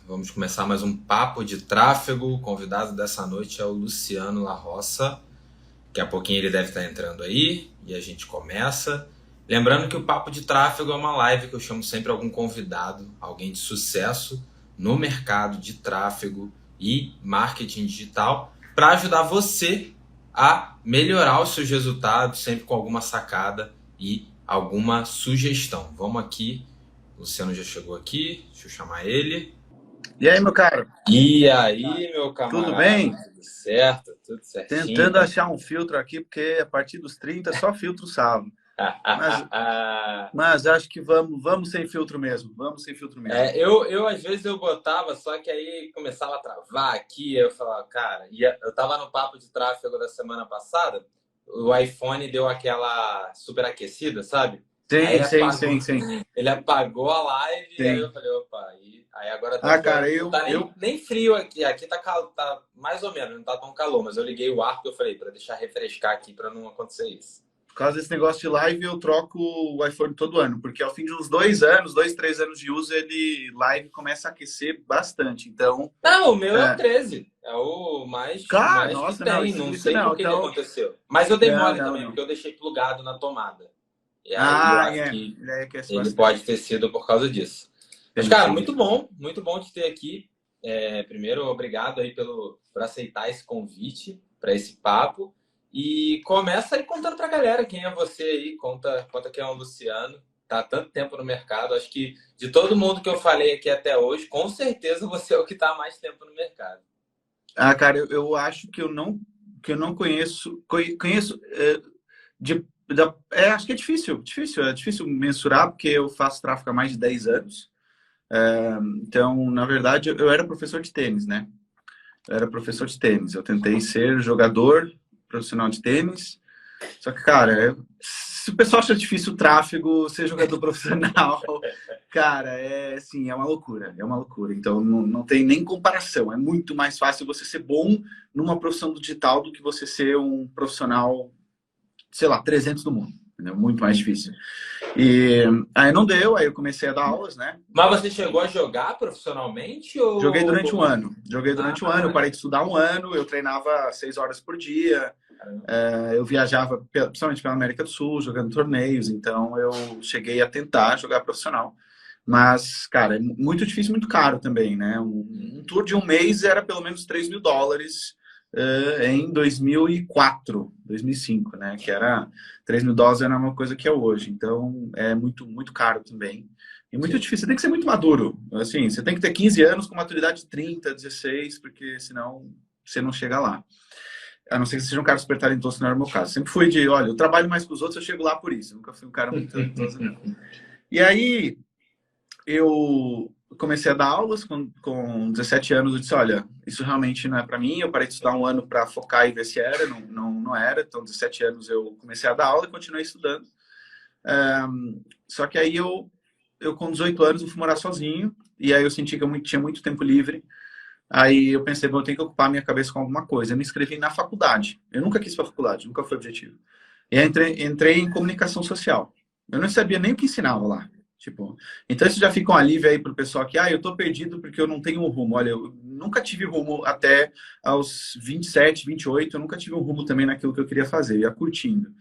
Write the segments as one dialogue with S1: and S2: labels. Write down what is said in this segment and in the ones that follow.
S1: Vamos começar mais um papo de tráfego. O convidado dessa noite é o Luciano La Roça. Daqui a pouquinho ele deve estar entrando aí e a gente começa. Lembrando que o papo de tráfego é uma live que eu chamo sempre algum convidado, alguém de sucesso no mercado de tráfego e marketing digital, para ajudar você a melhorar os seus resultados, sempre com alguma sacada e alguma sugestão. Vamos aqui. O Luciano já chegou aqui, deixa eu chamar ele.
S2: E aí, meu caro?
S1: E aí, meu
S2: Tudo
S1: camarada,
S2: bem?
S1: tudo certo? Tudo certinho?
S2: Tentando achar um filtro aqui, porque a partir dos 30 só filtro salvo. Mas, mas acho que vamos sem filtro mesmo. Vamos sem filtro mesmo.
S1: Eu às vezes eu botava, só que aí começava a travar aqui, eu falava, cara, eu tava no papo de tráfego da semana passada, o iPhone deu aquela superaquecida, sabe? Aí
S2: Sim,
S1: ele
S2: sim,
S1: apagou,
S2: sim, sim,
S1: ele apagou a live, e aí eu
S2: sim.
S1: falei, opa, aí agora tá
S2: Ah, cara,
S1: não tá nem frio aqui, aqui tá mais ou menos, não tá tão calor, mas eu liguei o ar que eu falei, para deixar refrescar aqui, para não acontecer isso.
S2: por causa desse negócio de live, eu troco o iPhone todo ano, porque ao fim de uns 2 anos, 3 anos de uso, live começa a aquecer bastante. Então,
S1: Não, o meu é o
S2: é,
S1: 13. É o mais,
S2: cara,
S1: mais que
S2: nossa, não,
S1: tem.
S2: isso,
S1: Não
S2: isso
S1: sei
S2: não.
S1: por que que
S2: Então,
S1: aconteceu. Mas eu dei
S2: não,
S1: mole
S2: não,
S1: também,
S2: não.
S1: porque eu deixei plugado na tomada. E aí eu
S2: Ah,
S1: acho que
S2: ele aquece
S1: ele pode
S2: bastante.
S1: ter sido por causa disso. Mas, cara,
S2: Entendi.
S1: muito bom te ter aqui. Primeiro, obrigado aí por aceitar esse convite para esse papo. E começa aí contando pra galera quem é você aí. Conta quem é o Luciano. Tá há tanto tempo no mercado. Acho que de todo mundo que eu falei aqui até hoje, com certeza você é o que tá há mais tempo no mercado.
S2: Ah, cara, eu acho que eu não conheço. Conheço. Acho que é difícil mensurar, porque eu faço tráfego há mais de 10 anos. Então, na verdade, eu era professor de tênis, né? Eu era professor de tênis. Eu tentei ser jogador profissional de tênis. Só que, cara, se o pessoal acha difícil o tráfego, ser jogador profissional, cara, assim, é uma loucura, é uma loucura. Então, não tem nem comparação. É muito mais fácil você ser bom numa profissão do digital do que você ser um profissional, sei lá, 300 do mundo. Entendeu? Muito mais difícil. E aí não deu, aí eu comecei a dar aulas, né?
S1: Mas você chegou a jogar profissionalmente
S2: Joguei
S1: ou...
S2: durante um ano. Joguei durante um ano, eu
S1: Ah,
S2: parei de estudar um ano, eu treinava 6 horas por dia.
S1: caramba.
S2: Eu viajava, principalmente pela América do Sul, jogando torneios, então eu cheguei a tentar jogar profissional. Mas, cara, é muito difícil, muito caro também, né? Um tour de um mês era pelo menos US$ 3.000 em 2004, 2005, né? Que era US$ 3.000 era uma coisa que é hoje. Então, é muito, muito caro também. E muito
S1: Sim.
S2: difícil. Você tem que ser muito maduro. Assim, você tem que ter 15 anos com maturidade de 30, 16, porque senão você não chega lá. A não ser que você seja um cara super talentoso, não era o meu caso. Sempre fui de, olha, eu trabalho mais que os outros, eu chego lá por isso. Eu nunca fui um cara muito talentoso, não. E aí, eu comecei a dar aulas com 17 anos. Eu disse, olha, isso realmente não é para mim. Eu parei de estudar um ano para focar e ver se era. Não era. Então, 17 anos eu comecei a dar aula e continuei estudando. Só que aí, eu com 18 anos, eu fui morar sozinho. E aí, eu senti que eu tinha muito tempo livre. Aí eu pensei, bom, eu tenho que ocupar minha cabeça com alguma coisa. Eu me inscrevi na faculdade. Eu nunca quis para faculdade, nunca foi objetivo. E aí entrei em comunicação social. Eu não sabia nem o que ensinava lá. Tipo, então isso já fica um alívio aí pro pessoal que, eu tô perdido porque eu não tenho um rumo. Olha, eu nunca tive rumo até aos 27, 28, eu nunca tive um rumo também naquilo que eu queria fazer, eu ia curtindo.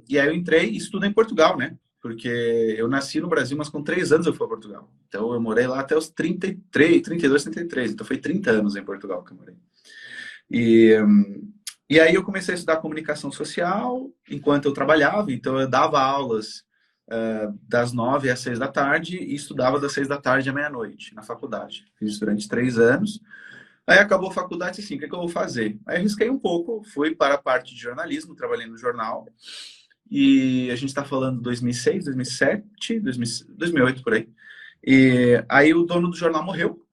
S2: E aí eu entrei e estudei em Portugal, né? Porque eu nasci no Brasil, mas com 3 anos eu fui a Portugal. Então eu morei lá até os 33, 32, 33. Então foi 30 anos em Portugal que eu morei. E, e aí eu comecei a estudar comunicação social enquanto eu trabalhava. Então eu dava aulas das 9 às 6 da tarde e estudava das 6 da tarde à meia-noite na faculdade. Fiz isso durante 3 anos. Aí acabou a faculdade, assim, o que é que eu vou fazer? Aí arrisquei um pouco, fui para a parte de jornalismo, trabalhei no jornal. E a gente está falando de 2006, 2007, 2008, por aí. E aí o dono do jornal morreu.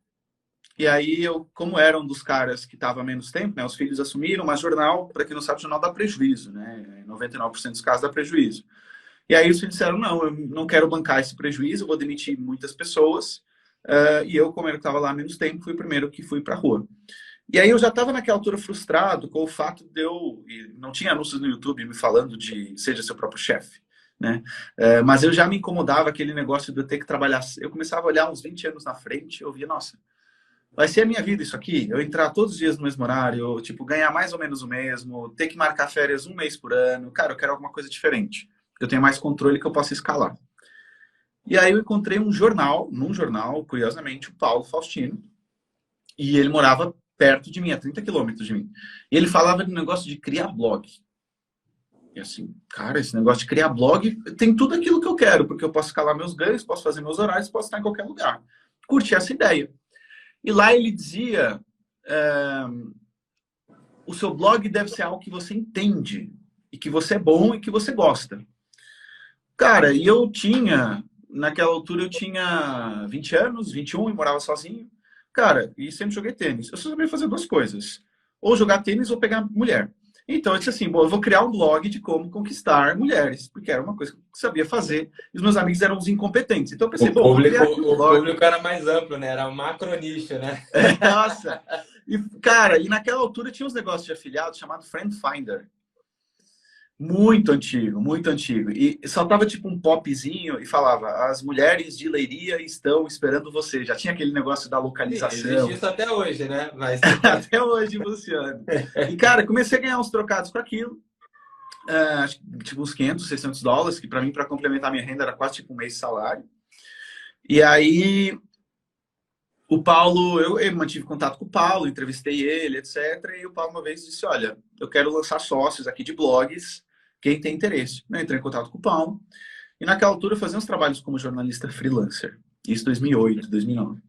S2: E aí eu, como era um dos caras que estava menos tempo, né, os filhos assumiram, mas jornal, para quem não sabe, jornal dá prejuízo, né? Em 99% dos casos dá prejuízo. E aí os filhos disseram, não, eu não quero bancar esse prejuízo, eu vou demitir muitas pessoas. E eu, como eu estava lá menos tempo, fui o primeiro que fui para a rua. E aí eu já estava naquela altura frustrado com o fato de eu... E não tinha anúncios no YouTube me falando de seja seu próprio chefe. né? Mas eu já me incomodava aquele negócio de eu ter que trabalhar. Eu começava a olhar uns 20 anos na frente, eu via, nossa, vai ser a minha vida isso aqui? Eu entrar todos os dias no mesmo horário, tipo, ganhar mais ou menos o mesmo, ter que marcar férias um mês por ano. Cara, eu quero alguma coisa diferente. Eu tenho mais controle que eu possa escalar. E aí eu encontrei num jornal, curiosamente, o Paulo Faustino, e ele morava perto de mim, a 30 quilômetros de mim. E ele falava de um negócio de criar blog. E assim, cara, esse negócio de criar blog tem tudo aquilo que eu quero, porque eu posso escalar meus ganhos, posso fazer meus horários, posso estar em qualquer lugar. Curti essa ideia. E lá ele dizia, o seu blog deve ser algo que você entende, e que você é bom e que você gosta. Cara, e naquela altura eu tinha 20 anos, 21, e morava sozinho. Cara, e sempre joguei tênis. Eu só sabia fazer duas coisas. Ou jogar tênis ou pegar mulher. Então eu disse assim, bom, eu vou criar um blog de como conquistar mulheres, porque era uma coisa que eu sabia fazer, e os meus amigos eram os incompetentes. Então eu pensei, bom, vou criar aqui um blog.
S1: O público era mais amplo, né? Era um macronicho, né?
S2: Nossa! E, cara, e naquela altura tinha uns negócios de afiliado chamado Friend Finder. Muito antigo, muito antigo. E só tava tipo um popzinho e falava: as mulheres de Leiria estão esperando você. Já tinha aquele negócio da localização.
S1: Sim, existe isso até hoje, né? Mas...
S2: até hoje, Luciano. E, cara, comecei a ganhar uns trocados com aquilo. Tipo uns 500, 600 dólares, que para mim, para complementar minha renda, era quase tipo um mês de salário. E aí, o Paulo, eu mantive contato com o Paulo, entrevistei ele, etc. E o Paulo uma vez disse: olha, eu quero lançar sócios aqui de blogs. Quem tem interesse? Eu entrei em contato com o Paulo. E naquela altura eu fazia uns trabalhos como jornalista freelancer. Isso em 2008, 2009.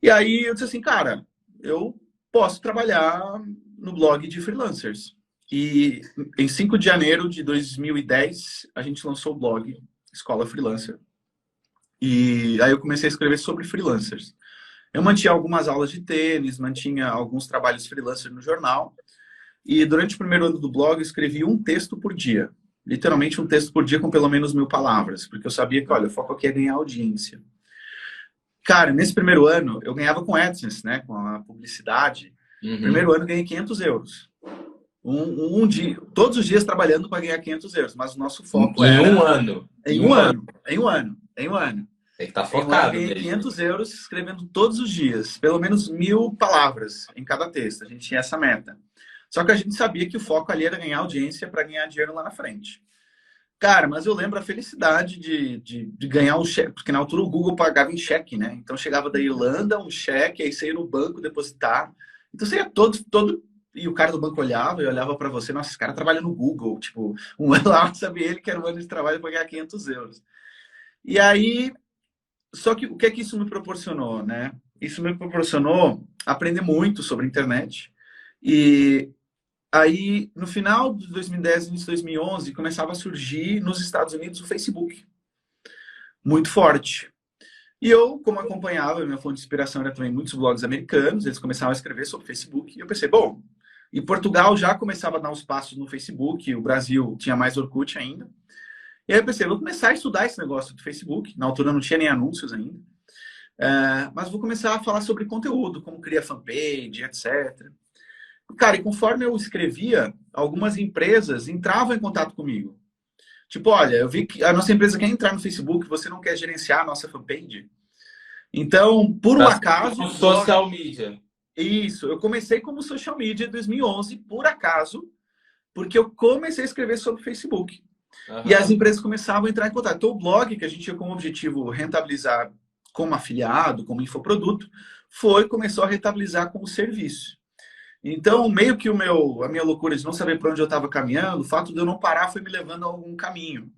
S2: E aí eu disse assim, cara, eu posso trabalhar no blog de freelancers. E em 5 de janeiro de 2010, a gente lançou o blog Escola Freelancer. E aí eu comecei a escrever sobre freelancers. Eu mantinha algumas aulas de tênis, mantinha alguns trabalhos freelancer no jornal. E durante o primeiro ano do blog, eu escrevi um texto por dia. Literalmente um texto por dia com pelo menos 1000 palavras. Porque eu sabia que, olha, o foco aqui é ganhar audiência. Cara, nesse primeiro ano, eu ganhava com AdSense, né? Com a publicidade.
S1: Uhum.
S2: Primeiro ano, ganhei 500 euros. Um dia, todos os dias trabalhando para ganhar 500 euros. Mas o nosso foco era...
S1: Em um ano.
S2: Em um ano.
S1: Tem que estar focado.
S2: Eu ganhei 500 euros escrevendo todos os dias. Pelo menos 1000 palavras em cada texto. A gente tinha essa meta. Só que a gente sabia que o foco ali era ganhar audiência para ganhar dinheiro lá na frente. Cara, mas eu lembro a felicidade de ganhar um cheque, porque na altura o Google pagava em cheque, né? Então chegava da Irlanda um cheque, aí você ia no banco depositar. Então você ia todo e o cara do banco olhava e olhava para você, nossa, esse cara trabalha no Google, tipo, um ano lá, sabia ele que era um ano de trabalho para ganhar 500 euros. E aí, só que o que é que isso me proporcionou, né? Isso me proporcionou aprender muito sobre a internet. E aí, no final de 2010, início de 2011, começava a surgir nos Estados Unidos o Facebook. Muito forte. E eu, como acompanhava, minha fonte de inspiração era também muitos blogs americanos, eles começavam a escrever sobre Facebook, e eu pensei, bom, e Portugal já começava a dar uns passos no Facebook, o Brasil tinha mais Orkut ainda. E aí eu pensei, vou começar a estudar esse negócio do Facebook, na altura não tinha nem anúncios ainda, mas vou começar a falar sobre conteúdo, como criar fanpage, etc. Cara, e conforme eu escrevia, algumas empresas entravam em contato comigo. Tipo, olha, eu vi que a nossa empresa quer entrar no Facebook, você não quer gerenciar a nossa fanpage? Então, por um acaso...
S1: Social media.
S2: Isso, eu comecei como social media em 2011, por acaso, porque eu comecei a escrever sobre Facebook. Uhum. E as empresas começavam a entrar em contato. Então, o blog, que a gente tinha como objetivo rentabilizar como afiliado, como infoproduto, começou a rentabilizar como serviço. Então, meio que a minha loucura de não saber para onde eu estava caminhando, o fato de eu não parar foi me levando a algum caminho,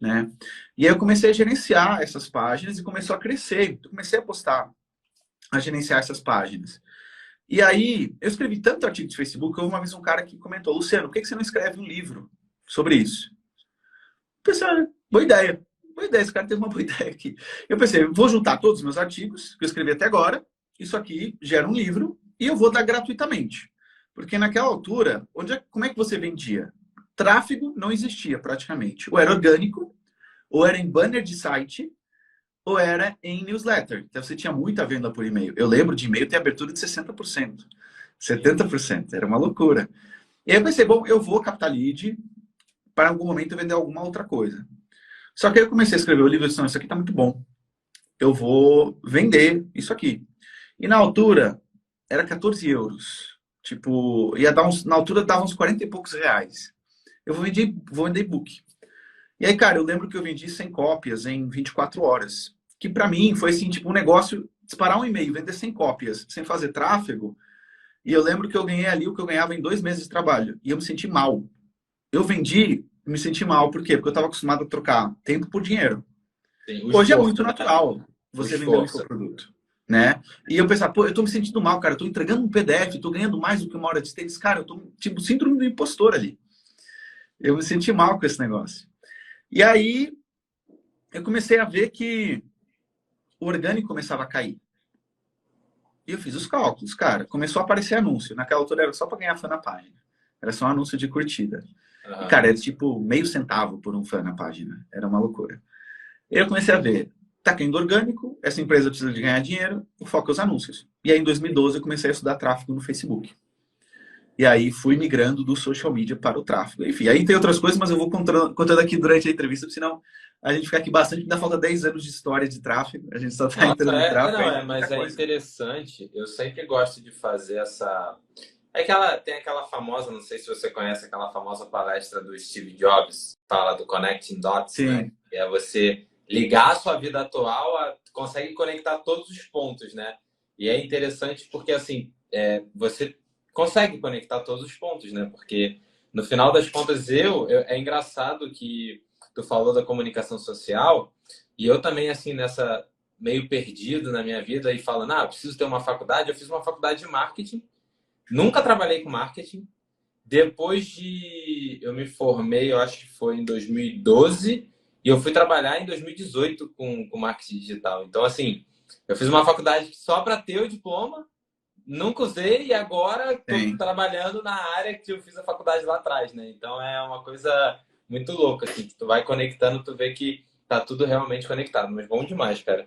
S2: né? E aí eu comecei a gerenciar essas páginas e começou a crescer. Eu comecei a postar, a gerenciar essas páginas. E aí, eu escrevi tanto artigo de Facebook, que houve uma vez um cara que comentou, Luciano, por que você não escreve um livro sobre isso? Eu pensei, boa ideia, esse cara teve uma boa ideia aqui. Eu pensei, vou juntar todos os meus artigos, que eu escrevi até agora, isso aqui gera um livro, e eu vou dar gratuitamente. Porque naquela altura, como é que você vendia? Tráfego não existia praticamente. Ou era orgânico, ou era em banner de site, ou era em newsletter. Então você tinha muita venda por e-mail. Eu lembro de e-mail ter abertura de 60%, 70%. Era uma loucura. E aí eu pensei, bom, eu vou captar lead para em algum momento vender alguma outra coisa. Só que aí eu comecei a escrever o livro e disse, não, isso aqui tá muito bom. Eu vou vender isso aqui. E na altura, era 14 euros. Tipo, ia dar uns, na altura dava uns 40 e poucos reais. Eu vou vender e-book. E aí, cara, eu lembro que eu vendi 100 cópias em 24 horas. Que pra mim foi assim, tipo, um negócio, disparar um e-mail, vender 100 cópias, sem fazer tráfego. E eu lembro que eu ganhei ali o que eu ganhava em 2 meses de trabalho. E eu me senti mal. Eu vendi, me senti mal. Por quê? Porque eu estava acostumado a trocar tempo por dinheiro.
S1: Sim, o
S2: Hoje é
S1: esforço,
S2: muito
S1: né?
S2: natural
S1: O
S2: você vender um
S1: esforço.
S2: infoproduto, né? E eu pensava, pô, eu tô me sentindo mal, cara. Eu tô entregando um PDF, tô ganhando mais do que uma hora de tênis. Cara, eu tô, tipo, síndrome do impostor ali. Eu me senti mal com esse negócio. E aí, eu comecei a ver que o orgânico começava a cair. E eu fiz os cálculos, cara. Começou a aparecer anúncio. Naquela altura era só para ganhar fã na página. Era só um anúncio de curtida. E,
S1: Aham.
S2: cara, era tipo meio centavo por um fã na página. Era uma loucura. E eu comecei a ver, tá caindo orgânico, essa empresa precisa de ganhar dinheiro, o foco é os anúncios. E aí, em 2012, eu comecei a estudar tráfego no Facebook. E aí, fui migrando do social media para o tráfego. Enfim, aí tem outras coisas, mas eu vou contando aqui durante a entrevista, porque senão a gente fica aqui bastante, ainda falta 10 anos de história de tráfego, a gente só está
S1: Nossa,
S2: entrando no tráfego,
S1: não,
S2: ainda tem muita
S1: mas é
S2: coisa.
S1: interessante. Eu sempre gosto de fazer essa. Tem aquela famosa, não sei se você conhece aquela famosa palestra do Steve Jobs, fala do Connecting Dots, né?
S2: Sim,
S1: Que é você ligar a sua vida atual, consegue conectar todos os pontos, né? E é interessante porque, assim, você consegue conectar todos os pontos, né? Porque, no final das contas, é engraçado que tu falou da comunicação social, e eu também, assim, nessa meio perdido na minha vida e falando, preciso ter uma faculdade. Eu fiz uma faculdade de marketing. Nunca trabalhei com marketing. Depois de. Eu me formei, eu acho que foi em 2012, e eu fui trabalhar em 2018 com marketing digital. Então, assim, eu fiz uma faculdade só para ter o diploma, nunca usei, e agora estou
S2: tem.
S1: trabalhando na área que eu fiz a faculdade lá atrás, né? Então é uma coisa muito louca, assim, que tu vai conectando, tu vê que tá tudo realmente conectado. Mas bom demais, cara.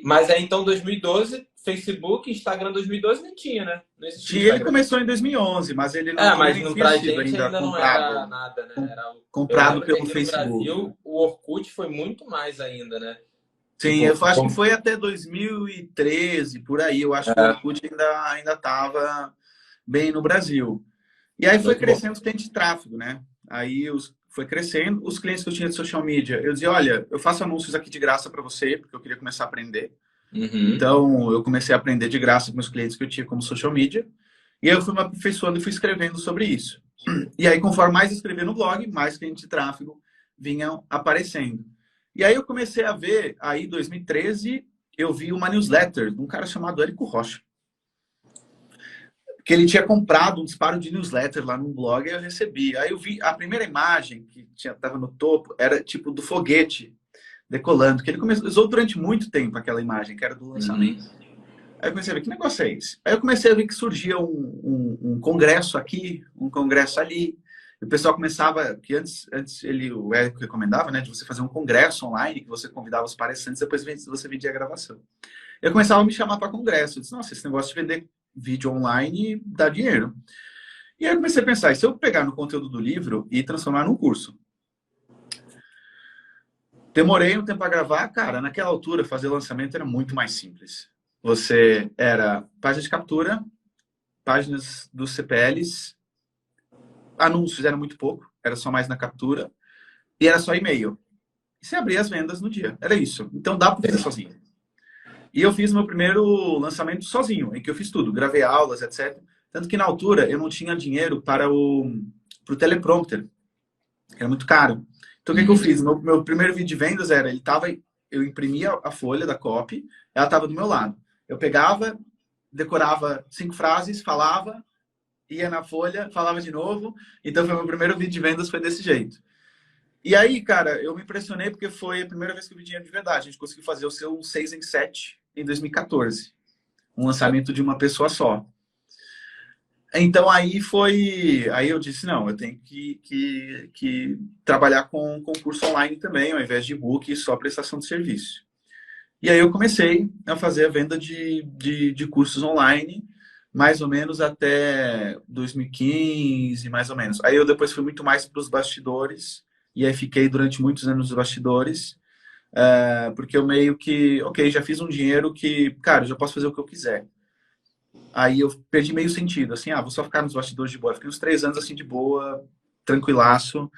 S1: Mas aí então 2012, Facebook, Instagram 2012 nem tinha, né? Não existia
S2: Ele
S1: Instagram.
S2: começou em 2011, mas ele
S1: Mas
S2: nem tinha
S1: pra
S2: sido
S1: gente
S2: ainda
S1: ainda não era
S2: comprado,
S1: nada, né? Eu
S2: comprado
S1: lembro que
S2: pelo
S1: aqui no
S2: Facebook.
S1: Brasil o Orkut foi muito mais ainda, né?
S2: Sim,
S1: Tipo,
S2: eu acho que foi até 2013, por aí. Eu acho que o
S1: é,
S2: Orkut ainda estava bem no Brasil. E aí foi
S1: muito bom.
S2: crescendo os clientes de tráfego, né? Foi crescendo os clientes que eu tinha de social media. Eu dizia, olha, eu faço anúncios aqui de graça para você, porque eu queria começar a aprender.
S1: Uhum.
S2: Então, eu comecei a aprender de graça com meus clientes que eu tinha como social media. E aí eu fui me aperfeiçoando e fui escrevendo sobre isso. E aí, conforme mais escrever no blog, mais clientes de tráfego vinham aparecendo. E aí eu comecei a ver, aí em 2013, eu vi uma newsletter de um cara chamado Érico Rocha. Que ele tinha comprado um disparo de newsletter lá no blog e eu recebi. Aí eu vi a primeira imagem que estava no topo, era tipo do foguete decolando, que ele usou durante muito tempo aquela imagem, que era do
S1: Uhum.
S2: lançamento. Aí eu comecei a ver que negócio é esse. Aí eu comecei a ver que surgia um congresso aqui, um congresso ali. E o pessoal começava, que antes o Érico recomendava, né, de você fazer um congresso online, que você convidava os palestrantes, depois você vendia a gravação. Eu começava a me chamar para congresso. Eu disse, nossa, esse negócio de vender vídeo online dá dinheiro. E aí eu comecei a pensar, e se eu pegar no conteúdo do livro e transformar num curso? Demorei um tempo para gravar, cara, naquela altura fazer lançamento era muito mais simples. Você era página de captura, páginas dos CPLs, anúncios era muito pouco, era só mais na captura, e era só e-mail. E você abria as vendas no dia, era isso. Então dá para fazer sozinho. E eu fiz meu primeiro lançamento sozinho, em que eu fiz tudo, gravei aulas, etc. Tanto que na altura eu não tinha dinheiro para o teleprompter, que era muito caro. Então o que eu
S1: Uhum.
S2: fiz? Meu primeiro vídeo de vendas era, eu imprimia a folha da copy, ela estava do meu lado. Eu pegava, decorava 5 frases, falava, ia na folha, falava de novo. Então foi meu primeiro vídeo de vendas, foi desse jeito. E aí, cara, eu me impressionei porque foi a primeira vez que eu vi dinheiro de verdade. A gente conseguiu fazer o seu 6 em 7 em 2014. Um lançamento de uma pessoa só. Então aí foi. Aí eu disse, não, eu tenho que trabalhar com concurso online também, ao invés de e-book e só prestação de serviço. E aí eu comecei a fazer a venda de cursos online, mais ou menos até 2015, mais ou menos. Aí eu depois fui muito mais para os bastidores, e aí fiquei durante muitos anos nos bastidores, porque eu meio que, ok, já fiz um dinheiro que, cara, eu já posso fazer o que eu quiser. Aí eu perdi meio sentido, assim, vou só ficar nos bastidores de boa. Fiquei uns 3 anos assim de boa, tranquilaço.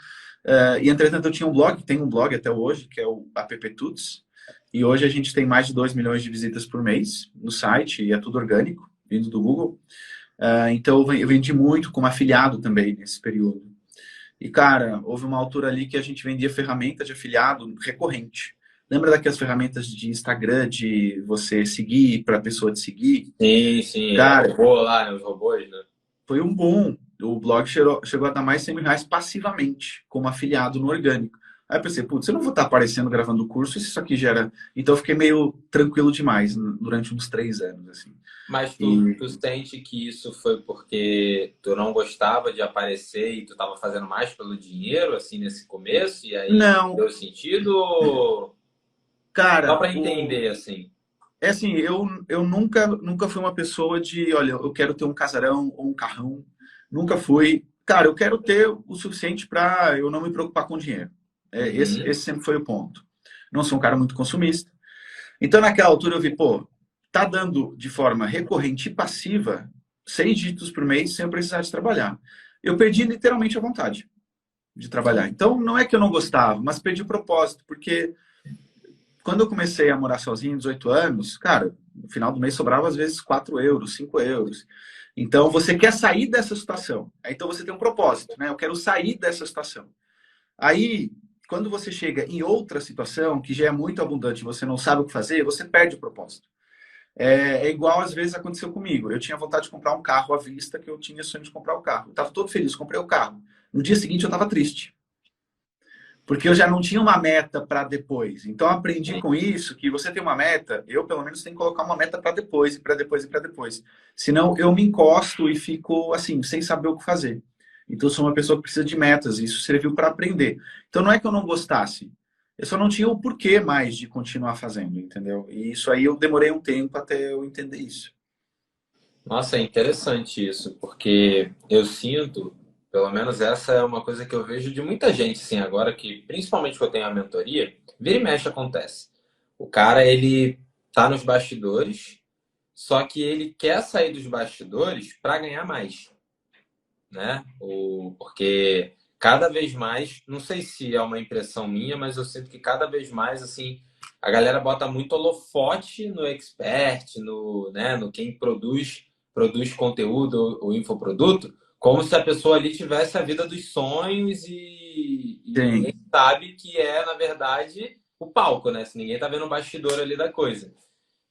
S2: E entretanto eu tinha um blog, tem um blog até hoje, que é o App Tuts, e hoje a gente tem mais de 2 milhões de visitas por mês no site, e é tudo orgânico, vindo do Google. Então eu vendi muito como afiliado também nesse período. E, cara, houve uma altura ali que a gente vendia ferramenta de afiliado recorrente. Lembra daquelas ferramentas de Instagram, de você seguir para a pessoa te seguir?
S1: Sim, sim, é
S2: Cara,
S1: robô lá, né? Os robôs, né?
S2: foi um boom. O blog chegou a dar mais de 100 mil reais passivamente, como afiliado no orgânico. Aí eu pensei, putz, eu não vou estar aparecendo gravando o curso, isso aqui gera. Então eu fiquei meio tranquilo demais durante uns 3 anos, assim.
S1: Mas
S2: E
S1: tu sente que isso foi porque tu não gostava de aparecer e tu tava fazendo mais pelo dinheiro, assim, nesse começo, e aí
S2: não,
S1: deu sentido? Ou... Só
S2: cara,
S1: pra entender, assim.
S2: é assim, eu nunca fui uma pessoa de, olha, eu quero ter um casarão ou um carrão. Nunca fui. Cara, eu quero ter o suficiente para eu não me preocupar com dinheiro. Esse,
S1: Uhum.
S2: esse sempre foi o ponto. Não sou um cara muito consumista. Então, naquela altura, eu vi, pô, tá dando de forma recorrente e passiva 6 dígitos por mês sem eu precisar de trabalhar. Eu perdi literalmente a vontade de trabalhar.
S1: Sim.
S2: Então, não é que eu não gostava, mas perdi o propósito, porque quando eu comecei a morar sozinho, 18 anos, cara, no final do mês sobrava às vezes 4 euros, 5 euros. Então, você quer sair dessa situação. Então, você tem um propósito, né? Eu quero sair dessa situação. Aí, quando você chega em outra situação, que já é muito abundante, você não sabe o que fazer, você perde o propósito. É igual às vezes aconteceu comigo. Eu tinha vontade de comprar um carro à vista, que eu tinha sonho de comprar o carro. Eu estava todo feliz, comprei o carro. No dia seguinte eu estava triste, porque eu já não tinha uma meta para depois. Então eu aprendi com isso que você tem uma meta, eu pelo menos tenho que colocar uma meta para depois, e para depois, e para depois. Senão eu me encosto e fico assim, sem saber o que fazer. Então eu sou uma pessoa que precisa de metas, e isso serviu para aprender. Então não é que eu não gostasse, eu só não tinha o porquê mais de continuar fazendo, entendeu? E isso aí eu demorei um tempo até eu entender isso.
S1: Nossa, é interessante isso, porque eu sinto, pelo menos essa é uma coisa que eu vejo de muita gente, assim, agora que, principalmente que eu tenho a mentoria, vira e mexe acontece. O cara, ele tá nos bastidores, só que ele quer sair dos bastidores para ganhar mais, né? Porque cada vez mais, não sei se é uma impressão minha, mas eu sinto que cada vez mais, assim, a galera bota muito holofote no expert, no, né, no quem produz conteúdo ou infoproduto, como se a pessoa ali tivesse a vida dos sonhos e ninguém
S2: Sim,
S1: sabe que é, na verdade, o palco, né? Se ninguém tá vendo o bastidor ali da coisa.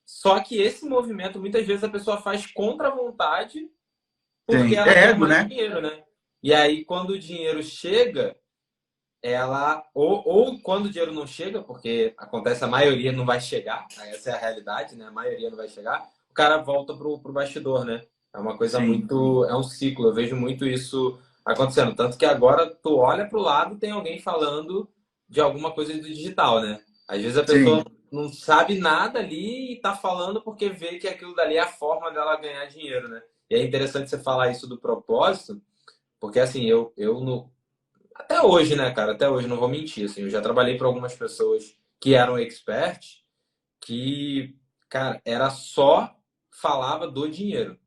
S1: Só que esse movimento, muitas vezes, a pessoa faz contra a vontade porque
S2: sim.
S1: ela
S2: É
S1: quer
S2: ego,
S1: mais
S2: né?
S1: dinheiro, né? E aí, quando o dinheiro chega, ela. Ou quando o dinheiro não chega, porque acontece, a maioria não vai chegar, essa é a realidade, né? A maioria não vai chegar, o cara volta pro bastidor, né? É uma coisa
S2: Sim,
S1: muito. É um ciclo, eu vejo muito isso acontecendo. Tanto que agora tu olha pro lado e tem alguém falando de alguma coisa do digital, né? Às vezes a pessoa
S2: sim,
S1: não sabe nada ali e tá falando porque vê que aquilo dali é a forma dela ganhar dinheiro, né? E é interessante você falar isso do propósito, porque assim, eu no, até hoje, né, cara? Até hoje, não vou mentir, assim, eu já trabalhei para algumas pessoas que eram experts, que, cara, era só falava do dinheiro,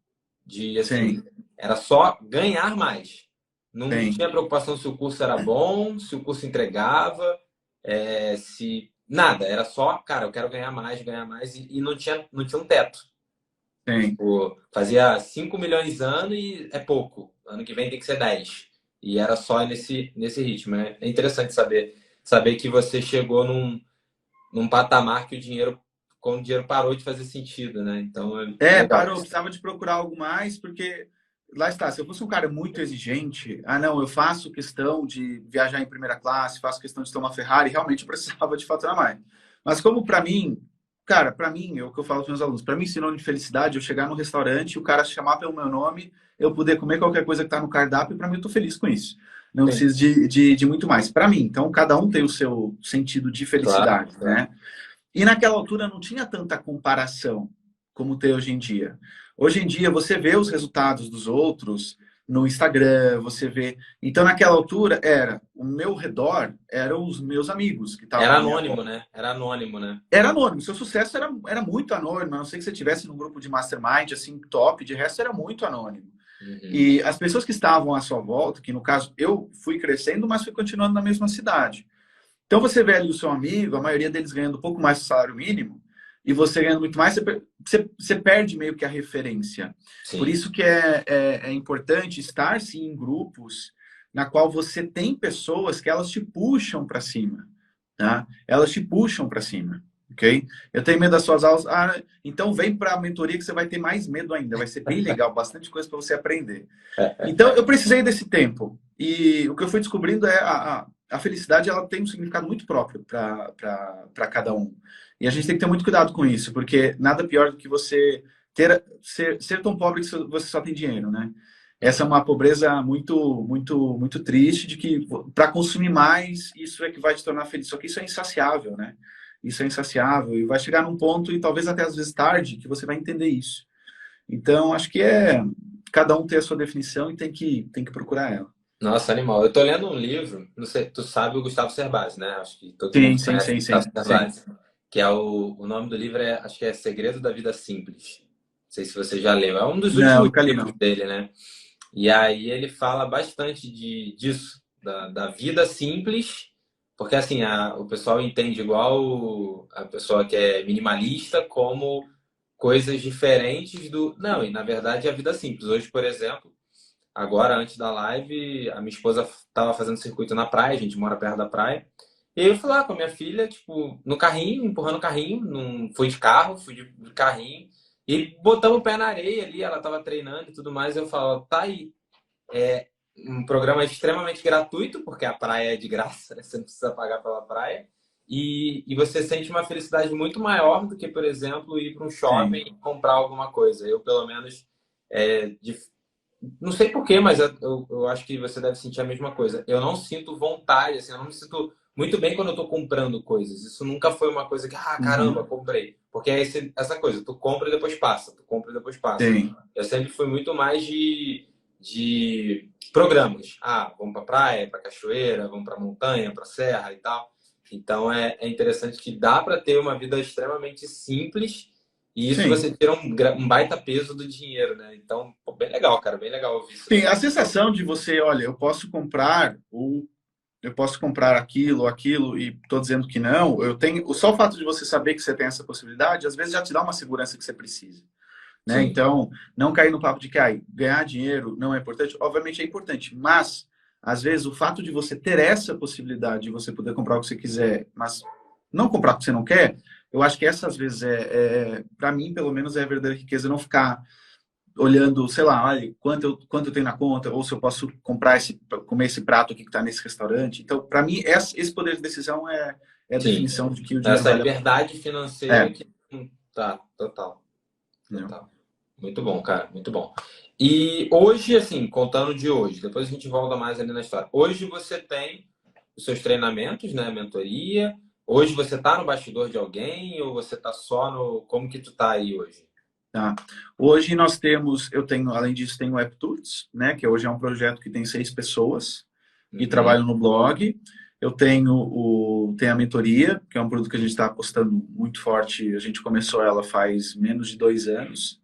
S1: de assim,
S2: sim,
S1: era só ganhar mais. Não
S2: sim,
S1: tinha preocupação se o curso era bom, se o curso entregava, se nada, era só, cara, eu quero ganhar mais e não tinha um teto.
S2: sim.
S1: Tipo, fazia 5 milhões ano e é pouco. Ano que vem tem que ser 10. E era só nesse ritmo, né? É interessante saber que você chegou num patamar que quando o dinheiro parou de fazer sentido, né? Então é legal.
S2: Parou, precisava de procurar algo mais, porque lá está, se eu fosse um cara muito exigente, não, eu faço questão de viajar em primeira classe, faço questão de ter uma Ferrari, realmente eu precisava de faturar mais. Mas como para mim, cara, para mim, é o que eu falo para meus alunos, para mim, sinônimo de felicidade, eu chegar no restaurante, o cara chamar pelo meu nome, eu poder comer qualquer coisa que está no cardápio, para mim eu tô feliz com isso. Não
S1: Sim,
S2: preciso de muito mais. Para mim, então cada um tem o seu sentido de
S1: claro,
S2: felicidade,
S1: claro.
S2: né? E naquela altura não tinha tanta comparação como tem hoje em dia. Hoje em dia você vê os resultados dos outros, no Instagram, você vê. Então, naquela altura, o meu redor eram os meus amigos que estavam
S1: Era
S2: à minha volta.
S1: anônimo, né? Era anônimo, né?
S2: Era anônimo, seu sucesso era muito anônimo, a não ser que você tivesse num grupo de mastermind, assim, top, de resto era muito anônimo.
S1: Uhum.
S2: E as pessoas que estavam à sua volta, que no caso eu fui crescendo, mas fui continuando na mesma cidade. Então você vê ali o seu amigo, a maioria deles ganhando um pouco mais do salário mínimo, e você ganhando muito mais, você perde meio que a referência. Por
S1: Sim.
S2: isso que é importante estar sim em grupos na qual você tem pessoas que elas te puxam para cima, tá? Elas te puxam para cima, ok? Eu tenho medo das suas aulas, então vem para a mentoria que você vai ter mais medo ainda, vai ser bem legal, bastante coisa para você aprender. Então, eu precisei desse tempo. E o que eu fui descobrindo é a felicidade, ela tem um significado muito próprio para cada um. E a gente tem que ter muito cuidado com isso, porque nada pior do que você ser tão pobre que você só tem dinheiro, né? Essa é
S1: Uhum.
S2: uma pobreza muito triste, de que para consumir mais, isso é que vai te tornar feliz. Só que isso é insaciável, né? Isso é insaciável e vai chegar num ponto, e talvez até às vezes tarde, que você vai entender isso. Então, acho que cada um tem a sua definição e tem que procurar ela.
S1: Nossa, animal. Eu tô lendo um livro, não sei, tu sabe o Gustavo Cerbasi, né? Acho que todo
S2: Sim,
S1: mundo
S2: sim,
S1: conhece o
S2: sim,
S1: Gustavo
S2: sim, sim.
S1: Cerbasi, que é o nome do livro acho que é Segredo da Vida Simples. Não sei se você já leu. É um dos
S2: Não,
S1: últimos
S2: nunca li,
S1: livros
S2: não.
S1: dele, né? E aí ele fala bastante disso, da vida simples, porque assim, o pessoal entende igual a pessoa que é minimalista como coisas diferentes do. Não, e na verdade é a vida simples. Hoje, por exemplo, agora antes da live, a minha esposa estava fazendo circuito na praia, a gente mora perto da praia. E aí eu fui lá com a minha filha, tipo, no carrinho, empurrando o carrinho, não fui de carro, fui de carrinho. E botamos o pé na areia ali, ela estava treinando e tudo mais. Eu falo, tá aí. É um programa extremamente gratuito, porque a praia é de graça, né? Você não precisa pagar pela praia. E você sente uma felicidade muito maior do que, por exemplo, ir para um shopping
S2: Sim.
S1: e comprar alguma coisa. Eu, pelo menos, é, de- não sei por quê, mas eu acho que você deve sentir a mesma coisa. Eu não sinto vontade, assim, eu não me sinto muito bem quando eu estou comprando coisas. Isso nunca foi uma coisa que, caramba,
S2: Uhum.
S1: comprei. Porque é essa coisa, tu compra e depois passa, tu compra e depois passa.
S2: Sim.
S1: Eu sempre fui muito mais de programas. Vamos para praia, para cachoeira, vamos para montanha, para serra e tal. Então é interessante que dá para ter uma vida extremamente simples e isso
S2: Sim.
S1: você tira um baita peso do dinheiro, né? Então, pô, bem legal, cara, bem legal ouvir isso da
S2: Sim,
S1: sua
S2: a
S1: pessoa.
S2: sensação de você, olha, eu posso comprar ou eu posso comprar aquilo ou aquilo e estou dizendo que não, eu tenho, só o fato de você saber que você tem essa possibilidade, às vezes já te dá uma segurança que você precisa, né?
S1: Sim,
S2: Então, não cair no papo de que ganhar dinheiro não é importante, obviamente é importante, mas às vezes o fato de você ter essa possibilidade de você poder comprar o que você quiser, mas não comprar o que você não quer, eu acho que essa às vezes para mim, pelo menos, é a verdadeira riqueza, não ficar olhando, sei lá, olha, quanto eu tenho na conta, ou se eu posso comer esse prato aqui que está nesse restaurante. Então, para mim, esse poder de decisão é a
S1: sim.
S2: definição de que o dinheiro
S1: Essa
S2: vale a
S1: liberdade
S2: pena.
S1: financeira que. Tá, total,
S2: Entendeu?
S1: total. Muito bom, cara, muito bom. E hoje, assim, contando de hoje, depois a gente volta mais ali na história. Hoje você tem os seus treinamentos, né? Mentoria. Hoje você tá no bastidor de alguém ou você tá só no. Como que tu tá aí hoje?
S2: Tá. Hoje eu tenho, além disso, tenho o AppTuts, né, que hoje é um projeto que tem 6 pessoas que
S1: Uhum,
S2: trabalham no blog. Eu tenho a mentoria, que é um produto que a gente está apostando muito forte. A gente começou ela faz menos de 2 anos.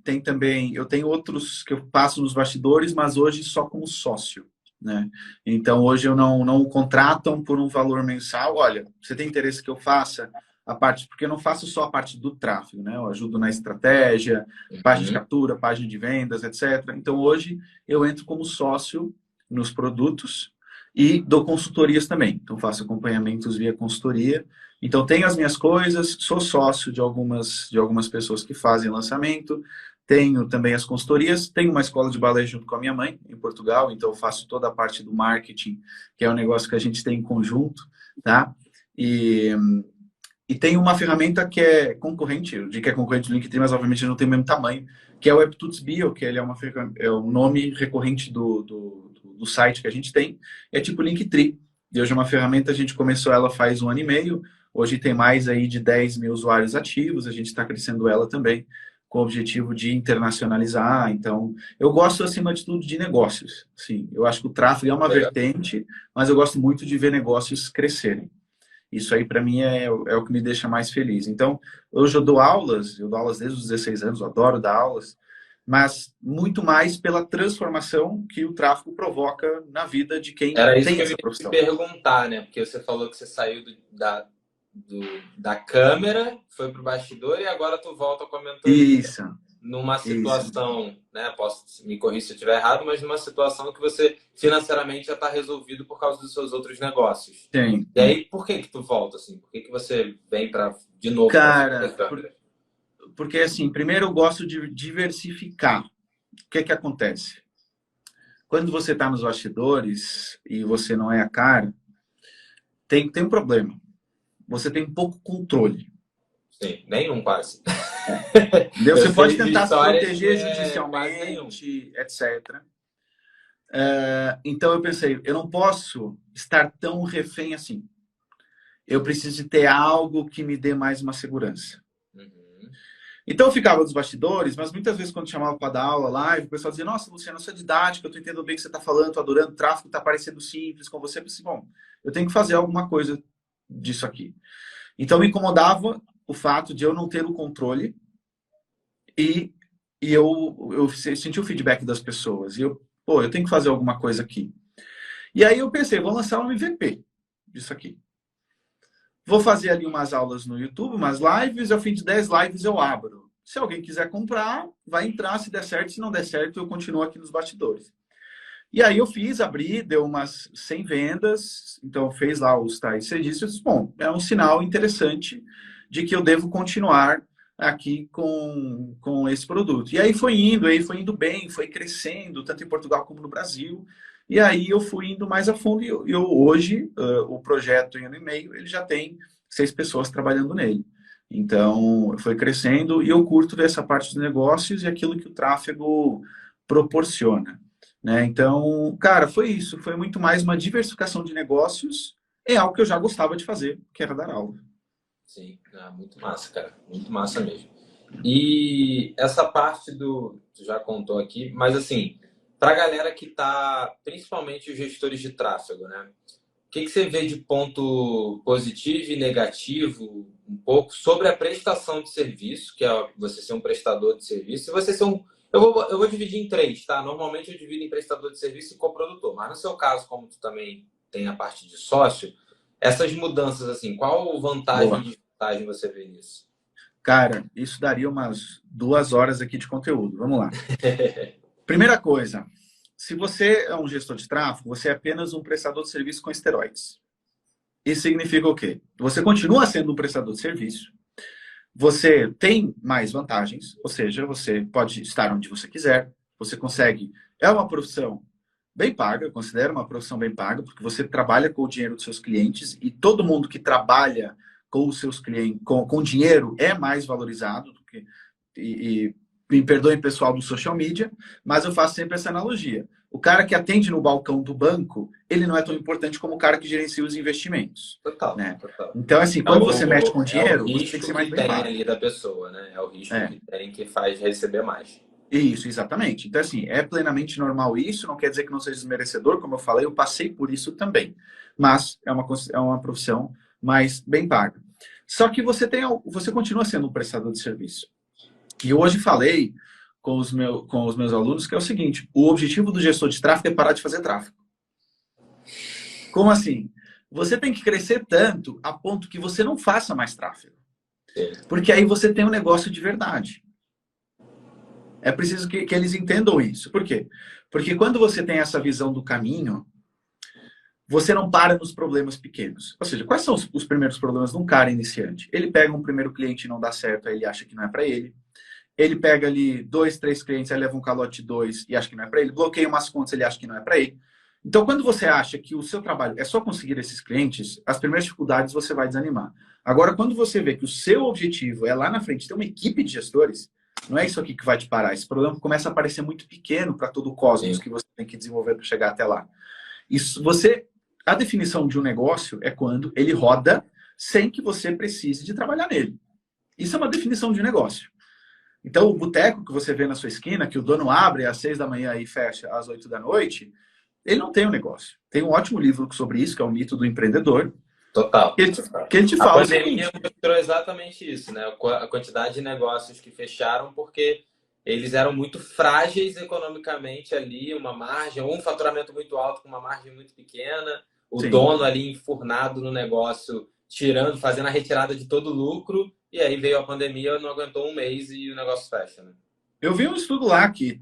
S2: Tem também, eu tenho outros que eu passo nos bastidores, mas hoje só como sócio, né? Então hoje eu não contratam por um valor mensal. Olha, você tem interesse que eu faça a parte, porque eu não faço só a parte do tráfego, né? Eu ajudo na estratégia, página de
S1: uhum.
S2: captura, página de vendas, etc. Então hoje eu entro como sócio nos produtos e dou consultorias também. Então faço acompanhamentos via consultoria. Então, tenho as minhas coisas, sou sócio de algumas pessoas que fazem lançamento, tenho também as consultorias, tenho uma escola de balé junto com a minha mãe, em Portugal, então eu faço toda a parte do marketing, que é um negócio que a gente tem em conjunto, tá? E, e tem uma ferramenta que é concorrente, eu digo que é concorrente do LinkedIn, mas obviamente não tem o mesmo tamanho, que é o AppTuts Bio, que ele é o nome recorrente do site que a gente tem, é tipo Linktree. E hoje é uma ferramenta, a gente começou ela faz 1 ano e meio, hoje tem mais aí de 10 mil usuários ativos, a gente está crescendo ela também, com o objetivo de internacionalizar. Então, eu gosto, acima de tudo, de negócios. Sim, eu acho que o tráfego é uma
S1: Legal.
S2: vertente, mas eu gosto muito de ver negócios crescerem. Isso aí, para mim, é o que me deixa mais feliz. Então, hoje eu dou aulas desde os 16 anos, eu adoro dar aulas, mas muito mais pela transformação que o tráfego provoca na vida de quem
S1: Era isso
S2: tem
S1: que eu
S2: essa
S1: ia te
S2: profissão.
S1: perguntar, né? Porque você falou que você saiu da câmera, foi pro bastidor e agora tu volta com a mentoria.
S2: Isso,
S1: Numa
S2: isso.
S1: situação, né? Posso me corrigir se eu estiver errado, mas numa situação que você financeiramente já está resolvido por causa dos seus outros negócios.
S2: Tem.
S1: E aí, por que tu volta assim? Por que você vem para de novo para frente da
S2: Cara,
S1: câmera?
S2: porque assim, primeiro eu gosto de diversificar. O que que acontece? Quando você está nos bastidores e você não é a cara, tem um problema. Você tem pouco controle.
S1: Sim, nenhum quase.
S2: Entendeu?
S1: Eu
S2: Você pode
S1: sei de
S2: tentar se
S1: histórias que
S2: proteger
S1: é quase nenhum.
S2: judicialmente, etc. Então eu pensei, eu não posso estar tão refém assim. Eu preciso de ter algo que me dê mais uma segurança.
S1: Uhum.
S2: Então eu ficava nos bastidores, mas muitas vezes quando chamava para dar aula live, o pessoal dizia, nossa, Luciano, isso é didática, eu tô entendendo bem o que você está falando, tô adorando, o tráfego tá parecendo simples com você. Eu pensei, bom, eu tenho que fazer alguma coisa disso aqui. Então me incomodava o fato de eu não ter o controle e, eu senti o feedback das pessoas. E eu tenho que fazer alguma coisa aqui. E aí eu pensei, vou lançar um MVP disso aqui. Vou fazer ali umas aulas no YouTube, umas lives, ao fim de 10 lives eu abro. Se alguém quiser comprar, vai entrar, se der certo, se não der certo, eu continuo aqui nos bastidores. E aí eu fiz, abri, deu umas 100 vendas, então fez lá os tais serviços. Bom, é um sinal interessante de que eu devo continuar aqui com esse produto. E aí foi indo bem, foi crescendo, tanto em Portugal como no Brasil. E aí eu fui indo mais a fundo e hoje, o projeto em ano e meio, ele já tem 6 pessoas trabalhando nele. Então, foi crescendo e eu curto ver essa parte dos negócios e aquilo que o tráfego proporciona. Né? Então, cara, foi isso. Foi muito mais uma diversificação de negócios. É algo que eu já gostava de fazer, que era dar aula.
S1: Sim, muito massa, cara. Muito massa mesmo. E essa parte tu já contou aqui, mas assim, para a galera que tá, principalmente os gestores de tráfego, né? O que você vê de ponto positivo e negativo, um pouco, sobre a prestação de serviço, que é você ser um prestador de serviço, e você ser um. Eu vou dividir em três, tá? Normalmente eu divido em prestador de serviço e coprodutor, mas no seu caso, como tu também tem a parte de sócio, essas mudanças, assim, qual vantagem
S2: Boa.
S1: e desvantagem você vê nisso?
S2: Cara, isso daria umas 2 horas aqui de conteúdo. Vamos lá. Primeira coisa, se você é um gestor de tráfego, você é apenas um prestador de serviço com esteroides. Isso significa o quê? Você continua sendo um prestador de serviço, você tem mais vantagens, ou seja, você pode estar onde você quiser, você consegue. É uma profissão bem paga, eu considero uma profissão bem paga, porque você trabalha com o dinheiro dos seus clientes e todo mundo que trabalha com os seus clientes, com dinheiro, é mais valorizado do que. E me perdoem, pessoal do social media, mas eu faço sempre essa analogia. O cara que atende no balcão do banco, ele não é tão importante como o cara que gerencia os investimentos.
S1: Total,
S2: Né?
S1: total.
S2: Então, assim,
S1: É
S2: quando você mexe com
S1: é o
S2: dinheiro, você tem que
S1: risco
S2: ser mais
S1: que
S2: bem
S1: tem
S2: pago.
S1: ali da pessoa, né? É o risco
S2: É.
S1: que tem que faz receber mais.
S2: Isso, exatamente. Então, assim, é plenamente normal isso, não quer dizer que não seja desmerecedor, como eu falei, eu passei por isso também. Mas é uma profissão mais bem paga. Só que você continua sendo um prestador de serviço. E hoje falei com os meus alunos que é o seguinte: o objetivo do gestor de tráfego é parar de fazer tráfego. Como assim? Você tem que crescer tanto a ponto que você não faça mais tráfego.
S1: Sim.
S2: Porque aí você tem um negócio de verdade. É preciso que eles entendam isso. Por quê? Porque quando você tem essa visão do caminho, você não para nos problemas pequenos. Ou seja, quais são os primeiros problemas de um cara iniciante? Ele pega um primeiro cliente e não dá certo, aí ele acha que não é para ele. Ele pega ali 2, 3 clientes, aí leva um calote 2 e acha que não é para ele. Bloqueia umas contas, ele acha que não é para ele. Então, quando você acha que o seu trabalho é só conseguir esses clientes, as primeiras dificuldades você vai desanimar. Agora, quando você vê que o seu objetivo é lá na frente ter uma equipe de gestores, não é isso aqui que vai te parar. Esse problema começa a parecer muito pequeno para todo o cosmos que você tem que desenvolver para chegar até lá. Isso, a definição de um negócio é quando ele roda sem que você precise de trabalhar nele. Isso é uma definição de negócio. Então, o boteco que você vê na sua esquina, que o dono abre às 6 da manhã e fecha às 8 da noite, ele não tem um negócio. Tem um ótimo livro sobre isso, que é o Mito do Empreendedor,
S1: Total,
S2: que ele,
S1: total.
S2: que ele te
S1: A
S2: fala o
S1: pandemia
S2: seguinte.
S1: mostrou exatamente isso, né? A quantidade de negócios que fecharam porque eles eram muito frágeis economicamente ali, uma margem, ou um faturamento muito alto com uma margem muito pequena, o
S2: Sim.
S1: dono ali enfurnado no negócio, tirando, fazendo a retirada de todo o lucro, e aí veio a pandemia, não aguentou um mês e o negócio fecha, né?
S2: Eu vi um estudo lá que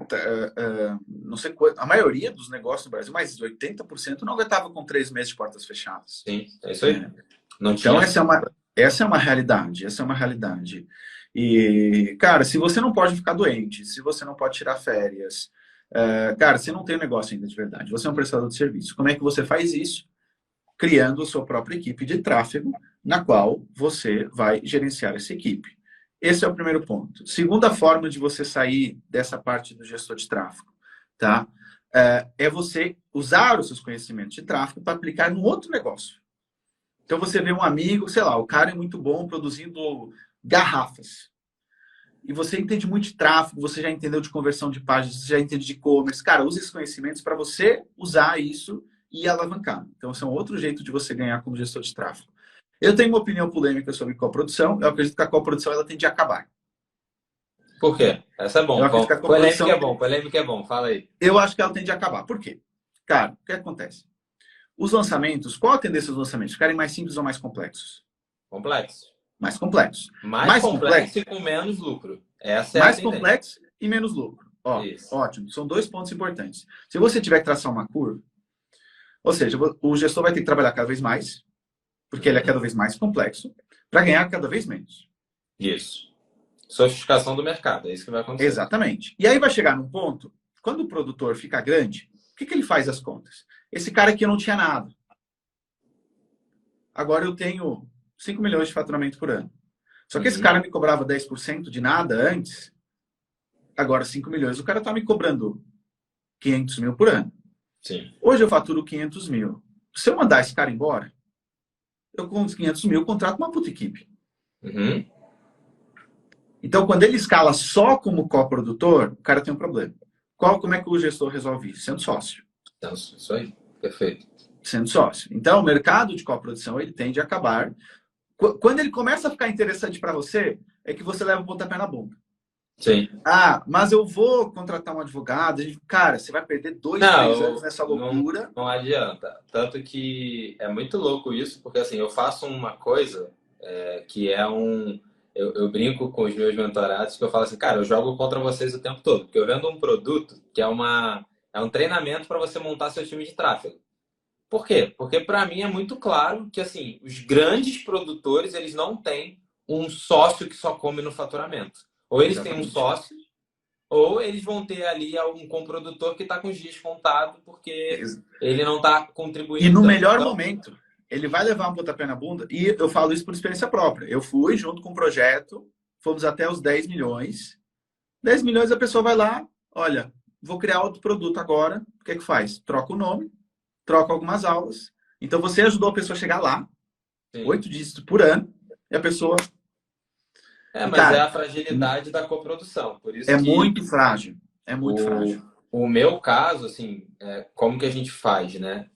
S2: não sei quanto, a maioria dos negócios no Brasil, mais de 80% não aguentava com 3 meses de portas fechadas.
S1: Sim, é isso aí.
S2: Né?
S1: Não
S2: Então,
S1: tinha.
S2: essa é uma realidade. Essa é uma realidade. E, cara, se você não pode ficar doente, se você não pode tirar férias, cara, você não tem um negócio ainda de verdade. Você é um prestador de serviço. Como é que você faz isso? Criando a sua própria equipe de tráfego, na qual você vai gerenciar essa equipe. Esse é o primeiro ponto. Segunda forma de você sair dessa parte do gestor de tráfego, tá? É você usar os seus conhecimentos de tráfego para aplicar num outro negócio. Então você vê um amigo, sei lá, o cara é muito bom produzindo garrafas. E você entende muito de tráfego, você já entendeu de conversão de páginas, você já entende de e-commerce. Cara, use esses conhecimentos para você usar isso e alavancar. Então, esse é um outro jeito de você ganhar como gestor de tráfego. Eu tenho uma opinião polêmica sobre coprodução. Eu acredito que a coprodução ela tende a acabar.
S1: Por quê? Essa é
S2: Eu
S1: bom.
S2: acredito que a
S1: Polêmica é
S2: coprodução,
S1: bom, polêmica é bom. Fala aí.
S2: eu acho que ela tende a acabar. Por quê? Cara, o que acontece? Os lançamentos, qual a tendência dos lançamentos? Ficarem mais simples ou mais complexos?
S1: Complexo.
S2: Mais complexos.
S1: Mais
S2: Mais complexos,
S1: complexo e com menos lucro. Essa é a
S2: mais
S1: tendência.
S2: complexo e menos lucro. Ó,
S1: Isso.
S2: ótimo. São 2 pontos importantes. Se você tiver que traçar uma curva, ou seja, o gestor vai ter que trabalhar cada vez mais, porque ele é cada vez mais complexo, para ganhar cada vez menos.
S1: Isso. Sofisticação do mercado, é isso que vai acontecer.
S2: Exatamente. E aí vai chegar num ponto, quando o produtor fica grande, o que ele faz as contas? Esse cara aqui eu não tinha nada. Agora eu tenho 5 milhões de faturamento por ano. Só que esse cara me cobrava 10% de nada antes, agora 5 milhões. O cara está me cobrando 500 mil por ano.
S1: Sim.
S2: Hoje eu faturo 500 mil. Se eu mandar esse cara embora, eu com os 500 mil contrato uma puta equipe.
S1: Uhum.
S2: Então, quando ele escala só como coprodutor, o cara tem um problema. Como é que o gestor resolve isso? Sendo sócio.
S1: Então, isso aí. Perfeito.
S2: Sendo sócio. Então, o mercado de coprodução, ele tende a acabar. Quando ele começa a ficar interessante para você, é que você leva um pontapé na bunda.
S1: Sim.
S2: Ah, mas eu vou contratar um advogado. Cara, você vai perder 2, 3 anos nessa loucura.
S1: Não adianta. Tanto que é muito louco isso, porque assim, eu faço uma coisa que é um... Eu brinco com os meus mentorados que eu falo assim, cara, eu jogo contra vocês o tempo todo. Porque eu vendo um produto que é um treinamento para você montar seu time de tráfego. Por quê? Porque para mim é muito claro que assim, os grandes produtores, eles não têm um sócio que só come no faturamento. Ou eles têm um
S2: Exatamente.
S1: sócio, ou eles vão ter ali um coprodutor que está com os dias contados porque ele não está contribuindo.
S2: E no
S1: tanto.
S2: melhor
S1: Então,
S2: momento, ele vai levar um pontapé na bunda. E eu falo isso por experiência própria. Eu fui junto com um projeto, fomos até os 10 milhões. 10 milhões a pessoa vai lá, olha, vou criar outro produto agora. O que é que faz? Troca o nome, troca algumas aulas. Então você ajudou a pessoa a chegar lá, sim, 8 dígitos por ano, e a pessoa...
S1: mas
S2: cara,
S1: é a fragilidade da coprodução. Por isso
S2: é
S1: que
S2: muito frágil. É muito frágil.
S1: O meu caso, assim, como que a gente faz, né?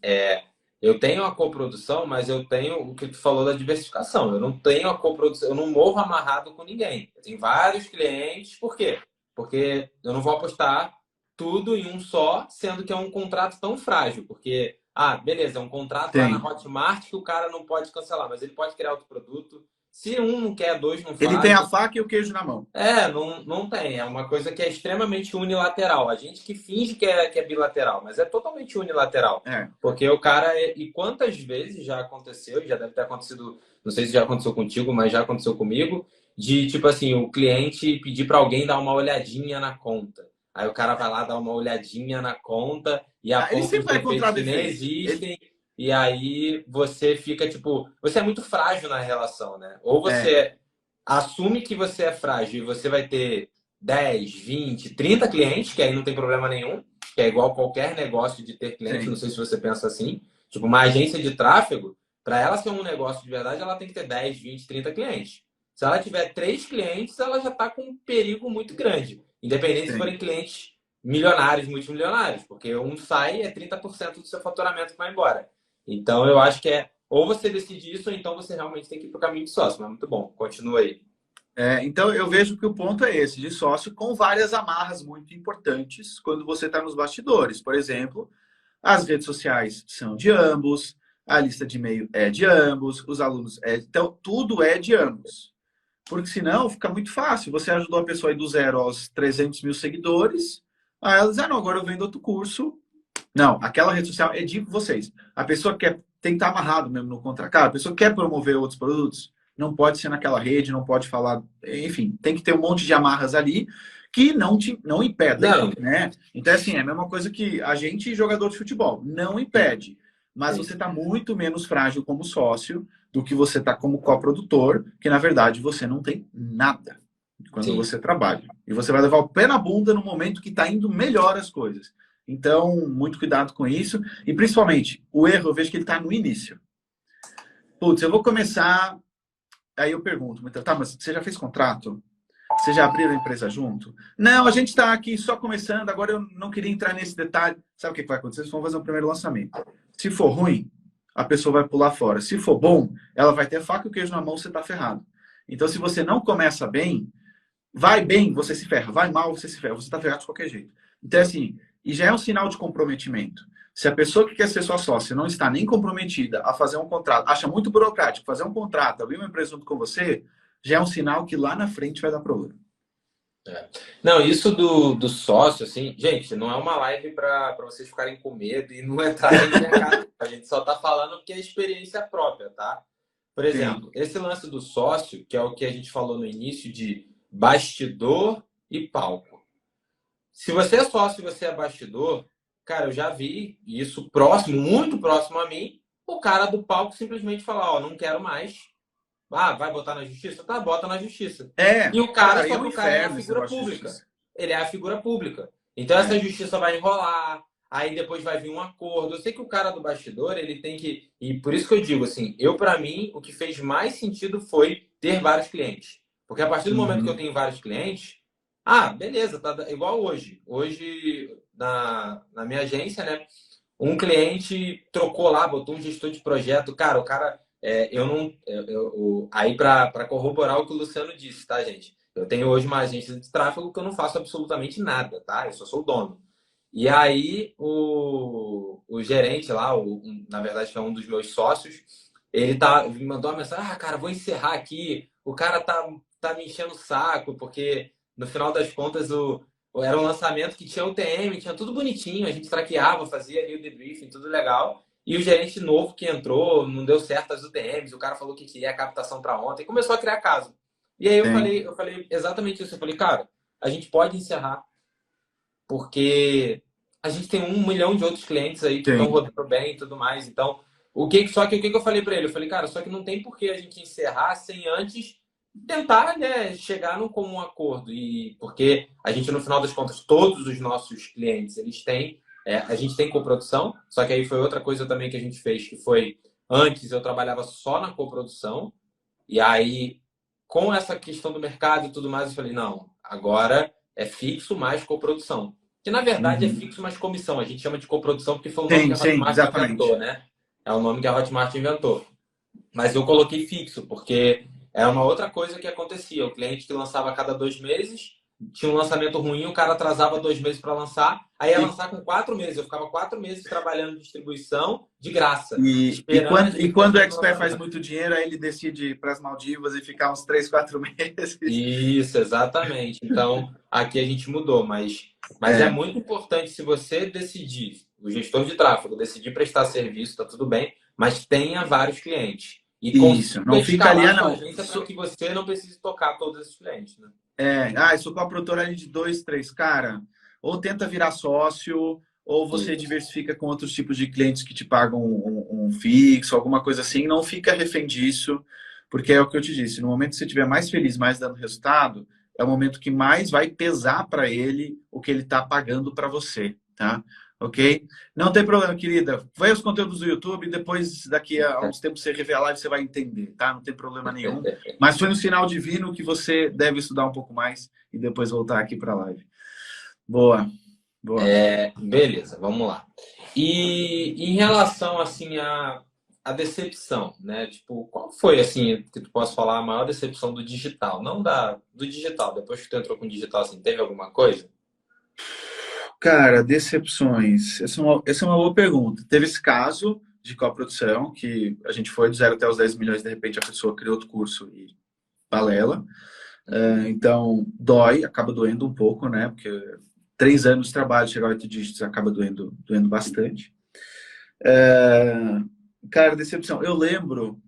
S1: Eu tenho a coprodução, mas eu tenho o que tu falou da diversificação. Eu não tenho a coprodução, eu não morro amarrado com ninguém. Eu tenho vários clientes, por quê? Porque eu não vou apostar tudo em um só, sendo que é um contrato tão frágil. Porque, beleza, é um contrato lá na Hotmart que o cara não pode cancelar, mas ele pode criar outro produto. Se um não quer, dois não faz.
S2: Ele tem a faca e o queijo na mão.
S1: Não tem. É uma coisa que é extremamente unilateral. A gente que finge que é bilateral, mas é totalmente unilateral. Porque o cara... E quantas vezes já aconteceu, já deve ter acontecido, não sei se já aconteceu contigo, mas já aconteceu comigo, de, tipo assim, o cliente pedir para alguém dar uma olhadinha na conta. Aí o cara vai lá dar uma olhadinha na conta e aponta os defeitos que nem existem. E aí você fica, tipo... Você é muito frágil na relação, né? Ou você assume que você é frágil e você vai ter 10, 20, 30 clientes, que aí não tem problema nenhum, que é igual qualquer negócio de ter cliente. Sim. Não sei se você pensa assim. Tipo, uma agência de tráfego, para ela ser um negócio de verdade, ela tem que ter 10, 20, 30 clientes. Se ela tiver 3 clientes, ela já está com um perigo muito grande. Independente se
S2: Sim.
S1: forem clientes milionários, multimilionários, porque um sai é 30% do seu faturamento que vai embora. Então, eu acho que ou você decide isso, ou então você realmente tem que ir para o caminho de sócio. Mas muito bom, continua aí.
S2: Então, eu vejo que o ponto é esse, de sócio com várias amarras muito importantes quando você está nos bastidores. Por exemplo, as redes sociais são de ambos, a lista de e-mail é de ambos, os alunos então tudo é de ambos. Porque senão fica muito fácil. Você ajudou a pessoa aí do 0 aos 300 mil seguidores, aí ela diz, não, agora eu vendo outro curso. Não, aquela rede social é de vocês. A pessoa quer, tem que estar amarrado mesmo no contrato. Cara, a pessoa quer promover outros produtos, não pode ser naquela rede, não pode falar, enfim, tem que ter um monte de amarras ali que não impedem,
S1: Não,
S2: né? Então, assim, é a mesma coisa que a gente, jogador de futebol, não impede. Mas
S1: sim,
S2: você está muito menos frágil como sócio do que você está como coprodutor, que na verdade você não tem nada quando
S1: sim.
S2: você trabalha. E você vai levar o pé na bunda no momento que está indo melhor as coisas. Então, muito cuidado com isso. E principalmente, o erro, eu vejo que ele está no início. Putz, eu vou começar. Aí eu pergunto, tá, mas você já fez contrato? Você já abriu a empresa junto? Não, a gente está aqui só começando, agora eu não queria entrar nesse detalhe. Sabe o que vai acontecer? Vocês vão fazer um primeiro lançamento. Se for ruim, a pessoa vai pular fora. Se for bom, ela vai ter a faca e o queijo na mão, você está ferrado. Então, se você não começa bem, vai bem, você se ferra. Vai mal, você se ferra. Você está ferrado de qualquer jeito. Então, assim, e já é um sinal de comprometimento. Se a pessoa que quer ser sua sócia não está nem comprometida a fazer um contrato, acha muito burocrático fazer um contrato, abrir uma empresa junto com você, já é um sinal que lá na frente vai dar problema.
S1: É. Não, isso do sócio, assim, gente, não é uma live para vocês ficarem com medo e não entrarem no mercado. A gente só tá falando que é experiência própria, tá? Por
S2: Sim,
S1: exemplo, esse lance do sócio, que é o que a gente falou no início de bastidor e palco. Se você é sócio e você é bastidor, cara, eu já vi isso próximo, muito próximo a mim, o cara do palco simplesmente falar, ó, não quero mais. Ah, vai botar na justiça? Tá, bota na justiça. E o cara,
S2: cara, e é
S1: só
S2: um
S1: que o cara é a
S2: inferno esse
S1: figura
S2: negócio de
S1: pública.
S2: justiça.
S1: Ele é a figura pública. Então essa
S2: É.
S1: justiça vai enrolar, aí depois vai vir um acordo. Eu sei que o cara do bastidor, ele tem que. E por isso que eu digo assim, para mim, o que fez mais sentido foi ter vários clientes. Porque a partir do momento que eu
S2: Uhum.
S1: tenho vários clientes, ah, beleza, tá igual hoje. Hoje, na minha agência, né? Um cliente trocou lá, botou um gestor de projeto. Cara, o cara eu não. Aí, para corroborar o que o Luciano disse, tá, gente? Eu tenho hoje uma agência de tráfego que eu não faço absolutamente nada, tá? Eu só sou o dono. E aí, o gerente lá, na verdade, que é um dos meus sócios, ele me mandou uma mensagem: ah, cara, vou encerrar aqui. O cara tá me enchendo o saco, porque no final das contas, era um lançamento que tinha UTM, tinha tudo bonitinho, a gente traqueava, fazia ali o debriefing, tudo legal. E o gerente novo que entrou, não deu certo as UTMs, o cara falou que queria a captação para ontem, começou a criar caso. E aí
S2: Sim,
S1: eu falei exatamente isso. Eu falei, cara, a gente pode encerrar, porque a gente tem 1 milhão de outros clientes aí que estão
S2: sim.
S1: rodando bem e tudo mais. Então, só que o que eu falei para ele? Eu falei, cara, só que não tem por que a gente encerrar sem antes tentar, né, chegar num comum acordo. E porque a gente, no final das contas, todos os nossos clientes, eles têm a gente tem coprodução, só que aí foi outra coisa também que a gente fez, que foi antes eu trabalhava só na coprodução, e aí com essa questão do mercado e tudo mais, eu falei, não, agora é fixo mais coprodução. Que na verdade é
S2: Uhum.
S1: fixo mais comissão. A gente chama de coprodução porque foi o nome que
S2: Sim,
S1: a
S2: sim,
S1: Hotmart inventou,
S2: exatamente.
S1: né? É o nome que a Hotmart inventou. Mas eu coloquei fixo, porque era uma outra coisa que acontecia. O cliente que lançava a cada 2 meses, tinha um lançamento ruim, o cara atrasava 2 meses para lançar, aí ia
S2: E,
S1: lançar com 4 meses. Eu ficava 4 meses trabalhando em distribuição de graça,
S2: e, e,
S1: esperando
S2: quando,
S1: as
S2: e
S1: pessoas
S2: quando o
S1: terem o
S2: expert faz
S1: lançamento.
S2: muito dinheiro, aí ele decide ir para as Maldivas e ficar uns 3, 4 meses.
S1: Isso, exatamente. Então, aqui a gente mudou, mas é
S2: É,
S1: muito importante se você decidir, o gestor de tráfego, decidir prestar serviço, está tudo bem, mas tenha vários clientes. E
S2: isso.
S1: consiga
S2: Não fica ali,
S1: escalar
S2: ah,
S1: a sua
S2: não.
S1: agência para que você não precise tocar todos esses clientes, né?
S2: Eu sou com a produtora ali de 2, 3, cara. Ou tenta virar sócio, ou você
S1: Isso.
S2: diversifica com outros tipos de clientes que te pagam um fixo, alguma coisa assim. Não fica refém disso, porque é o que eu te disse. No momento que você estiver mais feliz, mais dando resultado, é o momento que mais vai pesar para ele o que ele está pagando para você, tá? ok? Não tem problema, querida. Vai os conteúdos do YouTube, depois, daqui a uns tempos, você rever a live, você vai entender, tá? Não tem problema nenhum. Mas foi um sinal divino que você deve estudar um pouco mais e depois voltar aqui para a live. Boa, boa.
S1: Beleza, vamos lá. E em relação, assim, à decepção, né? Tipo, qual foi, assim, que tu possa falar, a maior decepção do digital? Não do digital, depois que tu entrou com o digital, assim, teve alguma coisa?
S2: Cara, decepções. Essa é uma boa pergunta. Teve esse caso de coprodução, que a gente foi do 0 até os 10 milhões, de repente a pessoa criou outro curso e balela. Então, dói, acaba doendo um pouco, né? Porque 3 anos de trabalho, chegar a 8 dígitos, acaba doendo bastante. Cara, decepção. Eu lembro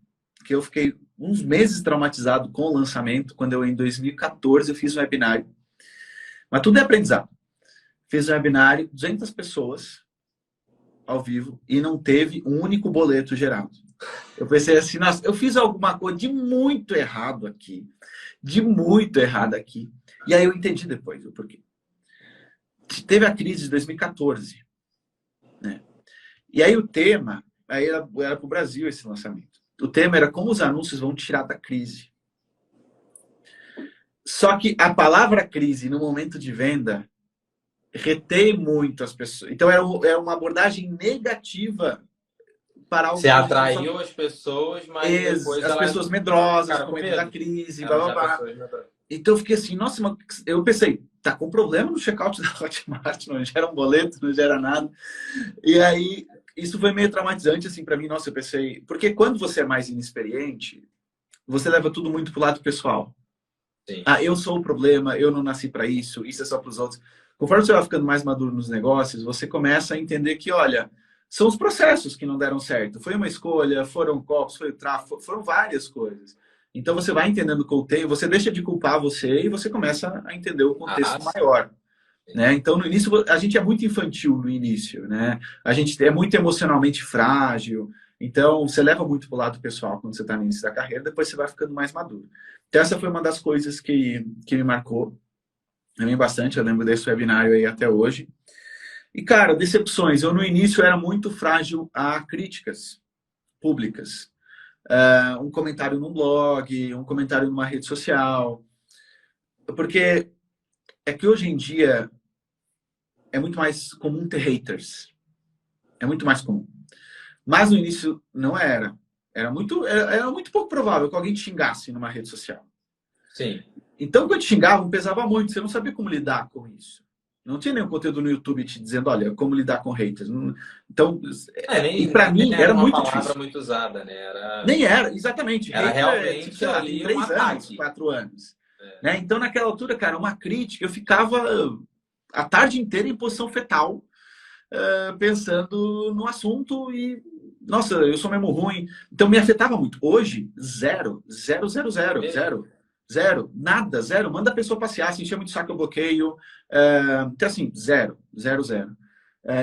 S2: que eu fiquei uns meses traumatizado com o lançamento, quando eu, em 2014, eu fiz um webinário. Mas tudo é aprendizado. Fiz um webinário, 200 pessoas ao vivo, e não teve um único boleto gerado. Eu pensei assim, nossa, eu fiz alguma coisa de muito errado aqui. De muito errado aqui. E aí eu entendi depois o porquê. Teve a crise de 2014, né? E aí o tema, aí era para o Brasil esse lançamento. O tema era como os anúncios vão tirar da crise. Só que a palavra crise no momento de venda retém muito as pessoas. Então era uma abordagem negativa para
S1: Você
S2: algumas
S1: atraiu as pessoas, mas depois
S2: as
S1: elas
S2: pessoas medrosas,
S1: ficaram
S2: com
S1: com
S2: medo da
S1: medo.
S2: crise, blá,
S1: Elas
S2: blá,
S1: já
S2: blá.
S1: pessoas medrosas.
S2: Então eu fiquei assim, nossa, eu pensei, tá com problema no checkout da Hotmart, não gera um boleto, não gera nada. E aí, isso foi meio traumatizante, assim, para mim, nossa, eu pensei, porque quando você é mais inexperiente, você leva tudo muito pro lado pessoal.
S1: Sim.
S2: Ah, eu sou o problema, eu não nasci para isso é só para os outros. Conforme você vai ficando mais maduro nos negócios, você começa a entender que, olha, são os processos que não deram certo. Foi uma escolha, foram copos, foi o tráfego, foram várias coisas. Então você vai entendendo o contexto, você deixa de culpar você e você começa a entender o contexto maior. Né? Então, no início, a gente é muito infantil no início, né? A gente é muito emocionalmente frágil. Então, você leva muito para o lado pessoal quando você está no início da carreira, depois você vai ficando mais maduro. Então, essa foi uma das coisas que me marcou também bastante. Eu lembro desse webinário aí até hoje. E, cara, decepções. Eu, no início, era muito frágil a críticas públicas. Um comentário num blog, um comentário numa rede social. Porque é que hoje em dia é muito mais comum ter haters. É muito mais comum. Mas no início não era. Era muito pouco provável que alguém te xingasse numa rede social.
S1: Sim.
S2: Então, quando te xingavam, pesava muito. Você não sabia como lidar com isso. Não tinha nenhum conteúdo no YouTube te dizendo, olha, como lidar com haters. Então, e para mim,
S1: era
S2: era
S1: uma
S2: muito
S1: palavra
S2: difícil.
S1: muito usada, né?
S2: Nem era, exatamente.
S1: Era
S2: Hater,
S1: realmente
S2: sei lá, tem
S1: ali
S2: 3
S1: um
S2: anos,
S1: ataque.
S2: 4 anos. Né? Então, naquela altura, cara, uma crítica, eu ficava a tarde inteira em posição fetal, pensando no assunto e, nossa, eu sou mesmo ruim. Então me afetava muito. Hoje, zero, zero, zero, zero, zero, zero, nada, zero. Manda a pessoa passear, se encher muito saco, eu bloqueio. Então, assim, zero, zero, zero.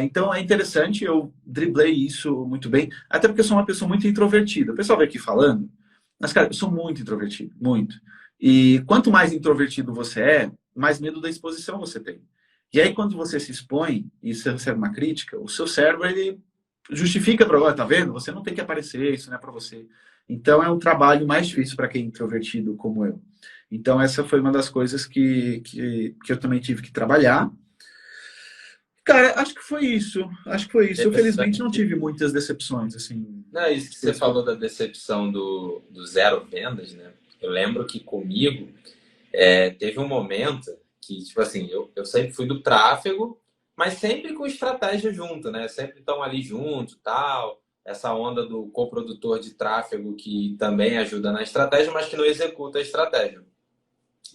S2: Então é interessante, eu driblei isso muito bem, até porque eu sou uma pessoa muito introvertida. O pessoal vem aqui falando, mas, cara, eu sou muito introvertido, muito. E quanto mais introvertido você é, mais medo da exposição você tem. E aí, quando você se expõe e você recebe uma crítica, o seu cérebro, ele justifica para você, tá vendo? Você não tem que aparecer, isso não é para você. Então, é um trabalho mais difícil para quem é introvertido como eu. Então, essa foi uma das coisas que eu também tive que trabalhar. Cara, acho que foi isso. Acho que foi isso. Eu, felizmente, não tive muitas decepções, assim.
S1: Não, isso que você falou da decepção do zero vendas, né? Eu lembro que comigo teve um momento que, tipo assim, eu sempre fui do tráfego, mas sempre com estratégia junto, né? Sempre estão ali junto, tal. Essa onda do coprodutor de tráfego que também ajuda na estratégia, mas que não executa a estratégia.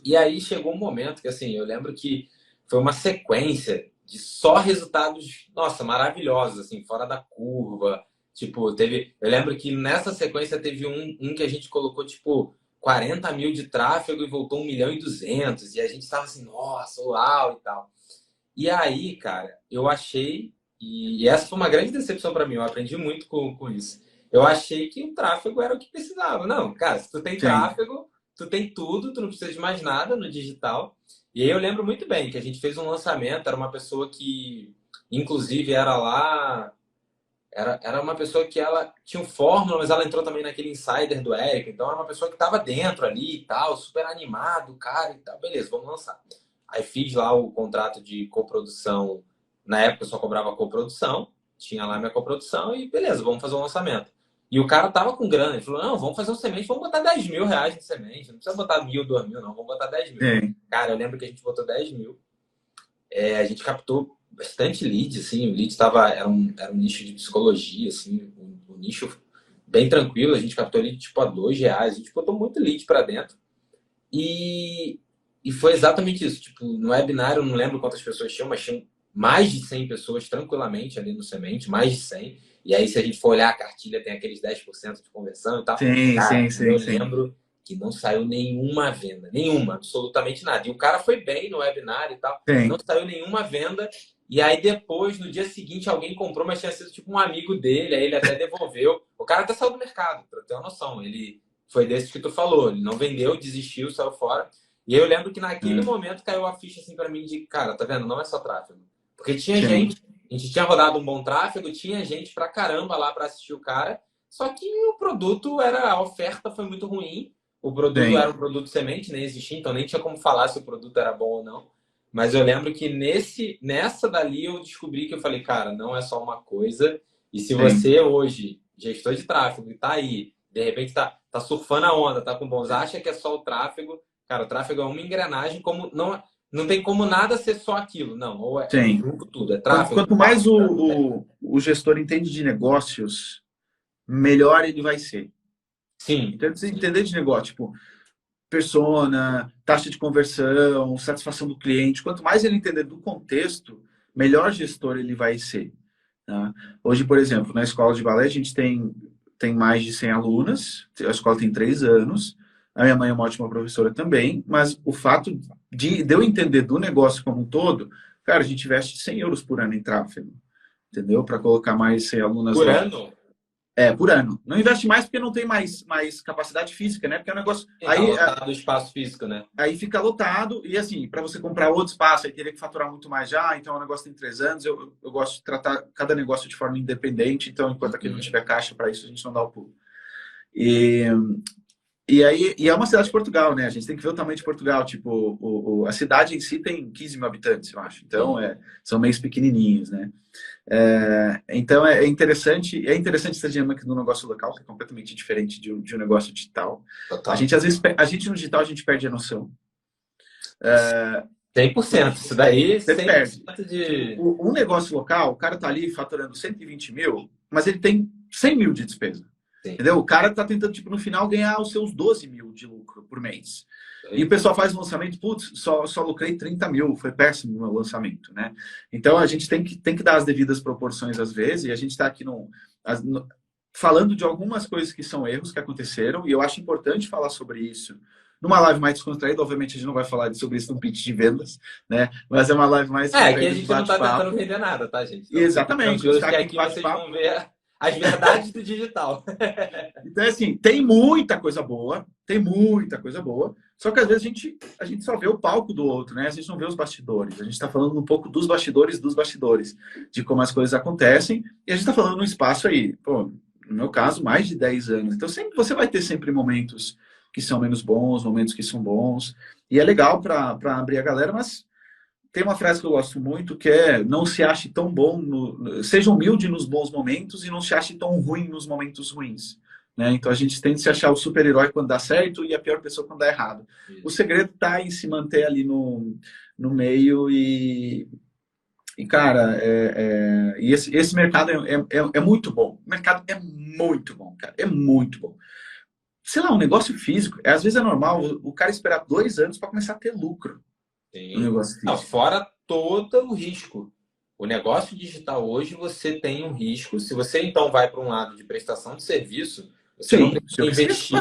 S1: E aí chegou um momento que, assim, eu lembro que foi uma sequência de só resultados, nossa, maravilhosos, assim, fora da curva. Tipo, eu lembro que nessa sequência teve um que a gente colocou, tipo, 40 mil de tráfego e voltou 1.200.000. E a gente tava assim, nossa, uau e tal. E aí, cara, eu achei, e essa foi uma grande decepção para mim, eu aprendi muito com isso. Eu achei que o tráfego era o que precisava. Não, cara, se tu tem tráfego, tu tem tudo, tu não precisa de mais nada no digital. E aí eu lembro muito bem que a gente fez um lançamento, era uma pessoa que Inclusive, era uma pessoa que ela tinha um fórmula, mas ela entrou também naquele insider do Eric. Então, era uma pessoa que estava dentro ali e tal, super animado, cara e tal. Beleza, vamos lançar. Aí fiz lá o contrato de coprodução. Na época eu só cobrava coprodução, tinha lá minha coprodução e beleza, vamos fazer o lançamento. E o cara tava com grana, ele falou, não, vamos fazer um semente, vamos botar 10 mil reais de semente, não precisa botar 1.000, 2.000, não, vamos botar 10 mil.
S2: Sim.
S1: Cara, eu lembro que a gente botou 10 mil, a gente captou bastante lead, assim, o lead era um nicho de psicologia, assim, um nicho bem tranquilo, a gente captou lead tipo a R$ 2, a gente botou muito lead para dentro. E foi exatamente isso, tipo, no webinário eu não lembro quantas pessoas tinham, mas tinham mais de 100 pessoas tranquilamente ali no semente, mais de 100. E aí, se a gente for olhar a cartilha, tem aqueles 10% de conversão e tal.
S2: Sim,
S1: Cara,
S2: sim,
S1: eu
S2: sim.
S1: lembro que não saiu nenhuma venda. Nenhuma, absolutamente nada. E o cara foi bem no webinar e tal.
S2: Sim.
S1: Não saiu nenhuma venda. E aí, depois, no dia seguinte, alguém comprou, mas tinha sido tipo um amigo dele. Aí ele até devolveu. O cara até saiu do mercado, pra ter uma noção. Ele foi desse que tu falou. Ele não vendeu, desistiu, saiu fora. E eu lembro que naquele momento caiu a ficha assim pra mim de, cara, tá vendo? Não é só tráfego. Porque tinha
S2: Sim.
S1: gente, a gente tinha rodado um bom tráfego, tinha gente pra caramba lá pra assistir o cara, só que o produto a oferta foi muito ruim, o produto
S2: Sim.
S1: era um produto semente, nem existia, então nem tinha como falar se o produto era bom ou não. Mas eu lembro que nessa dali eu descobri que eu falei, cara, não é só uma coisa, e se
S2: Sim.
S1: você hoje, gestor de tráfego, e tá aí, de repente tá surfando a onda, tá com bons, acha que é só o tráfego, cara, o tráfego é uma engrenagem, como não tem como nada ser só aquilo, não. Ou é
S2: Sim.
S1: junto tudo, é
S2: Quanto,
S1: tráfego.
S2: quanto mais o gestor entende de negócios, melhor ele vai ser.
S1: Sim.
S2: Então, você entender de negócio, tipo, persona, taxa de conversão, satisfação do cliente, quanto mais ele entender do contexto, melhor gestor ele vai ser. Tá? Hoje, por exemplo, na escola de balé, a gente tem mais de 100 alunas, a escola tem 3 anos, a minha mãe é uma ótima professora também, mas o fato de eu entender do negócio como um todo, cara, a gente investe 100 euros por ano em tráfego, entendeu? Para colocar mais 100 alunas
S1: Por
S2: lá.
S1: ano?
S2: Por ano. Não investe mais porque não tem mais capacidade física, né? Porque é um negócio.
S1: Tá lotado o espaço físico, né?
S2: Aí fica lotado, e assim, para você comprar outro espaço, aí teria que faturar muito mais já, então o negócio tem 3 anos, eu gosto de tratar cada negócio de forma independente, então enquanto aqui não tiver caixa para isso, a gente não dá o pulo. E é uma cidade de Portugal, né? A gente tem que ver o tamanho de Portugal. Tipo, a cidade em si tem 15 mil habitantes, eu acho. Então, são meios pequenininhos, né? Então, é interessante essa dinâmica do negócio local, que é completamente diferente de um negócio digital.
S1: Total.
S2: Às vezes, no digital, a gente perde a noção.
S1: 100%. Isso daí,
S2: Você
S1: 100%
S2: perde.
S1: de...
S2: Um negócio local, o cara tá ali faturando 120 mil, mas ele tem 100 mil de despesa.
S1: Sim.
S2: Entendeu? O cara tá tentando, tipo, no final, ganhar os seus 12 mil de lucro por mês. E o pessoal faz um lançamento, putz, só lucrei 30 mil, foi péssimo o meu lançamento, né? Então, a gente tem que dar as devidas proporções às vezes, e a gente está aqui falando de algumas coisas que são erros que aconteceram, e eu acho importante falar sobre isso. Numa live mais descontraída, obviamente a gente não vai falar sobre isso no pitch de vendas, né? Mas é uma live mais
S1: descontraída. Aqui a gente não tá tentando vender nada, tá, gente? Então,
S2: exatamente.
S1: Que aqui vocês vão ver as verdades do digital.
S2: Então, assim, tem muita coisa boa, só que às vezes a gente só vê o palco do outro, né? A gente não vê os bastidores. A gente está falando um pouco dos bastidores, de como as coisas acontecem, e a gente está falando num espaço aí, pô, no meu caso, mais de 10 anos. Então, você vai ter sempre momentos que são menos bons, momentos que são bons, e é legal para abrir a galera, mas tem uma frase que eu gosto muito, que é: não se ache tão bom, seja humilde nos bons momentos e não se ache tão ruim nos momentos ruins. Né? Então a gente tem que se achar o super-herói quando dá certo e a pior pessoa quando dá errado. Isso. O segredo está em se manter ali no meio e cara, e esse mercado é muito bom. O mercado é muito bom, cara. É muito bom. Sei lá, um negócio físico, às vezes é normal o cara esperar 2 anos para começar a ter lucro.
S1: Sim. Não, fora todo o risco. O negócio digital hoje você tem um risco. Se você então vai para um lado de prestação de serviço, você não precisa investir.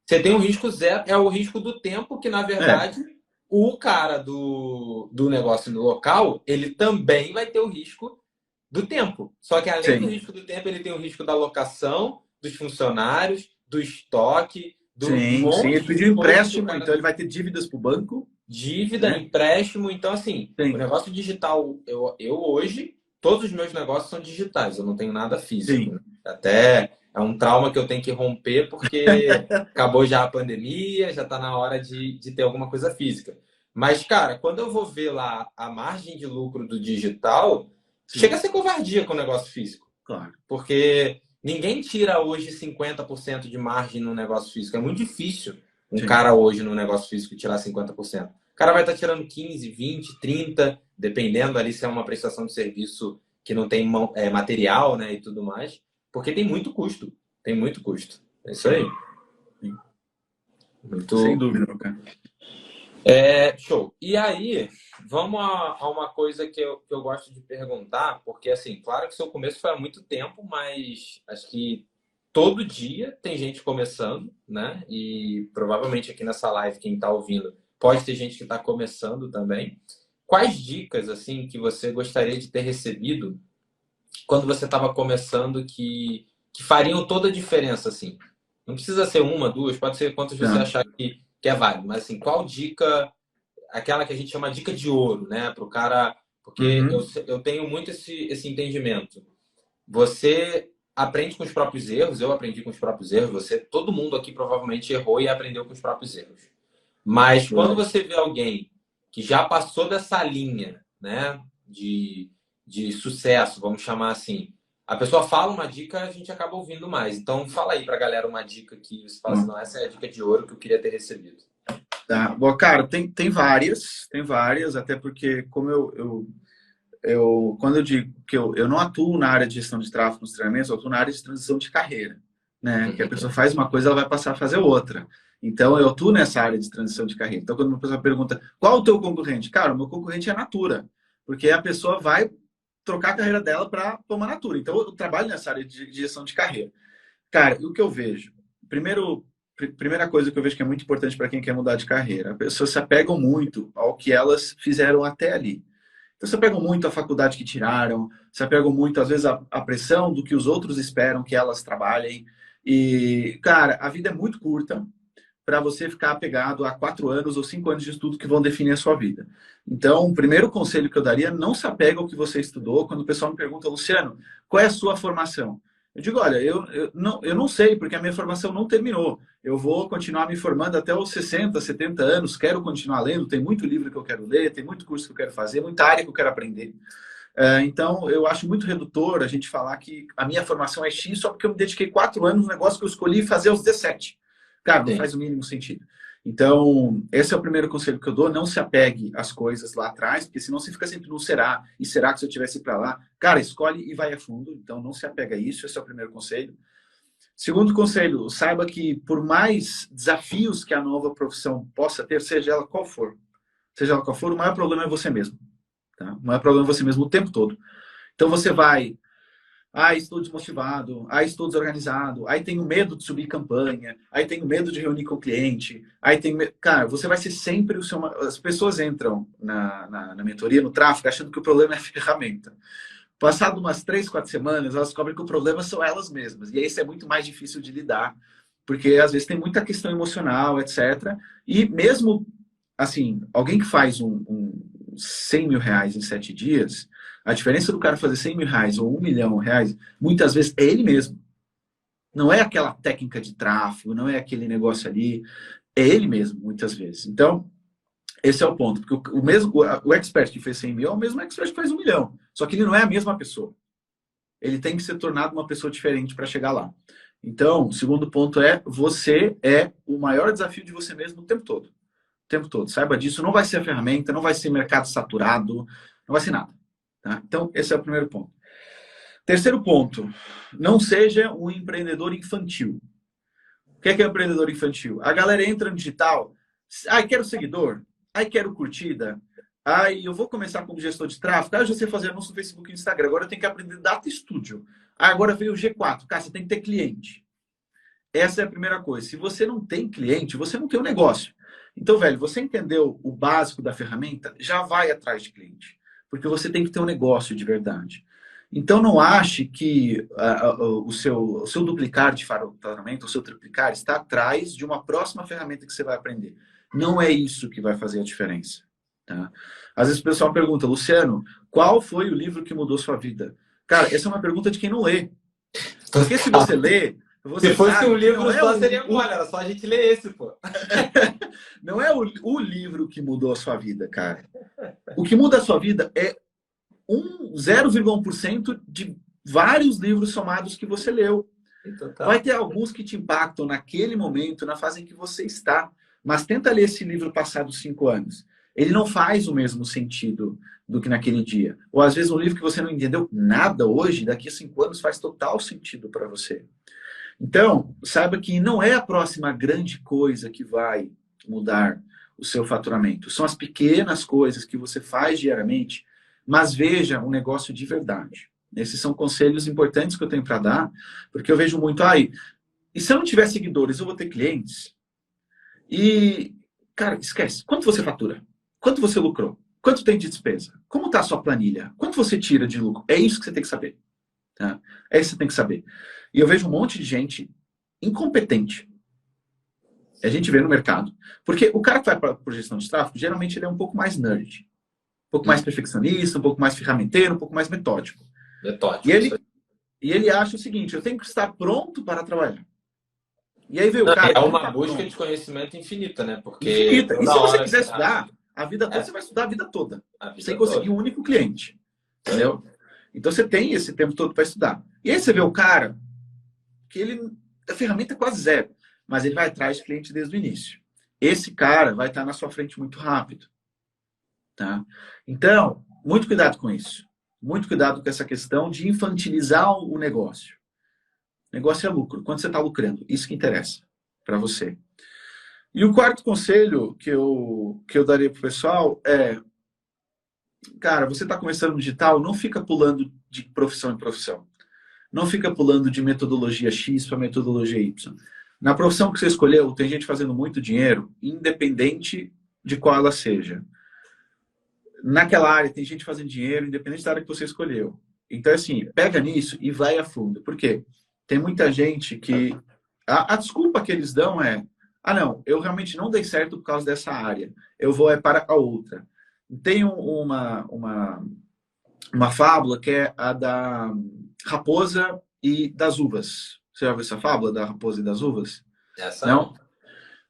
S1: Você tem um risco zero. É o risco do tempo, que na verdade o cara do negócio no local, ele também vai ter o risco do tempo. Só que além do risco do tempo, ele tem o risco da locação, dos funcionários, do estoque, do
S2: sim, ele pediu empréstimo, então ele vai ter dívidas para o banco.
S1: dívida,
S2: né?
S1: empréstimo. Então, assim, o
S2: Sim,
S1: negócio digital, eu hoje, todos os meus negócios são digitais, eu não tenho nada físico, né?
S2: sim.
S1: Até é um trauma que eu tenho que romper, porque acabou já a pandemia, já está na hora de ter alguma coisa física. Mas, cara, quando eu vou ver lá a margem de lucro do digital, chega a
S2: Sim,
S1: ser covardia com o negócio físico.
S2: claro.
S1: Porque ninguém tira hoje 50% de margem no negócio físico. É muito difícil um
S2: Sim.
S1: cara hoje no negócio físico tirar 50%. O cara vai estar tirando 15, 20, 30, dependendo ali se é uma prestação de serviço que não tem material, né, e tudo mais. Porque tem muito custo. Tem muito custo. É isso aí.
S2: Sim, sim. Sem
S1: Muito,
S2: dúvida, meu cara.
S1: show. E aí, vamos a uma coisa que eu gosto de perguntar, porque, assim, claro que seu começo foi há muito tempo, mas acho que todo dia tem gente começando, né? E provavelmente aqui nessa live, quem está ouvindo, pode ter gente que está começando também. Quais dicas, assim, que você gostaria de ter recebido quando você estava começando que fariam toda a diferença, assim? Não precisa ser uma, duas, pode ser quantas você
S2: Tá.
S1: achar que é válido, mas, assim, qual dica aquela que a gente chama dica de ouro, né? Para o cara. Porque
S2: Uhum.
S1: eu tenho muito esse entendimento. Você aprende com os próprios erros, eu aprendi com os próprios erros, todo mundo aqui provavelmente errou e aprendeu com os próprios erros. Mas quando
S2: Boa.
S1: você vê alguém que já passou dessa linha, né, de sucesso, vamos chamar assim, a pessoa fala uma dica, a gente acaba ouvindo mais. Então, fala aí pra galera uma dica que você fala assim,
S2: Boa.
S1: não, essa é a dica de ouro que eu queria ter recebido.
S2: Tá. Boa, cara, tem várias, até porque como quando eu digo que eu não atuo na área de gestão de tráfego nos treinamentos, eu atuo na área de transição de carreira, né? Que a pessoa faz uma coisa, ela vai passar a fazer outra. Então, eu atuo nessa área de transição de carreira. Então, quando uma pessoa pergunta, qual o teu concorrente? Cara, o meu concorrente é a Natura, porque a pessoa vai trocar a carreira dela para uma Natura. Então, eu trabalho nessa área de gestão de carreira. Cara, e o que eu vejo? Primeira coisa que eu vejo que é muito importante para quem quer mudar de carreira, as pessoas se apegam muito ao que elas fizeram até ali. Então, se apegam muito à faculdade que tiraram, se apegam muito, às vezes, à pressão do que os outros esperam que elas trabalhem. E, cara, a vida é muito curta para você ficar apegado a 4 anos ou 5 anos de estudo que vão definir a sua vida. Então, o primeiro conselho que eu daria, não se apega ao que você estudou. Quando o pessoal me pergunta, Luciano, qual é a sua formação? Eu digo, olha, eu não sei, porque a minha formação não terminou. Eu vou continuar me formando até os 60, 70 anos, quero continuar lendo, tem muito livro que eu quero ler, tem muito curso que eu quero fazer, muita área que eu quero aprender. Então, eu acho muito redutor a gente falar que a minha formação é X só porque eu me dediquei 4 anos no negócio que eu escolhi fazer aos 17. Cara, não
S1: Sim.
S2: faz o mínimo sentido. Então, esse é o primeiro conselho que eu dou. Não se apegue às coisas lá atrás, porque senão você fica sempre no será. E será que se eu tivesse para lá? Cara, escolhe e vai a fundo. Então, não se apega a isso. Esse é o primeiro conselho. Segundo conselho, saiba que por mais desafios que a nova profissão possa ter, seja ela qual for, o maior problema é você mesmo. Tá? O maior problema é você mesmo o tempo todo. Então, você vai estou desmotivado. Estou desorganizado. Tenho medo de subir campanha. Tenho medo de reunir com o cliente. Cara, você vai ser sempre o seu. As pessoas entram na mentoria, no tráfego, achando que o problema é a ferramenta. Passado umas 3, 4 semanas, elas descobrem que o problema são elas mesmas. E aí isso é muito mais difícil de lidar, porque às vezes tem muita questão emocional, etc. E mesmo, assim, alguém que faz um 100 mil reais em 7 dias, a diferença do cara fazer 100 mil reais ou 1 milhão de reais, muitas vezes é ele mesmo. Não é aquela técnica de tráfego, não é aquele negócio ali, é ele mesmo, muitas vezes. Então, esse é o ponto, porque o expert que fez 100 mil é o mesmo expert que faz 1 milhão, só que ele não é a mesma pessoa. Ele tem que ser tornado uma pessoa diferente para chegar lá. Então, o segundo ponto é, você é o maior desafio de você mesmo o tempo todo. O tempo todo. Saiba disso, não vai ser a ferramenta, não vai ser mercado saturado, não vai ser nada. Tá? Então, esse é o primeiro ponto. Terceiro ponto, não seja um empreendedor infantil. O que é empreendedor infantil? A galera entra no digital, quero seguidor, quero curtida, eu vou começar como gestor de tráfego, eu já sei fazer anúncio no Facebook e no Instagram, agora eu tenho que aprender Data Studio. Agora veio o G4, cara, você tem que ter cliente. Essa é a primeira coisa. Se você não tem cliente, você não tem um negócio. Então, velho, você entendeu o básico da ferramenta, já vai atrás de cliente. Porque você tem que ter um negócio de verdade. Então, não ache que o seu duplicar de faturamento, o seu triplicar, está atrás de uma próxima ferramenta que você vai aprender. Não é isso que vai fazer a diferença. Tá? Às vezes o pessoal pergunta, Luciano, qual foi o livro que mudou sua vida? Cara, essa é uma pergunta de quem não lê. Porque se você lê, você
S1: Se fosse
S2: sabe
S1: um
S2: que
S1: livro
S2: não é
S1: só, seria mole, era só a gente ler esse, pô.
S2: não é o livro que mudou a sua vida, cara. O que muda a sua vida é 0,1% de vários livros somados que você leu.
S1: Total.
S2: Vai ter alguns que te impactam naquele momento, na fase em que você está. Mas tenta ler esse livro passados 5 anos. Ele não faz o mesmo sentido do que naquele dia. Ou às vezes um livro que você não entendeu nada hoje, daqui a 5 anos faz total sentido para você. Então, saiba que não é a próxima grande coisa que vai mudar o seu faturamento. São as pequenas coisas que você faz diariamente, mas veja um negócio de verdade. Esses são conselhos importantes que eu tenho para dar, porque eu vejo muito, e se eu não tiver seguidores, eu vou ter clientes? E, cara, esquece. Quanto você fatura? Quanto você lucrou? Quanto tem de despesa? Como está a sua planilha? Quanto você tira de lucro? É isso que você tem que saber. Tá? É isso que você tem que saber. E eu vejo um monte de gente incompetente. A gente vê no mercado. Porque o cara que vai para a gestão de tráfego, geralmente ele é um pouco mais nerd. Um pouco mais perfeccionista, um pouco mais ferramenteiro, um pouco mais metódico.
S1: Metódico.
S2: E ele acha o seguinte, eu tenho que estar pronto para trabalhar. E aí veio o cara...
S1: É uma busca de conhecimento infinita, né? Porque
S2: infinita. E se você quiser
S1: que
S2: estudar a vida toda, você vai estudar a vida toda. Sem
S1: toda.
S2: conseguir um único cliente. Entendeu? Então você tem esse tempo todo para estudar. E aí você vê o cara que a ferramenta é quase zero, mas ele vai atrás de cliente desde o início. Esse cara vai estar na sua frente muito rápido. Tá? Então, muito cuidado com isso. Muito cuidado com essa questão de infantilizar o negócio. O negócio é lucro. Quando você está lucrando, isso que interessa para você. E o quarto conselho que eu daria para o pessoal é, cara, você está começando no digital, não fica pulando de profissão em profissão. Não fica pulando de metodologia X para metodologia Y. Na profissão que você escolheu, tem gente fazendo muito dinheiro, independente de qual ela seja. Naquela área, tem gente fazendo dinheiro, independente da área que você escolheu. Então, assim, pega nisso e vai a fundo. Por quê? Tem muita gente que... A desculpa que eles dão é, não, eu realmente não dei certo por causa dessa área. Eu vou para a outra. Tem uma fábula que é a da raposa e das uvas. Você já viu essa fábula da raposa e das uvas?
S1: Essa
S2: não?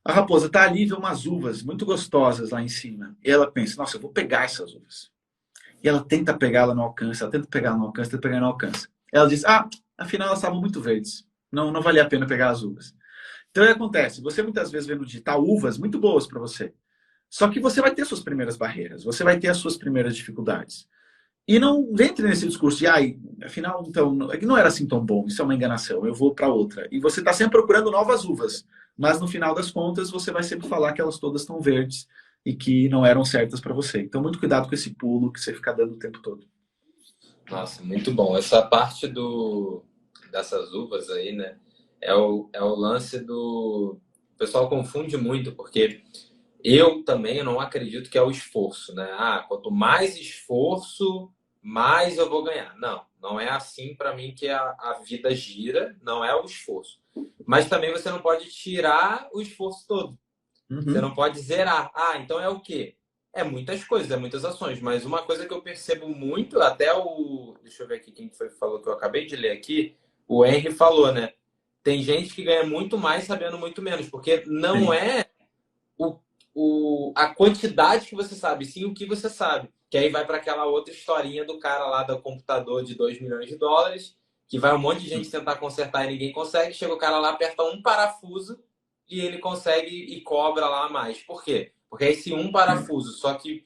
S2: A raposa está ali e vê umas uvas muito gostosas lá em cima. E ela pensa, nossa, eu vou pegar essas uvas. E ela tenta pegar, ela não alcança. Ela tenta pegar, não alcança. Tenta pegar, não alcança. Ela diz, afinal elas estavam muito verdes. Não valia a pena pegar as uvas. Então, o que acontece? Você muitas vezes vê no digital uvas muito boas para você. Só que você vai ter suas primeiras barreiras. Você vai ter as suas primeiras dificuldades. E não entre nesse discurso de, afinal, então, não era assim tão bom, isso é uma enganação, eu vou para outra. E você está sempre procurando novas uvas, mas no final das contas você vai sempre falar que elas todas estão verdes e que não eram certas para você. Então, muito cuidado com esse pulo que você fica dando o tempo todo.
S1: Nossa, muito bom. Essa parte dessas uvas aí, né, é o lance do... O pessoal confunde muito, porque eu também não acredito que é o esforço, né? Quanto mais esforço, mais eu vou ganhar. Não é assim para mim que a vida gira, não é o esforço. Mas também você não pode tirar o esforço todo. Você não pode zerar. Então é o quê? É muitas coisas, é muitas ações. Mas uma coisa que eu percebo muito, até deixa eu ver aqui quem foi que falou, que eu acabei de ler aqui, o Henry falou, né? Tem gente que ganha muito mais sabendo muito menos, porque não é a quantidade que você sabe, sim o que você sabe. Que aí vai para aquela outra historinha do cara lá do computador de 2 milhões de dólares, que vai um monte de gente tentar consertar e ninguém consegue. Chega o cara lá, aperta um parafuso e ele consegue e cobra lá mais. Por quê? Porque é esse um parafuso. Só que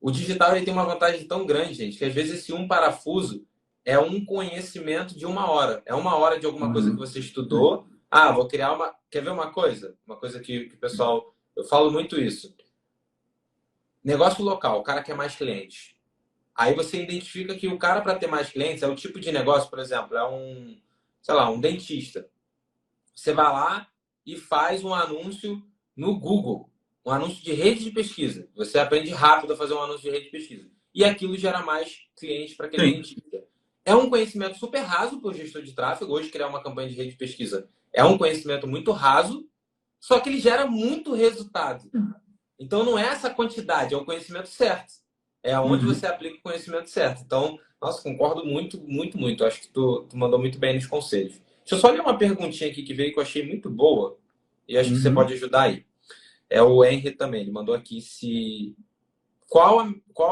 S1: o digital ele tem uma vantagem tão grande, gente, que às vezes esse um parafuso é um conhecimento de 1 hora. É 1 hora de alguma coisa que você estudou. Vou criar uma... Quer ver uma coisa? Uma coisa que o pessoal... Eu falo muito isso. Negócio local, o cara quer mais clientes. Aí você identifica que o cara, para ter mais clientes, é o tipo de negócio, por exemplo, é um dentista. Você vai lá e faz um anúncio no Google, um anúncio de rede de pesquisa. Você aprende rápido a fazer um anúncio de rede de pesquisa. E aquilo gera mais clientes para aquele dentista. É um conhecimento super raso para o gestor de tráfego. Hoje, criar uma campanha de rede de pesquisa é um conhecimento muito raso, só que ele gera muito resultado. Então não é essa quantidade, é o conhecimento certo. É onde
S2: Uhum.
S1: você aplica o conhecimento certo. Então, nossa, concordo muito, muito, muito. Acho que tu mandou muito bem nos conselhos. Deixa eu só ler uma perguntinha aqui que veio que eu achei muito boa e acho que você
S2: Uhum.
S1: pode ajudar aí. É o Henry também, ele mandou aqui se qual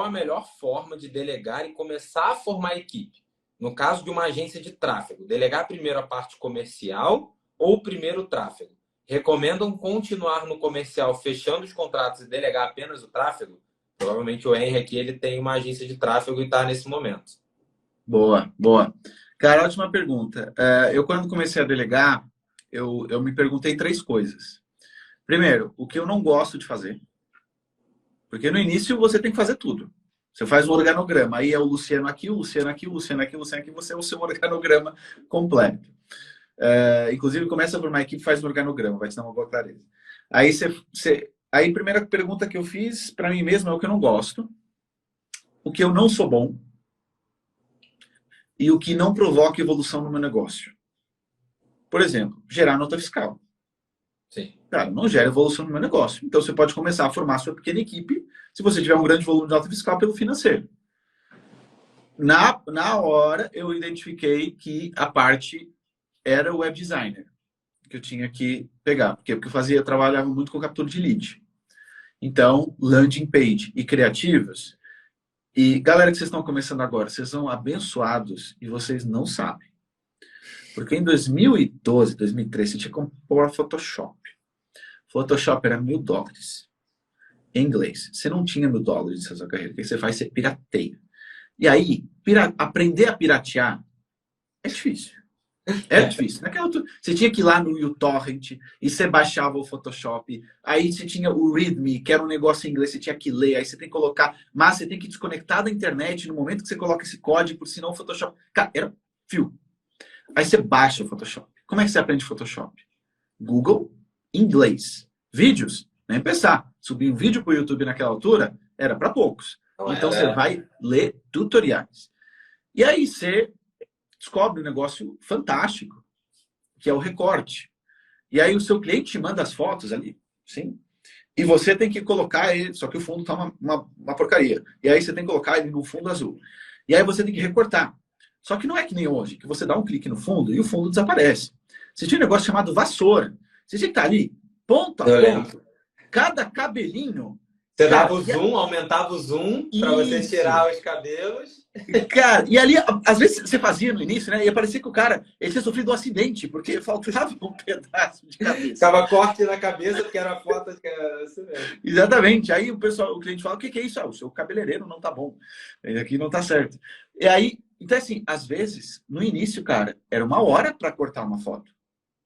S1: a melhor forma de delegar e começar a formar a equipe? No caso de uma agência de tráfego, delegar primeiro a parte comercial ou primeiro o tráfego? Recomendam continuar no comercial fechando os contratos e delegar apenas o tráfego? Provavelmente o Henry aqui ele tem uma agência de tráfego e está nesse momento.
S2: Boa, boa. Cara, ótima pergunta. Eu, quando comecei a delegar, eu me perguntei três coisas. Primeiro, o que eu não gosto de fazer. Porque no início você tem que fazer tudo. Você faz um organograma, aí é o Luciano aqui, o Luciano aqui, o Luciano aqui, o Luciano aqui, você é o seu organograma completo. Inclusive, começa por uma equipe, faz um organograma, vai te dar uma boa clareza. Aí a primeira pergunta que eu fiz para mim mesmo é o que eu não gosto, o que eu não sou bom e o que não provoca evolução no meu negócio. Por exemplo, gerar nota fiscal.
S1: Sim.
S2: Cara, não gera evolução no meu negócio. Então, você pode começar a formar a sua pequena equipe se você tiver um grande volume de nota fiscal pelo financeiro. Na hora, eu identifiquei que a parte era o web designer que eu tinha que pegar. Porque eu trabalhava muito com captura de lead. Então, landing page e criativas. E, galera que vocês estão começando agora, vocês são abençoados e vocês não sabem. Porque em 2012, 2013, você tinha que comprar Photoshop. Photoshop era $1.000 em inglês. Você não tinha $1.000 na sua carreira. O que você faz? Você pirateia. E aí, aprender a piratear é difícil. É difícil. Você tinha que ir lá no uTorrent e você baixava o Photoshop. Aí você tinha o README, que era um negócio em inglês, você tinha que ler. Aí você tem que colocar, mas você tem que desconectar da internet no momento que você coloca esse código, senão o Photoshop. Cara, era fio. Aí você baixa o Photoshop. Como é que você aprende Photoshop? Google, inglês. Vídeos, nem pensar. Subir um vídeo para o YouTube naquela altura era para poucos.
S1: Não
S2: Então você
S1: era.
S2: vai ler tutoriais. E aí você descobre um negócio fantástico, que é o recorte. E aí o seu cliente te manda as fotos ali, sim? E você tem que colocar ele, só que o fundo tá uma porcaria. E aí você tem que colocar ele no fundo azul. E aí você tem que recortar. Só que não é que nem hoje, que você dá um clique no fundo e o fundo desaparece. Você tinha um negócio chamado vassoura. Você tinha que estar ali, ponto a
S1: Eu
S2: ponto.
S1: lembro.
S2: Cada cabelinho.
S1: Você dava
S2: Cara,
S1: o zoom, aumentava o zoom para você
S2: isso.
S1: tirar os cabelos.
S2: Cara, e ali, às vezes você fazia no início, né? E parecia que o cara ele tinha sofrido um acidente, porque faltava um pedaço de cabeça.
S1: Ficava corte na cabeça, porque era foto de assim mesmo.
S2: Exatamente. Aí o cliente fala: o que é isso? O seu cabeleireiro não tá bom. Aqui não tá certo. E aí, então assim, às vezes, no início, cara, era 1 hora para cortar uma foto.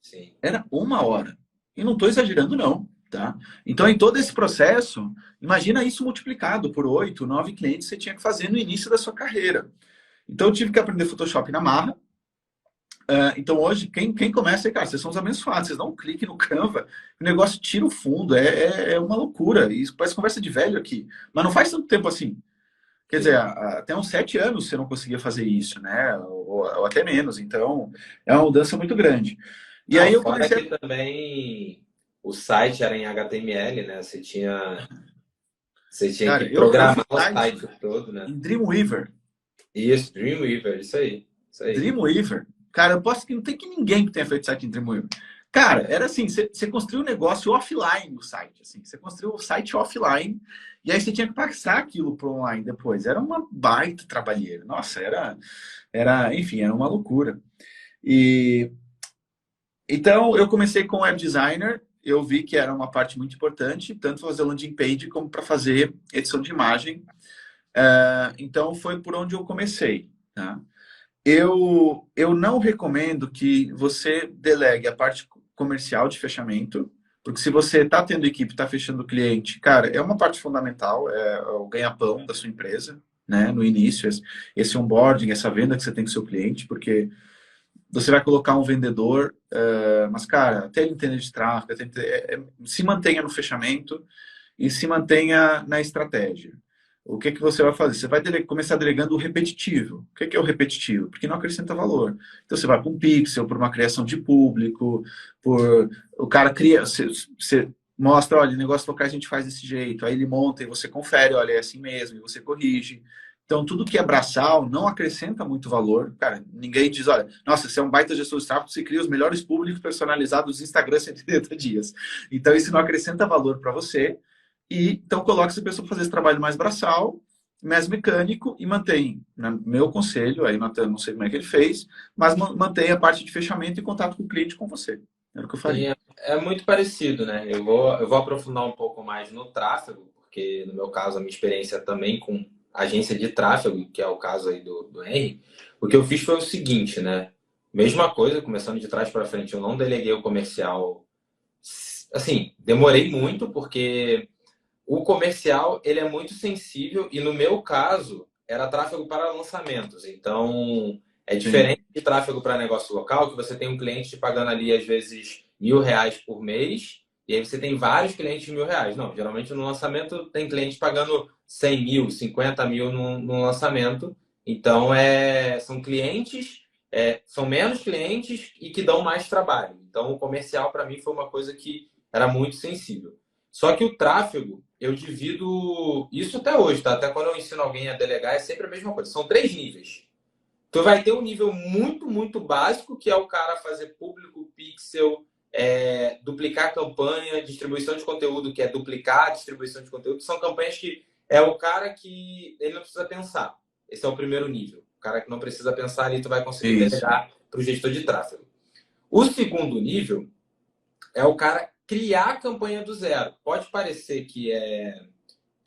S1: Sim.
S2: Era 1 hora. E não tô exagerando, não. Tá? Então, em todo esse processo, imagina isso multiplicado por 8, 9 clientes que você tinha que fazer no início da sua carreira. Então, eu tive que aprender Photoshop na marra. Então, hoje, quem começa, cara, vocês são os abençoados. Vocês dão um clique no Canva, o negócio tira o fundo. É uma loucura. Isso parece conversa de velho aqui. Mas não faz tanto tempo assim. Quer dizer, até uns 7 anos você não conseguia fazer isso, né? Ou até menos. Então, é uma mudança muito grande. E
S1: Não,
S2: aí eu
S1: fora
S2: comecei
S1: que também o site era em HTML, né? Você tinha que
S2: Cara, eu fiz
S1: programar o
S2: site
S1: site todo, né?
S2: em Dreamweaver.
S1: Isso, Dreamweaver, isso aí. Isso aí.
S2: Dreamweaver. Cara, eu posso que não tem que ninguém que tenha feito site em Dreamweaver. Cara, era assim, você construiu um negócio offline no site. Assim, você construiu o site offline e aí você tinha que passar aquilo para online depois. Era uma baita trabalheira. Nossa, enfim, era uma loucura. E então eu comecei com web designer. Eu vi que era uma parte muito importante, tanto fazer landing page como para fazer edição de imagem. Então foi por onde eu comecei. Tá? Eu não recomendo que você delegue a parte comercial de fechamento, porque se você está tendo equipe, está fechando o cliente, cara, é uma parte fundamental, é o ganha-pão da sua empresa, né? No início, esse onboarding, essa venda que você tem com o seu cliente, porque você vai colocar um vendedor, mas, cara, até ele entender de tráfego, se mantenha no fechamento e se mantenha na estratégia. O que você vai fazer? Você vai começar delegando o repetitivo. O que é o repetitivo? Porque não acrescenta valor. Então você vai para um pixel, por uma criação de público, por o cara cria. Você mostra, olha, negócios locais a gente faz desse jeito. Aí ele monta e você confere, olha, é assim mesmo, e você corrige. Então, tudo que é braçal não acrescenta muito valor. Cara, ninguém diz, olha, nossa, você é um baita gestor de tráfego, você cria os melhores públicos personalizados do Instagram em 180 dias. Então, isso não acrescenta valor para você. E então, coloque essa pessoa para fazer esse trabalho mais braçal, mais mecânico e mantém, né, meu conselho, aí Natan, não sei como é que ele fez, mas mantém a parte de fechamento e contato com o cliente com você. Era o que eu
S1: Sim,
S2: faria.
S1: é muito parecido, né? Eu vou aprofundar um pouco mais no tráfego, porque no meu caso, a minha experiência também com agência de tráfego, que é o caso aí do Henry, o que eu fiz foi o seguinte, né? Mesma coisa, começando de trás para frente, eu não deleguei o comercial. Assim, demorei muito, porque o comercial, ele é muito sensível e no meu caso, era tráfego para lançamentos. Então, é
S2: Sim,
S1: diferente de tráfego para negócio local, que você tem um cliente te pagando ali, às vezes, R$ 1.000 por mês, e aí você tem vários clientes de R$ 1.000. Não, geralmente no lançamento tem cliente pagando 100 mil, 50 mil no lançamento. Então, são clientes, são menos clientes e que dão mais trabalho. Então, o comercial, para mim, foi uma coisa que era muito sensível. Só que o tráfego, eu divido isso até hoje, tá? Até quando eu ensino alguém a delegar, é sempre a mesma coisa. São três níveis. Tu vai ter um nível muito, muito básico, que é o cara fazer público, pixel, duplicar campanha, distribuição de conteúdo, que é duplicar a distribuição de conteúdo. São campanhas que é o cara que ele não precisa pensar. Esse é o primeiro nível. O cara que não precisa pensar ali, tu vai conseguir
S2: isso.
S1: delegar para o gestor de tráfego. O segundo nível é o cara criar a campanha do zero. Pode parecer que é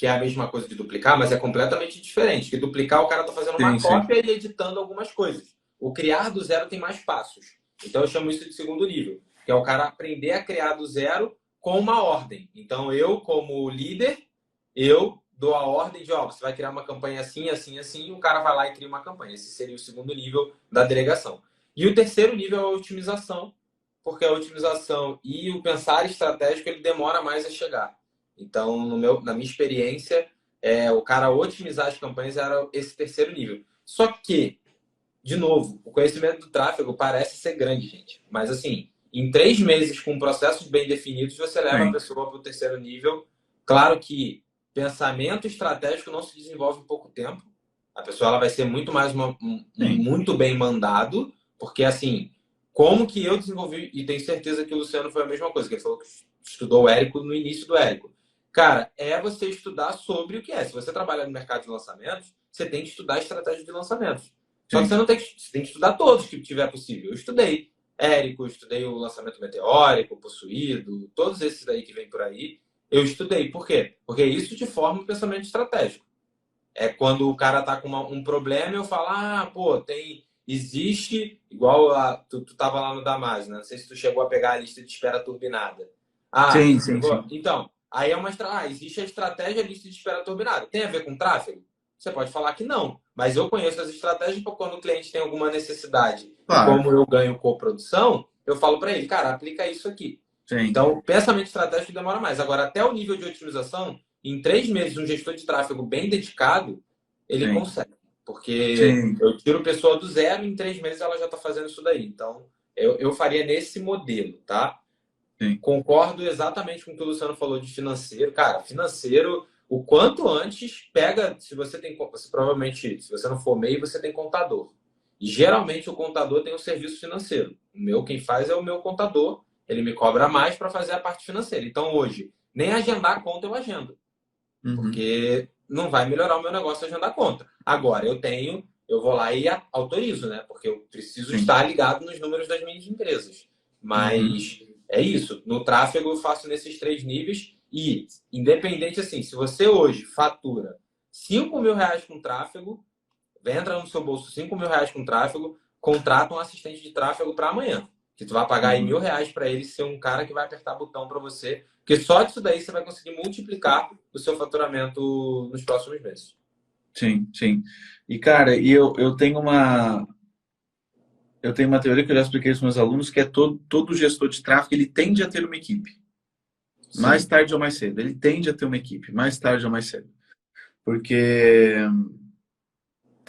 S1: a mesma coisa de duplicar, mas é completamente diferente. Que duplicar, o cara está fazendo uma
S2: Sim, sim.
S1: cópia e editando algumas coisas. O criar do zero tem mais passos. Então eu chamo isso de segundo nível, que é o cara aprender a criar do zero com uma ordem. Então eu, como líder, eu dou a ordem de, ó, você vai criar uma campanha assim, assim, assim, e o cara vai lá e cria uma campanha. Esse seria o segundo nível da delegação. E o terceiro nível é a otimização, porque a otimização e o pensar estratégico ele demora mais a chegar. Então, na minha experiência, o cara otimizar as campanhas era esse terceiro nível. Só que, de novo, o conhecimento do tráfego parece ser grande, gente. Mas, assim, em 3 meses, com processos bem definidos, você leva a
S2: Sim,
S1: pessoa para o terceiro nível. Claro que pensamento estratégico não se desenvolve em pouco tempo. A pessoa ela vai ser muito mais
S2: sim.
S1: muito bem mandado, porque, assim, como que eu desenvolvi, e tenho certeza que o Luciano foi a mesma coisa, que ele falou que estudou o Érico no início do Érico. Cara, é você estudar sobre o que é. Se você trabalha no mercado de lançamentos, você tem que estudar a estratégia de lançamentos. Só que
S2: Sim.
S1: você tem que estudar todos que tiver possível. Eu estudei Érico, estudei o lançamento meteórico, possuído, todos esses daí que vem por aí. Eu estudei. Por quê? Porque isso te forma um pensamento estratégico. É quando o cara tá com um problema, eu falo, pô, existe, igual tu tava lá no Damasio, né? Não sei se tu chegou a pegar a lista de espera turbinada.
S2: Sim, sim,
S1: Chegou?
S2: sim.
S1: Então, aí existe a estratégia lista de espera turbinada. Tem a ver com tráfego? Você pode falar que não, mas eu conheço as estratégias para quando o cliente tem alguma necessidade e
S2: Claro.
S1: como eu ganho coprodução, eu falo para ele, cara, aplica isso aqui.
S2: Sim,
S1: Então, pensamento estratégico demora mais. Agora, até o nível de otimização, em 3 meses, um gestor de tráfego bem dedicado, ele
S2: sim,
S1: consegue. Porque
S2: sim,
S1: eu tiro pessoa do zero e em 3 meses ela já está fazendo isso daí. Então, eu faria nesse modelo, tá?
S2: sim.
S1: Concordo exatamente com o que o Luciano falou de financeiro. Cara, financeiro, o quanto antes, pega. Se você tem. Você provavelmente, se você não for MEI, você tem contador. E geralmente o contador tem um serviço financeiro. O meu, quem faz é o meu contador. Ele me cobra mais para fazer a parte financeira. Então, hoje, nem agendar a conta eu agendo.
S2: Uhum,
S1: Porque não vai melhorar o meu negócio agendar a conta. Agora, eu vou lá e autorizo, né? Porque eu preciso
S2: sim.
S1: estar ligado nos números das minhas empresas.
S2: Uhum,
S1: Mas é isso. No tráfego eu faço nesses 3 níveis e, independente assim, se você hoje fatura R$ 5.000 com tráfego, entra no seu bolso R$ 5.000 com tráfego, contrata um assistente de tráfego para amanhã. Que tu vai pagar aí
S2: uhum.
S1: R$ 1.000 para ele ser um cara que vai apertar botão para você. Porque só disso daí você vai conseguir multiplicar o seu faturamento nos próximos meses.
S2: Sim, sim. E, cara, eu tenho uma teoria que eu já expliquei para os meus alunos, que é todo gestor de tráfego, ele tende a ter uma equipe. Mais
S1: Sim.
S2: tarde ou mais cedo. Ele tende a ter uma equipe, mais tarde ou mais cedo. Porque,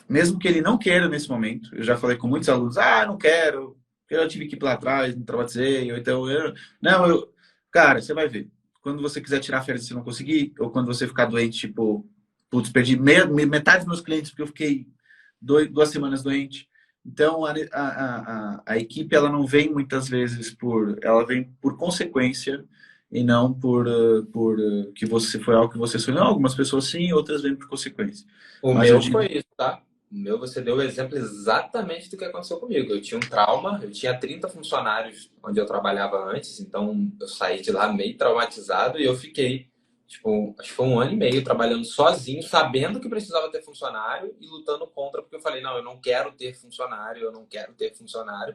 S2: mesmo que ele não queira nesse momento, eu já falei com muitos alunos, não quero, porque eu tive equipe lá atrás, não traumatizei, ou então, não, cara, você vai ver. quando você quiser tirar férias e você não conseguir, ou quando você ficar doente, tipo, putz, perdi metade dos meus clientes porque eu fiquei 2 semanas doente. Então, a equipe, ela não vem muitas vezes ela vem por consequência e não por que você foi algo que você sonhou. Algumas pessoas sim, outras vêm por consequência.
S1: O
S2: Mas eu
S1: meu
S2: digo,
S1: foi isso, tá? O meu, você deu o exemplo exatamente do que aconteceu comigo. Eu tinha um trauma, eu tinha 30 funcionários onde eu trabalhava antes, então eu saí de lá meio traumatizado e eu fiquei, tipo, acho que foi 1 ano e meio trabalhando sozinho, sabendo que precisava ter funcionário e lutando contra, porque eu falei, não, eu não quero ter funcionário, eu não quero ter funcionário.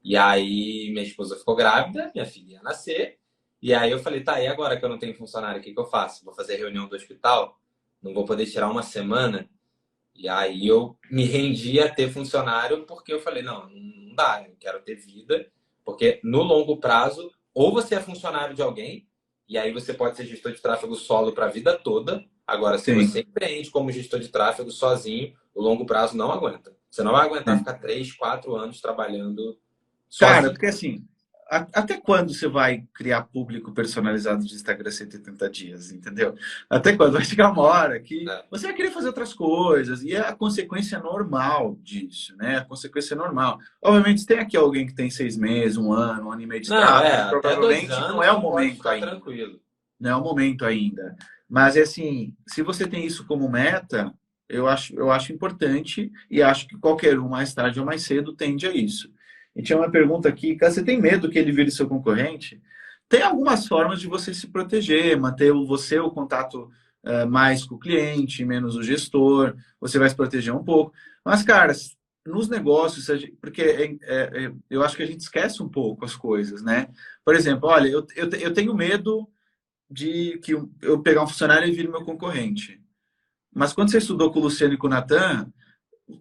S1: E aí minha esposa ficou grávida, minha filha ia nascer, e aí eu falei, tá, e agora que eu não tenho funcionário, o que que eu faço? Vou fazer reunião do hospital? Não vou poder tirar uma semana? E aí eu me rendi a ter funcionário porque eu falei, não, não dá, eu quero ter vida, porque no longo prazo, ou você é funcionário de alguém, e aí você pode ser gestor de tráfego solo para a vida toda. Agora, se
S2: sim,
S1: você empreende como gestor de tráfego sozinho, o longo prazo não aguenta. Você não vai aguentar
S2: sim.
S1: ficar 3, 4 anos trabalhando
S2: Cara,
S1: sozinho.
S2: porque assim, até quando você vai criar público personalizado de Instagram 180 dias, entendeu? Até quando? Vai chegar uma hora que
S1: Né?
S2: você vai querer fazer outras coisas, e é a consequência normal disso, né? A consequência normal. Obviamente, se tem aqui alguém que tem 6 meses, 1 ano e meio de
S1: Não,
S2: tráfego,
S1: até dois
S2: provavelmente não
S1: anos
S2: é o
S1: tu pode
S2: momento
S1: ficar
S2: ainda.
S1: tranquilo.
S2: Não é o momento ainda. Mas, é assim, se você tem isso como meta, eu acho importante e acho que qualquer um, mais tarde ou mais cedo, tende a isso. E tinha uma pergunta aqui, cara, você tem medo que ele vire seu concorrente? Tem algumas formas de você se proteger, manter você o contato mais com o cliente, menos o gestor, você vai se proteger um pouco. Mas, cara, nos negócios, porque eu acho que a gente esquece um pouco as coisas, né? Por exemplo, olha, eu tenho medo de que eu pegar um funcionário e vire meu concorrente. Mas quando você estudou com o Luciano e com o Natan,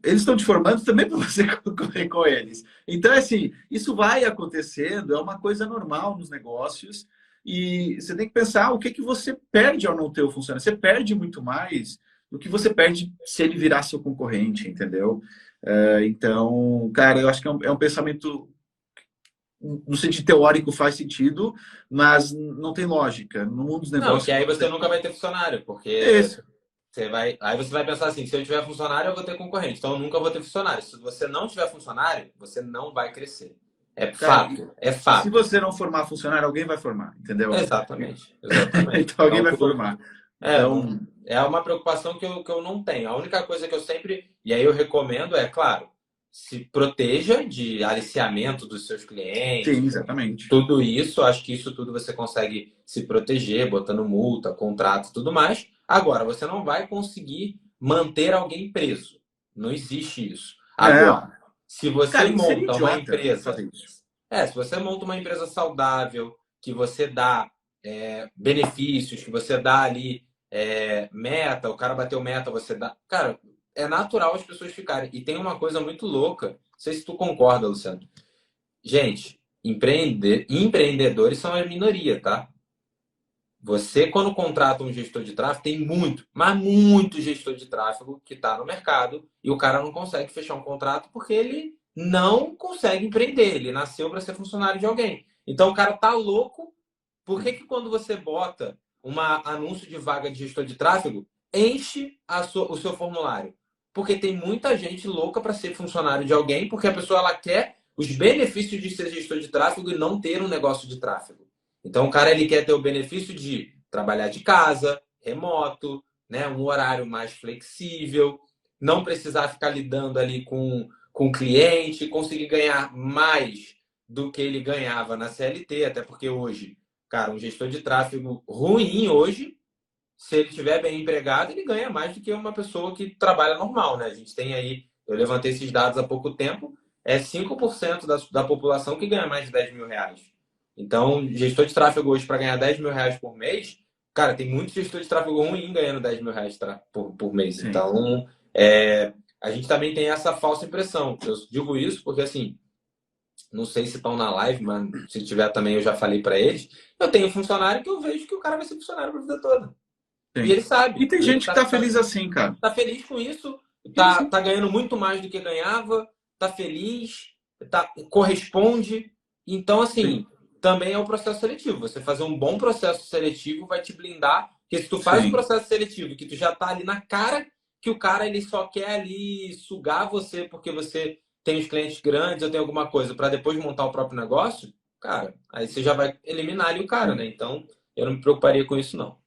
S2: eles estão te formando também para você concorrer com eles. Então, assim, isso vai acontecendo, é uma coisa normal nos negócios. E você tem que pensar o que, que você perde ao não ter o funcionário. Você perde muito mais do que você perde se ele virar seu concorrente, entendeu? Então, cara, eu acho que é um pensamento no sentido teórico faz sentido, mas não tem lógica. No mundo dos
S1: Não, que
S2: negócios
S1: aí
S2: não
S1: você
S2: tem.
S1: nunca vai ter funcionário,
S2: É
S1: porque
S2: isso.
S1: aí você vai pensar assim, se eu tiver funcionário, eu vou ter concorrente. Então eu nunca vou ter funcionário. Se você não tiver funcionário, você não vai crescer. É
S2: Cara,
S1: fato, é
S2: e se
S1: fato.
S2: você não formar funcionário, alguém vai formar, entendeu?
S1: Exatamente, exatamente.
S2: Então alguém
S1: Então
S2: vai formar.
S1: não,
S2: Então,
S1: é uma preocupação que eu não tenho. A única coisa que eu sempre, e aí eu recomendo é, claro, se proteja de aliciamento dos seus
S2: sim,
S1: clientes,
S2: exatamente.
S1: tudo isso, acho que isso tudo você consegue se proteger, botando multa, contrato e tudo mais. Agora, você não vai conseguir manter alguém preso. Não existe isso.
S2: Não,
S1: Agora, se você
S2: cara, e seria
S1: monta uma
S2: idiota
S1: empresa,
S2: fazer isso.
S1: se você monta uma empresa saudável, que você dá benefícios, que você dá ali meta, o cara bateu meta, você dá. Cara, é natural as pessoas ficarem. E tem uma coisa muito louca, não sei se tu concorda, Luciano. Gente, empreendedores são a minoria, tá? Você, quando contrata um gestor de tráfego, tem muito, mas muito gestor de tráfego que está no mercado e o cara não consegue fechar um contrato porque ele não consegue empreender. Ele nasceu para ser funcionário de alguém. Então o cara tá louco. Por que que quando você bota um anúncio de vaga de gestor de tráfego, enche o seu formulário? Porque tem muita gente louca para ser funcionário de alguém, porque a pessoa ela quer os benefícios de ser gestor de tráfego e não ter um negócio de tráfego. Então, o cara ele quer ter o benefício de trabalhar de casa, remoto, né, um horário mais flexível, não precisar ficar lidando ali com o cliente, conseguir ganhar mais do que ele ganhava na CLT, até porque hoje, cara, um gestor de tráfego ruim hoje, se ele estiver bem empregado, ele ganha mais do que uma pessoa que trabalha normal, né? A gente tem aí, eu levantei esses dados há pouco tempo, é 5% da população que ganha mais de R$ 10.000. Então, gestor de tráfego hoje para ganhar R$ 10.000 por mês, cara, tem muito gestor de tráfego ruim ganhando R$ 10.000 por mês.
S2: Sim.
S1: Então, a gente também tem essa falsa impressão. Eu digo isso porque, assim, não sei se estão na live, mas se tiver também eu já falei para eles. Eu tenho um funcionário que eu vejo que o cara vai ser funcionário para a vida toda. E
S2: Tem.
S1: ele sabe.
S2: E tem
S1: E ele
S2: gente que tá feliz assim, cara.
S1: tá feliz com isso,
S2: Sim,
S1: tá,
S2: sim.
S1: tá ganhando muito mais do que ganhava, tá feliz, corresponde. Então,
S2: Sim.
S1: assim, também é o processo seletivo. Você fazer um bom processo seletivo vai te blindar, porque se tu faz um
S2: Sim.
S1: processo seletivo que tu já tá ali na cara que o cara ele só quer ali sugar você porque você tem os clientes grandes ou tem alguma coisa para depois montar o próprio negócio, cara, aí você já vai eliminar ali o cara, né? Então, eu não me preocuparia com isso, não.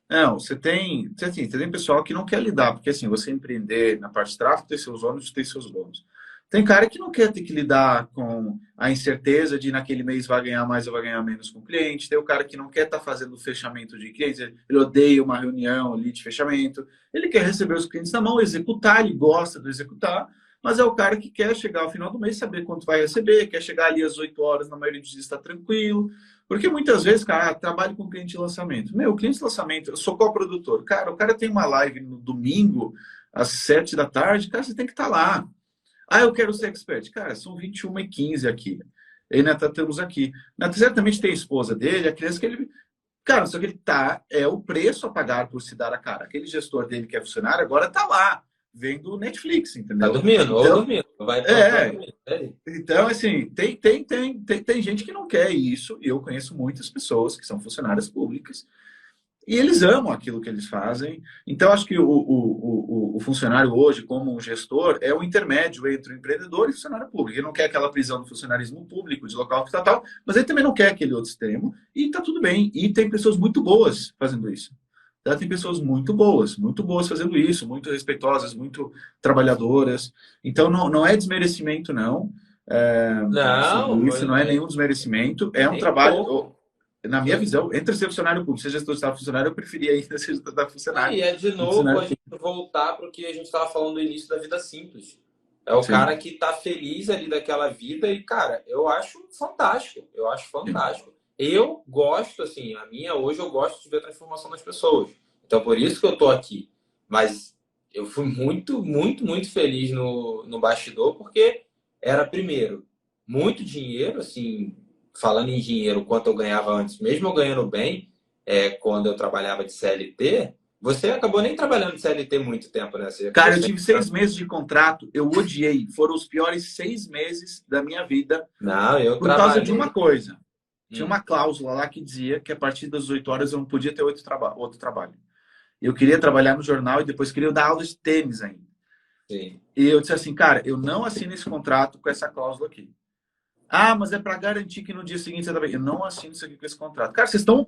S2: Não, assim, você tem pessoal que não quer lidar, porque assim, você empreender na parte de tráfego tem seus ônus, tem seus bônus. Tem cara que não quer ter que lidar com a incerteza de naquele mês vai ganhar mais ou vai ganhar menos com o cliente. Tem o cara que não quer estar fazendo fechamento de clientes, ele odeia uma reunião ali de fechamento. Ele quer receber os clientes na mão, executar, ele gosta do executar, mas é o cara que quer chegar ao final do mês, saber quanto vai receber, quer chegar ali às 8 horas, na maioria dos dias está tranquilo. Porque muitas vezes, cara, trabalho com cliente de lançamento. Meu, cliente de lançamento, eu sou coprodutor. Cara, o cara tem uma live no domingo, às 7 da tarde, cara, você tem que estar lá. Ah, eu quero ser expert. Cara, são 21h15 aqui. E ainda estamos aqui. Certamente tem a esposa dele, a criança que ele. Cara, só que ele tá. É o preço a pagar por se dar a cara. Aquele gestor dele que é funcionário agora tá lá, vendo Netflix,
S1: Tá
S2: entendeu?
S1: dormindo, ou
S2: Então,
S1: dormindo. Vai pra
S2: é.
S1: dormir. É.
S2: Então, assim, tem gente que não quer isso, e eu conheço muitas pessoas que são funcionárias públicas, e eles amam aquilo que eles fazem. Então, acho que o funcionário hoje, como um gestor, é o intermédio entre o empreendedor e o funcionário público. Ele não quer aquela prisão do funcionarismo público, de local estatal, mas ele também não quer aquele outro extremo, e tá tudo bem. E tem pessoas muito boas fazendo isso. Tá? Tem pessoas muito boas fazendo isso, muito respeitosas, muito trabalhadoras. Então, não é desmerecimento, não.
S1: Não,
S2: Isso não é nenhum desmerecimento. É um
S1: nem um
S2: trabalho,
S1: pouco.
S2: na minha visão, entre ser funcionário público, ser gestor de estado funcionário, eu preferia ainda ser gestor de funcionário.
S1: E é de
S2: Do
S1: novo
S2: funcionário
S1: a gente
S2: público.
S1: voltar para o que a gente estava falando no início da vida simples. É o
S2: Sim,
S1: cara que tá feliz ali daquela vida e, cara, eu acho fantástico. Eu acho
S2: sim,
S1: fantástico. Eu gosto, assim, a minha hoje eu gosto de ver a transformação das pessoas. Então, por isso que eu tô aqui. Mas eu fui muito, muito, muito feliz no bastidor, porque era, primeiro, muito dinheiro, assim, falando em dinheiro, quanto eu ganhava antes, mesmo eu ganhando bem, quando eu trabalhava de CLT, você acabou nem trabalhando de CLT muito tempo, né? Você acabou
S2: cara, eu
S1: sendo...
S2: tive 6 meses de contrato, eu odiei. Foram os piores 6 meses da minha vida
S1: Não, eu
S2: por causa de
S1: trabalhei.
S2: uma coisa. Tinha
S1: Hum,
S2: uma cláusula lá que dizia que a partir das 8 horas eu não podia ter outro trabalho. Eu queria trabalhar no jornal e depois queria dar aulas de tênis ainda.
S1: sim.
S2: E eu disse assim, cara, eu não assino esse contrato com essa cláusula aqui. Ah, mas é para garantir que no dia seguinte você tá bem. Eu não assino isso aqui com esse contrato. Cara, vocês estão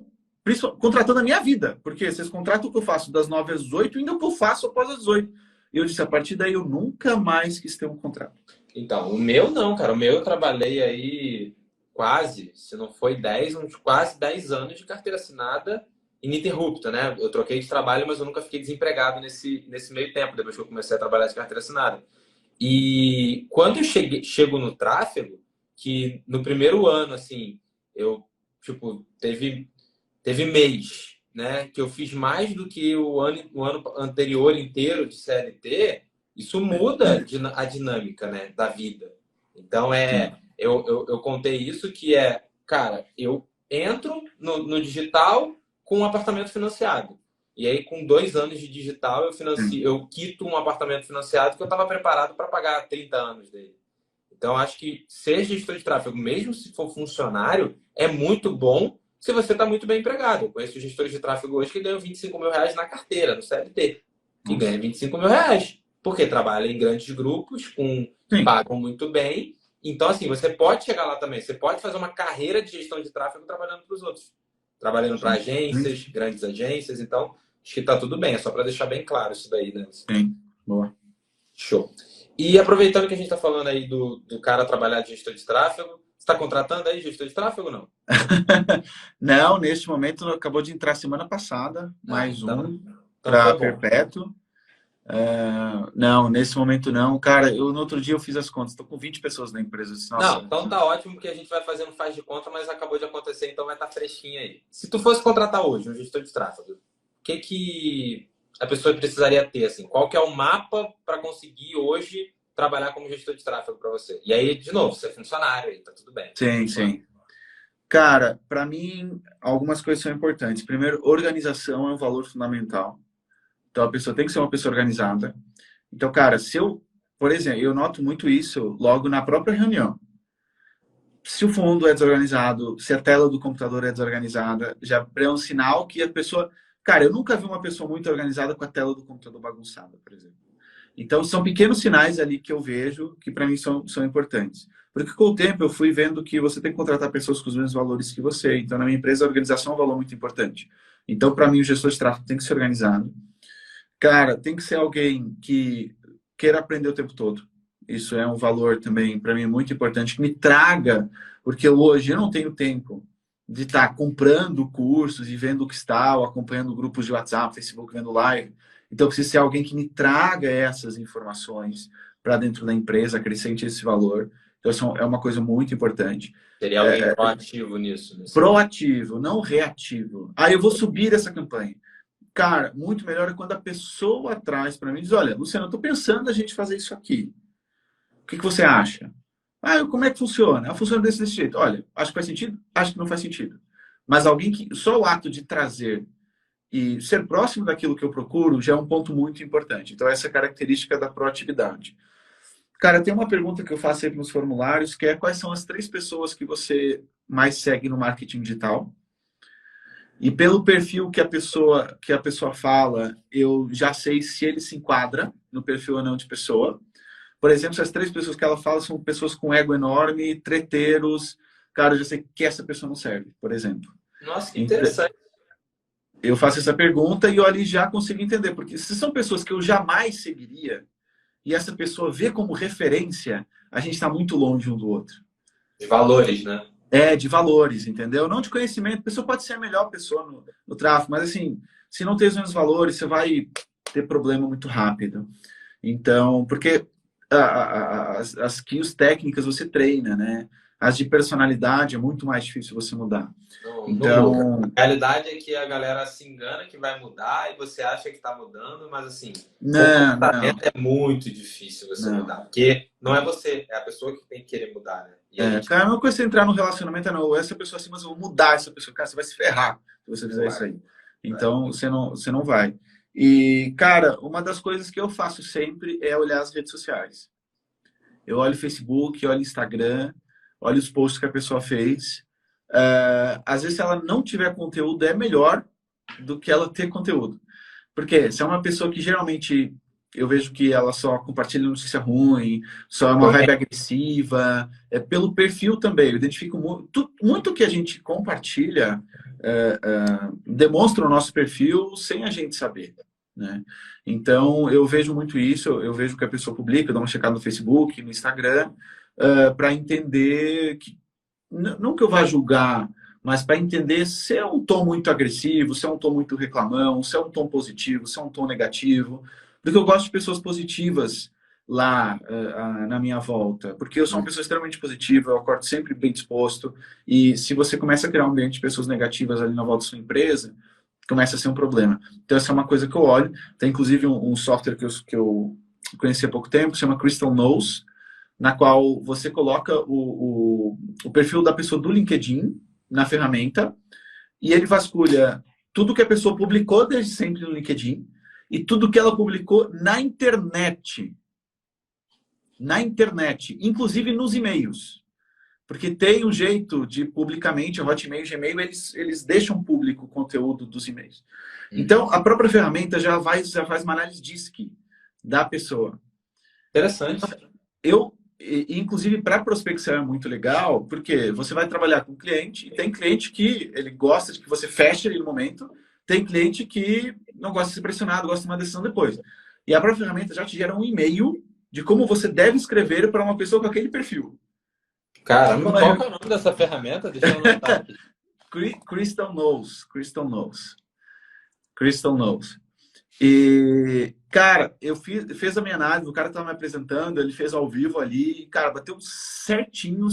S2: contratando a minha vida, porque vocês contratam o que eu faço das 9 às 8 e ainda o que eu faço após as 18. E eu disse, a partir daí eu nunca mais quis ter um contrato.
S1: Então, o meu não, cara. O meu eu trabalhei aí quase, se não foi 10, uns quase 10 anos de carteira assinada ininterrupta, né? Eu troquei de trabalho, mas eu nunca fiquei desempregado nesse meio tempo, depois que eu comecei a trabalhar de carteira assinada. E quando eu chego no tráfego, que no primeiro ano, assim, eu, tipo, teve mês, né, que eu fiz mais do que o ano anterior inteiro de CLT, isso muda a dinâmica, né, da vida. Então,
S2: Sim,
S1: eu contei isso que cara, eu entro no digital com um apartamento financiado. E aí, com 2 anos de digital,
S2: sim.
S1: eu quito um apartamento financiado que eu estava preparado para pagar 30 anos dele. Então, acho que ser gestor de tráfego, mesmo se for funcionário, é muito bom se você está muito bem empregado. Eu conheço gestores de tráfego hoje que ganham 25 mil reais na carteira, no CLT. E
S2: Nossa.
S1: ganham 25 mil reais. Porque trabalham em grandes grupos, que
S2: Sim,
S1: pagam muito bem. Então, assim, você pode chegar lá também. Você pode fazer uma carreira de gestão de tráfego trabalhando para os outros. Trabalhando para
S2: sim,
S1: agências, grandes agências. Então, acho que está tudo bem. É só para deixar bem claro isso daí, né?
S2: sim. Boa.
S1: Show. E aproveitando que a gente está falando aí do cara trabalhar de gestor de tráfego, você está contratando aí gestor de tráfego ou não?
S2: Não, neste momento acabou de entrar semana passada,
S1: Ah,
S2: mais
S1: então,
S2: um
S1: então
S2: para
S1: foi bom.
S2: Perpétuo. Não, nesse momento não. Cara, no outro dia eu fiz as contas, estou com 20 pessoas na empresa. Eu disse,
S1: Não,
S2: nossa,
S1: então tá ótimo que a gente vai fazendo faz de conta, mas acabou de acontecer, então vai estar fresquinho aí. Se tu fosse contratar hoje um gestor de tráfego, o que a pessoa precisaria ter, assim? Qual que é o mapa para conseguir hoje trabalhar como gestor de tráfego para você? E aí, de novo, você é funcionário aí, tá tudo bem.
S2: sim, sim. Cara, para mim, algumas coisas são importantes. Primeiro, organização é um valor fundamental. Então, a pessoa tem que ser uma pessoa organizada. Então, cara, por exemplo, eu noto muito isso logo na própria reunião. Se o fundo é desorganizado, se a tela do computador é desorganizada, já é um sinal que a pessoa... Cara, eu nunca vi uma pessoa muito organizada com a tela do computador bagunçada, por exemplo. Então, são pequenos sinais ali que eu vejo que, para mim, são importantes. Porque, com o tempo, eu fui vendo que você tem que contratar pessoas com os mesmos valores que você. Então, na minha empresa, a organização é um valor muito importante. Então, para mim, o gestor de tráfego tem que ser organizado. Cara, tem que ser alguém que queira aprender o tempo todo. Isso é um valor também, para mim, muito importante. Que me traga, porque hoje eu não tenho tempo de estar comprando cursos e vendo o que está, ou acompanhando grupos de WhatsApp, Facebook, vendo live. Então, precisa ser alguém que me traga essas informações para dentro da empresa, acrescente esse valor. Então, isso é uma coisa muito importante.
S1: Seria alguém proativo nisso.
S2: Proativo, não reativo. Aí eu vou subir essa campanha. Cara, muito melhor é quando a pessoa traz para mim e diz, olha, Luciano, eu estou pensando a gente fazer isso aqui. O que você acha? Como é que funciona? Funciona desse jeito. Olha, acho que faz sentido? Acho que não faz sentido. Mas alguém que... Só o ato de trazer e ser próximo daquilo que eu procuro já é um ponto muito importante. Então, essa é a característica da proatividade. Cara, tem uma pergunta que eu faço sempre nos formulários, que é quais são as 3 pessoas que você mais segue no marketing digital? E pelo perfil que a pessoa fala, eu já sei se ele se enquadra no perfil ou não de pessoa. Por exemplo, se as 3 pessoas que ela fala são pessoas com ego enorme, treteiros, cara, eu já sei que essa pessoa não serve, por exemplo.
S1: Nossa, que interessante.
S2: Eu faço essa pergunta e eu ali já consigo entender, porque se são pessoas que eu jamais seguiria e essa pessoa vê como referência, a gente está muito longe um do outro.
S1: De valores, né?
S2: De valores, entendeu? Não de conhecimento. A pessoa pode ser a melhor pessoa no tráfego, mas assim, se não tem os mesmos valores, você vai ter problema muito rápido. Então, porque as skills técnicas você treina, né? As de personalidade é muito mais difícil você mudar.
S1: Então, a realidade é que a galera se engana que vai mudar e você acha que está mudando, mas assim, o comportamento é muito difícil você mudar, porque não é você, é a pessoa que tem que querer mudar, né?
S2: Cara, não é coisa você entrar no relacionamento, não. Essa pessoa assim, mas eu vou mudar essa pessoa. Cara, você vai se ferrar se você fizer isso aí. Então, você não vai. E, cara, uma das coisas que eu faço sempre é olhar as redes sociais. Eu olho o Facebook, olho o Instagram, olho os posts que a pessoa fez. Às vezes, se ela não tiver conteúdo, é melhor do que ela ter conteúdo. Porque se é uma pessoa que geralmente eu vejo que ela só compartilha notícia ruim, só é uma vibe agressiva, pelo perfil também. Eu identifico muito que a gente compartilha, demonstra o nosso perfil sem a gente saber, né? Então, eu vejo muito isso, eu vejo que a pessoa publica, eu dou uma checada no Facebook, no Instagram, para entender que, não que eu vá julgar, mas para entender se é um tom muito agressivo, se é um tom muito reclamão, se é um tom positivo, se é um tom negativo. Porque eu gosto de pessoas positivas lá na minha volta. Porque eu sou uma pessoa extremamente positiva, eu acordo sempre bem disposto. E se você começa a criar um ambiente de pessoas negativas ali na volta da sua empresa, começa a ser um problema. Então, essa é uma coisa que eu olho. Tem, inclusive, um software que eu conheci há pouco tempo, se chama Crystal Knows, na qual você coloca o perfil da pessoa do LinkedIn na ferramenta e ele vasculha tudo que a pessoa publicou desde sempre no LinkedIn e tudo que ela publicou na internet. Na internet, inclusive nos e-mails. Porque tem um jeito de, publicamente, Hotmail, Gmail, eles deixam público o conteúdo dos e-mails. Então, a própria ferramenta já faz uma análise DISC da pessoa.
S1: Interessante.
S2: Inclusive, para prospecção é muito legal, porque você vai trabalhar com cliente, e tem cliente que ele gosta de que você feche ele no momento, tem cliente que não gosta de ser pressionado, gosta de uma decisão depois. E a própria ferramenta já te gera um e-mail de como você deve escrever para uma pessoa com aquele perfil.
S1: Caramba, qual que é o nome dessa ferramenta? Deixa eu anotar aqui.
S2: Crystal Knows. Crystal Knows. E, cara, fez a minha análise, o cara estava me apresentando, ele fez ao vivo ali, e, cara, bateu certinho.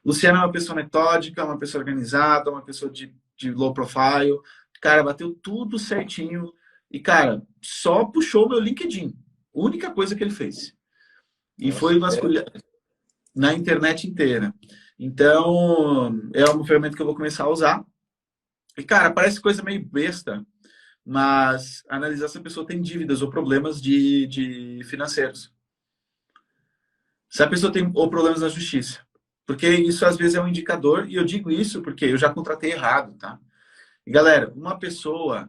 S2: Luciano é uma pessoa metódica, uma pessoa organizada, uma pessoa de low profile. Cara, bateu tudo certinho. E, cara, só puxou meu LinkedIn. Única coisa que ele fez. E foi vasculhar na internet inteira. Então, é uma ferramenta que eu vou começar a usar. E, cara, parece coisa meio besta, mas analisar se a pessoa tem dívidas ou problemas de financeiros. Se a pessoa tem ou problemas na justiça. Porque isso às vezes é um indicador, e eu digo isso porque eu já contratei errado, tá? E galera, uma pessoa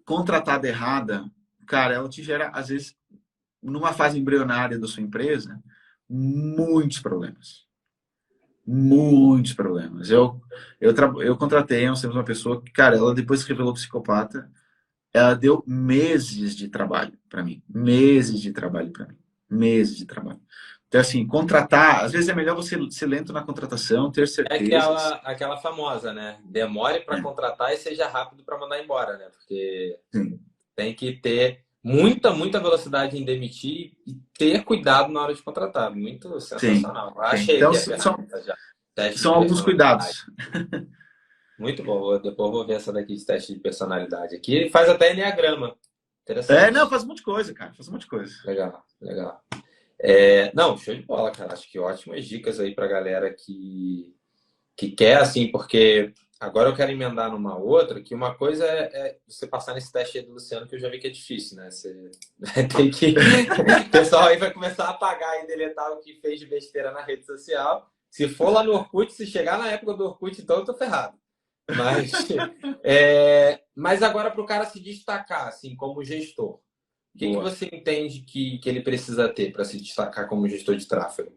S2: contratada errada, cara, ela te gera, às vezes, numa fase embrionária da sua empresa, muitos problemas. Muitos problemas. Eu contratei uma pessoa que, cara, ela depois que revelou psicopata, ela deu meses de trabalho para mim. Meses de trabalho para mim. Meses de trabalho. Então, assim, contratar, às vezes é melhor você ser lento na contratação, ter
S1: É
S2: certezas.
S1: aquela famosa, né? Demore para
S2: É,
S1: contratar e seja rápido para mandar embora, né? Porque
S2: sim,
S1: tem que ter muita velocidade em demitir e ter cuidado na hora de contratar. Muito
S2: sim,
S1: sensacional.
S2: sim.
S1: Achei
S2: Então,
S1: aqui a ferramenta já. Teste
S2: são
S1: de
S2: alguns
S1: personalidade.
S2: cuidados.
S1: Muito bom. Depois vou ver essa daqui de teste de personalidade aqui. Ele faz até enneagrama.
S2: Não,
S1: Interessante.
S2: faz um monte de coisa, cara. Faz um monte de coisa.
S1: Legal, legal. Não, show de bola, cara. Acho que ótimas dicas aí pra galera que quer, assim, porque agora eu quero emendar numa outra, que uma coisa é você passar nesse teste aí do Luciano, que eu já vi que é difícil, né? Você tem que. O pessoal aí vai começar a apagar e deletar o que fez de besteira na rede social. Se for lá no Orkut, se chegar na época do Orkut, então eu tô ferrado. Mas, mas agora para o cara se destacar, assim, como gestor, o que
S2: Boa,
S1: você entende que ele precisa ter para se destacar como gestor de tráfego?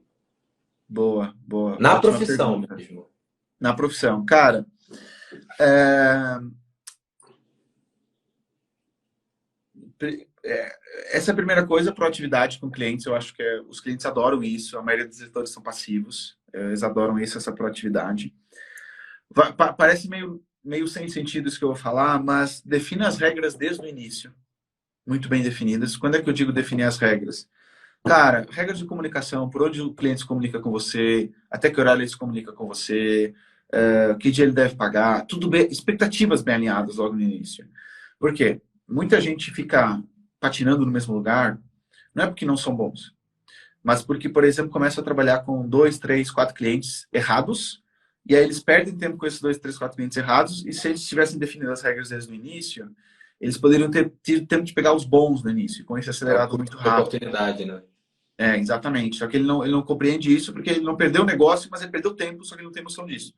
S2: boa, boa.
S1: Na
S2: Ótima
S1: profissão
S2: pergunta.
S1: mesmo.
S2: Na profissão. Cara, é, essa é a primeira coisa, proatividade com clientes. Eu acho que os clientes adoram isso. A maioria dos diretores são passivos. Eles adoram isso, essa proatividade. Parece meio sem sentido isso que eu vou falar, mas defina as regras desde o início. Muito bem definidas. Quando é que eu digo definir as regras? Cara, regras de comunicação, por onde o cliente se comunica com você, até que horário ele se comunica com você, que dia ele deve pagar, tudo bem, expectativas bem alinhadas logo no início. Por quê? Muita gente fica patinando no mesmo lugar, não é porque não são bons, mas porque, por exemplo, começa a trabalhar com dois, três, quatro clientes errados, e aí eles perdem tempo com esses dois, três, quatro clientes errados, e se eles tivessem definido as regras desde o início, eles poderiam ter tido tempo de pegar os bons no início, com isso
S1: É o
S2: acelerado
S1: custo
S2: muito
S1: de
S2: rápido.
S1: oportunidade, né?
S2: Exatamente. Só que ele não compreende isso porque ele não perdeu o negócio, mas ele perdeu tempo, só que ele não tem noção disso.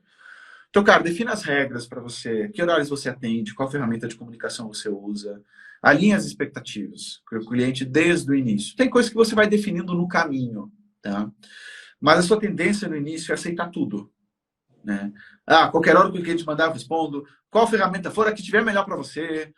S2: Então, cara, defina as regras para você, que horários você atende, qual ferramenta de comunicação você usa, alinhe as expectativas com o cliente desde o início. Tem coisas que você vai definindo no caminho, tá? Mas a sua tendência no início é aceitar tudo, né? Qualquer hora que o cliente mandar, eu respondo. Qual ferramenta for a que tiver melhor para você.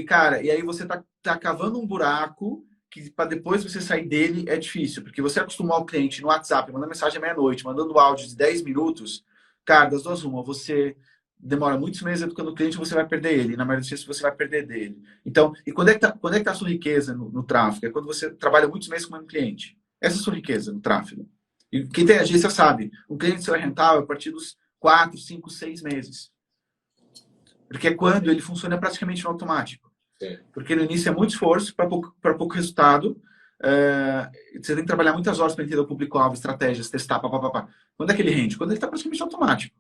S2: Cara, e aí você tá cavando um buraco que para depois você sair dele é difícil, porque você acostumar o cliente no WhatsApp, mandando mensagem à meia-noite, mandando áudio de 10 minutos, cara, das duas uma, você demora muitos meses educando o cliente, você vai perder ele. Na maioria das vezes você vai perder dele. Então, e quando é que tá a sua riqueza no tráfego? É quando você trabalha muitos meses com um cliente. Essa é a sua riqueza no tráfego. E quem tem agência sabe, o cliente só é rentável a partir dos 4, 5, 6 meses. Porque é quando ele funciona praticamente no automático.
S1: Sim.
S2: Porque no início é muito esforço para pouco resultado. Você tem que trabalhar muitas horas para entender o público-alvo, estratégias, testar, papapá. Quando é que ele rende? Quando ele está praticamente automático.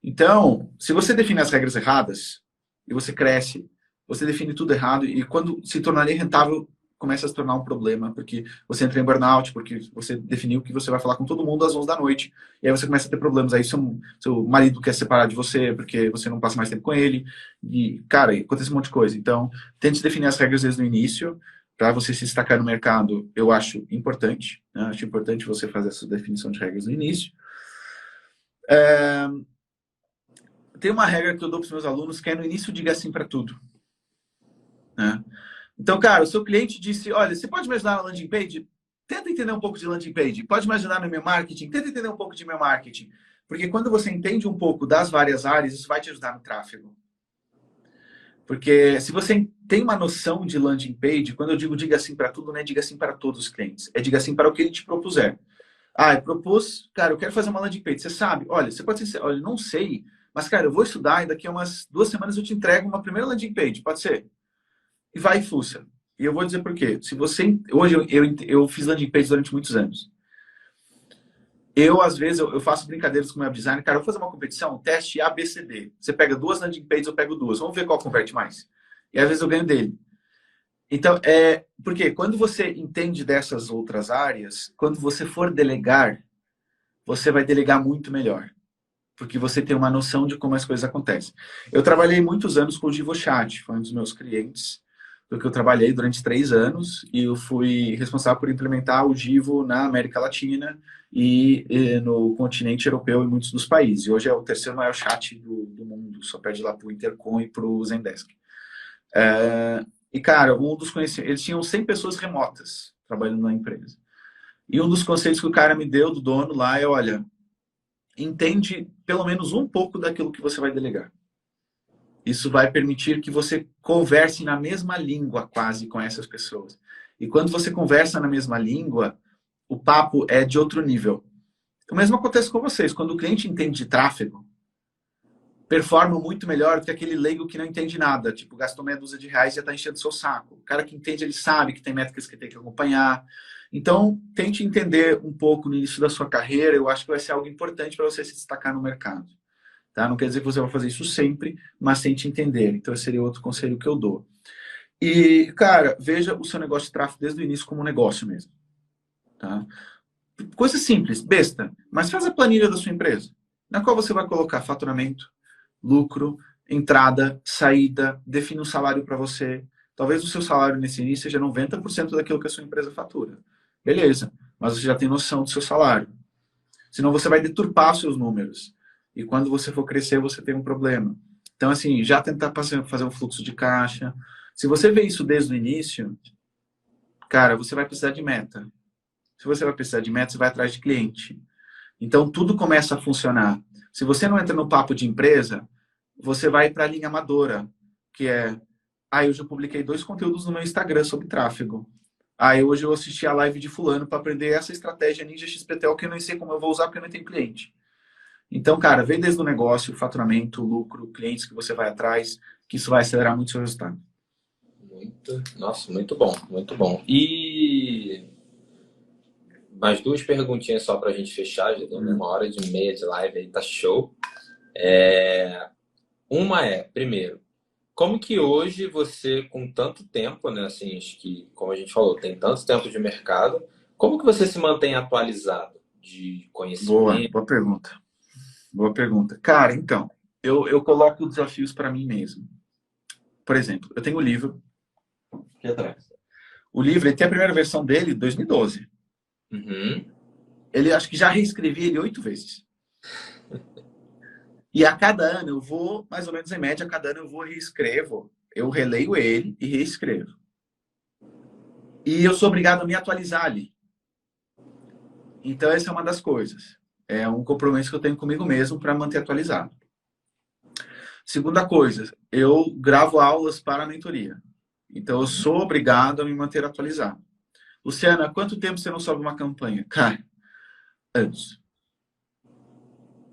S2: Então, se você define as regras erradas e você cresce, você define tudo errado e quando se tornaria rentável, começa a se tornar um problema, porque você entra em burnout, porque você definiu que você vai falar com todo mundo às 11 da noite, e aí você começa a ter problemas. Aí seu marido quer separar de você, porque você não passa mais tempo com ele, e, cara, acontece um monte de coisa. Então, tente definir as regras desde o início, para você se destacar no mercado, eu acho importante, né? Acho importante você fazer essa definição de regras no início. Tem uma regra que eu dou para os meus alunos, que é no início diga sim para tudo, né? Então, cara, o seu cliente disse, olha, você pode me ajudar na landing page? Tenta entender um pouco de landing page. Pode me ajudar no meu marketing? Tenta entender um pouco de meu marketing. Porque quando você entende um pouco das várias áreas, isso vai te ajudar no tráfego. Porque se você tem uma noção de landing page, quando eu digo diga sim para tudo, não é diga sim para todos os clientes. É diga sim para o que ele te propuser. Eu propus, cara, eu quero fazer uma landing page. Você sabe, olha, você pode ser, olha, não sei, mas, cara, eu vou estudar e daqui a umas 2 semanas eu te entrego uma primeira landing page. Pode ser? E vai e fuça. E eu vou dizer por quê. Se você, hoje eu fiz landing page durante muitos anos. Às vezes, eu faço brincadeiras com o meu designer. Cara, eu vou fazer uma competição, teste A, B, C, D. Você pega 2 landing pages, eu pego 2. Vamos ver qual converte mais. E às vezes eu ganho dele. Então, porque quando você entende dessas outras áreas, quando você for delegar, você vai delegar muito melhor. Porque você tem uma noção de como as coisas acontecem. Eu trabalhei muitos anos com o GivoChat, foi um dos meus clientes, porque eu trabalhei durante 3 anos e eu fui responsável por implementar o Givo na América Latina e no continente europeu e muitos dos países. E hoje é o terceiro maior chat do mundo, só perde lá para o Intercom e para o Zendesk. E, cara, um dos conhecimentos, eles tinham 100 pessoas remotas trabalhando na empresa. E um dos conselhos que o cara me deu, do dono lá, é, olha, entende pelo menos um pouco daquilo que você vai delegar. Isso vai permitir que você converse na mesma língua quase com essas pessoas. E quando você conversa na mesma língua, o papo é de outro nível. O mesmo acontece com vocês. Quando o cliente entende de tráfego, performa muito melhor do que aquele leigo que não entende nada. Tipo, gastou meia dúzia de reais e já está enchendo seu saco. O cara que entende, ele sabe que tem métricas que tem que acompanhar. Então, tente entender um pouco no início da sua carreira. Eu acho que vai ser algo importante para você se destacar no mercado. Tá? Não quer dizer que você vai fazer isso sempre, mas tente entender. Então, esse seria outro conselho que eu dou. E, cara, veja o seu negócio de tráfego desde o início como um negócio mesmo. Tá? Coisa simples, besta, mas faz a planilha da sua empresa, na qual você vai colocar faturamento, lucro, entrada, saída, define um salário para você. Talvez o seu salário nesse início seja 90% daquilo que a sua empresa fatura. Beleza, mas você já tem noção do seu salário. Senão você vai deturpar os seus números. E quando você for crescer, você tem um problema. Então, assim, já tentar fazer um fluxo de caixa. Se você vê isso desde o início, cara, você vai precisar de meta. Se você vai precisar de meta, você vai atrás de cliente. Então, tudo começa a funcionar. Se você não entra no papo de empresa, você vai para a linha amadora, que é, hoje eu publiquei 2 conteúdos no meu Instagram sobre tráfego. Hoje eu assisti a live de fulano para aprender essa estratégia Ninja XPTO que eu não sei como eu vou usar porque eu não tenho cliente. Então, cara, vem desde o negócio, o faturamento, o lucro, clientes que você vai atrás, que isso vai acelerar muito o seu resultado.
S1: Nossa, muito bom, muito bom. E mais 2 perguntinhas só para a gente fechar, já deu 1h30 de live aí, tá show. Uma primeiro, como que hoje você, com tanto tempo, né, assim, acho que, como a gente falou, tem tanto tempo de mercado, como que você se mantém atualizado de conhecimento?
S2: Boa pergunta. Boa pergunta. Cara, então, eu coloco desafios para mim mesmo. Por exemplo, eu tenho um livro aqui atrás. O livro, ele tem a primeira versão dele, 2012. Ele, acho que já reescrevi ele 8 vezes. E a cada ano eu vou, mais ou menos em média, a cada ano eu vou reescrevo. Eu releio ele e reescrevo. E eu sou obrigado a me atualizar ali. Então, essa é uma das coisas. É um compromisso que eu tenho comigo mesmo para manter atualizado. Segunda coisa, eu gravo aulas para a mentoria. Então, eu sou obrigado a me manter atualizado. Luciana, há quanto tempo você não sobe uma campanha? Cara, anos.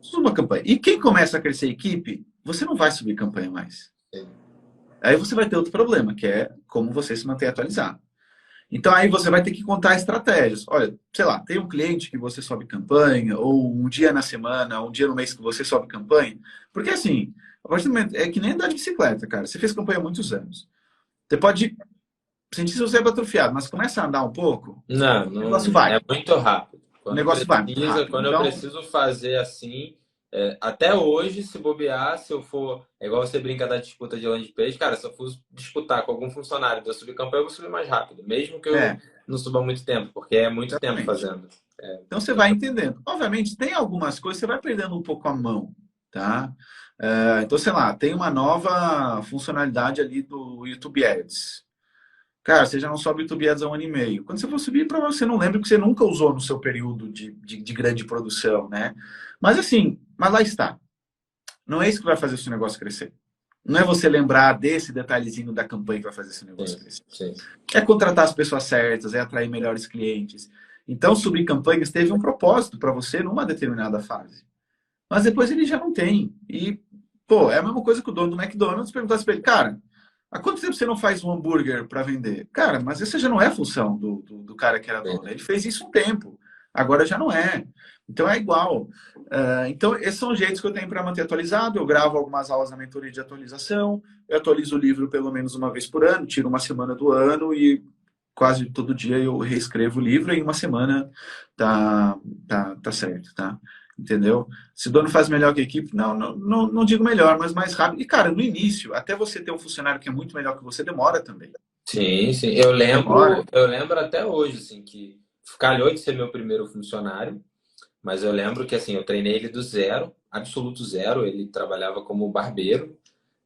S2: Suba uma campanha. E quem começa a crescer a equipe, você não vai subir campanha mais. Aí você vai ter outro problema, que é como você se manter atualizado. Então, aí você vai ter que contar estratégias. Olha, sei lá, tem um cliente que você sobe campanha, ou um dia na semana, um dia no mês que você sobe campanha. Porque, assim, a partir do momento, é que nem andar de bicicleta, cara. Você fez campanha há muitos anos. Você pode sentir se você é atrofiado, mas começa a andar um pouco,
S1: o
S2: negócio vai.
S1: É muito rápido.
S2: O negócio vai muito rápido.
S1: Quando eu preciso fazer assim, até hoje, se bobear, se eu for, é igual você brinca da disputa de landing page, cara, se eu for disputar com algum funcionário da subir campanha, eu vou subir mais rápido, mesmo que eu não suba muito tempo, porque é muito tempo fazendo.
S2: Então você vai entendendo. Obviamente, tem algumas coisas, você vai perdendo um pouco a mão, tá? Então, sei lá, tem uma nova funcionalidade ali do YouTube Ads. Cara, você já não sobe YouTube Ads há 1 ano e meio. Quando você for subir, provavelmente você não lembra que você nunca usou no seu período de grande produção, né? Mas assim, mas lá está. Não é isso que vai fazer o seu negócio crescer. Não é você lembrar desse detalhezinho da campanha que vai fazer esse negócio crescer.
S1: Sim.
S2: É contratar as pessoas certas, é atrair melhores clientes. Então, subir campanhas teve um propósito para você numa determinada fase. Mas depois ele já não tem. E, pô, é a mesma coisa que o dono do McDonald's perguntasse para ele, cara, há quanto tempo você não faz um hambúrguer para vender? Cara, mas essa já não é a função do cara que era dono. Ele fez isso um tempo. Agora já não é. Então é igual. Então, esses são os jeitos que eu tenho para manter atualizado. Eu gravo algumas aulas na mentoria de atualização, eu atualizo o livro pelo menos uma vez por ano, tiro uma semana do ano e quase todo dia eu reescrevo o livro e em uma semana tá certo, tá? Entendeu? Se o dono faz melhor que a equipe, não digo melhor, mas mais rápido. E, cara, no início, até você ter um funcionário que é muito melhor que você, demora também.
S1: Sim, sim. Eu
S2: Demora.
S1: lembro, eu lembro até hoje, assim, que calhou de ser meu primeiro funcionário, mas eu lembro que, assim, eu treinei ele do zero, absoluto zero. Ele trabalhava como barbeiro,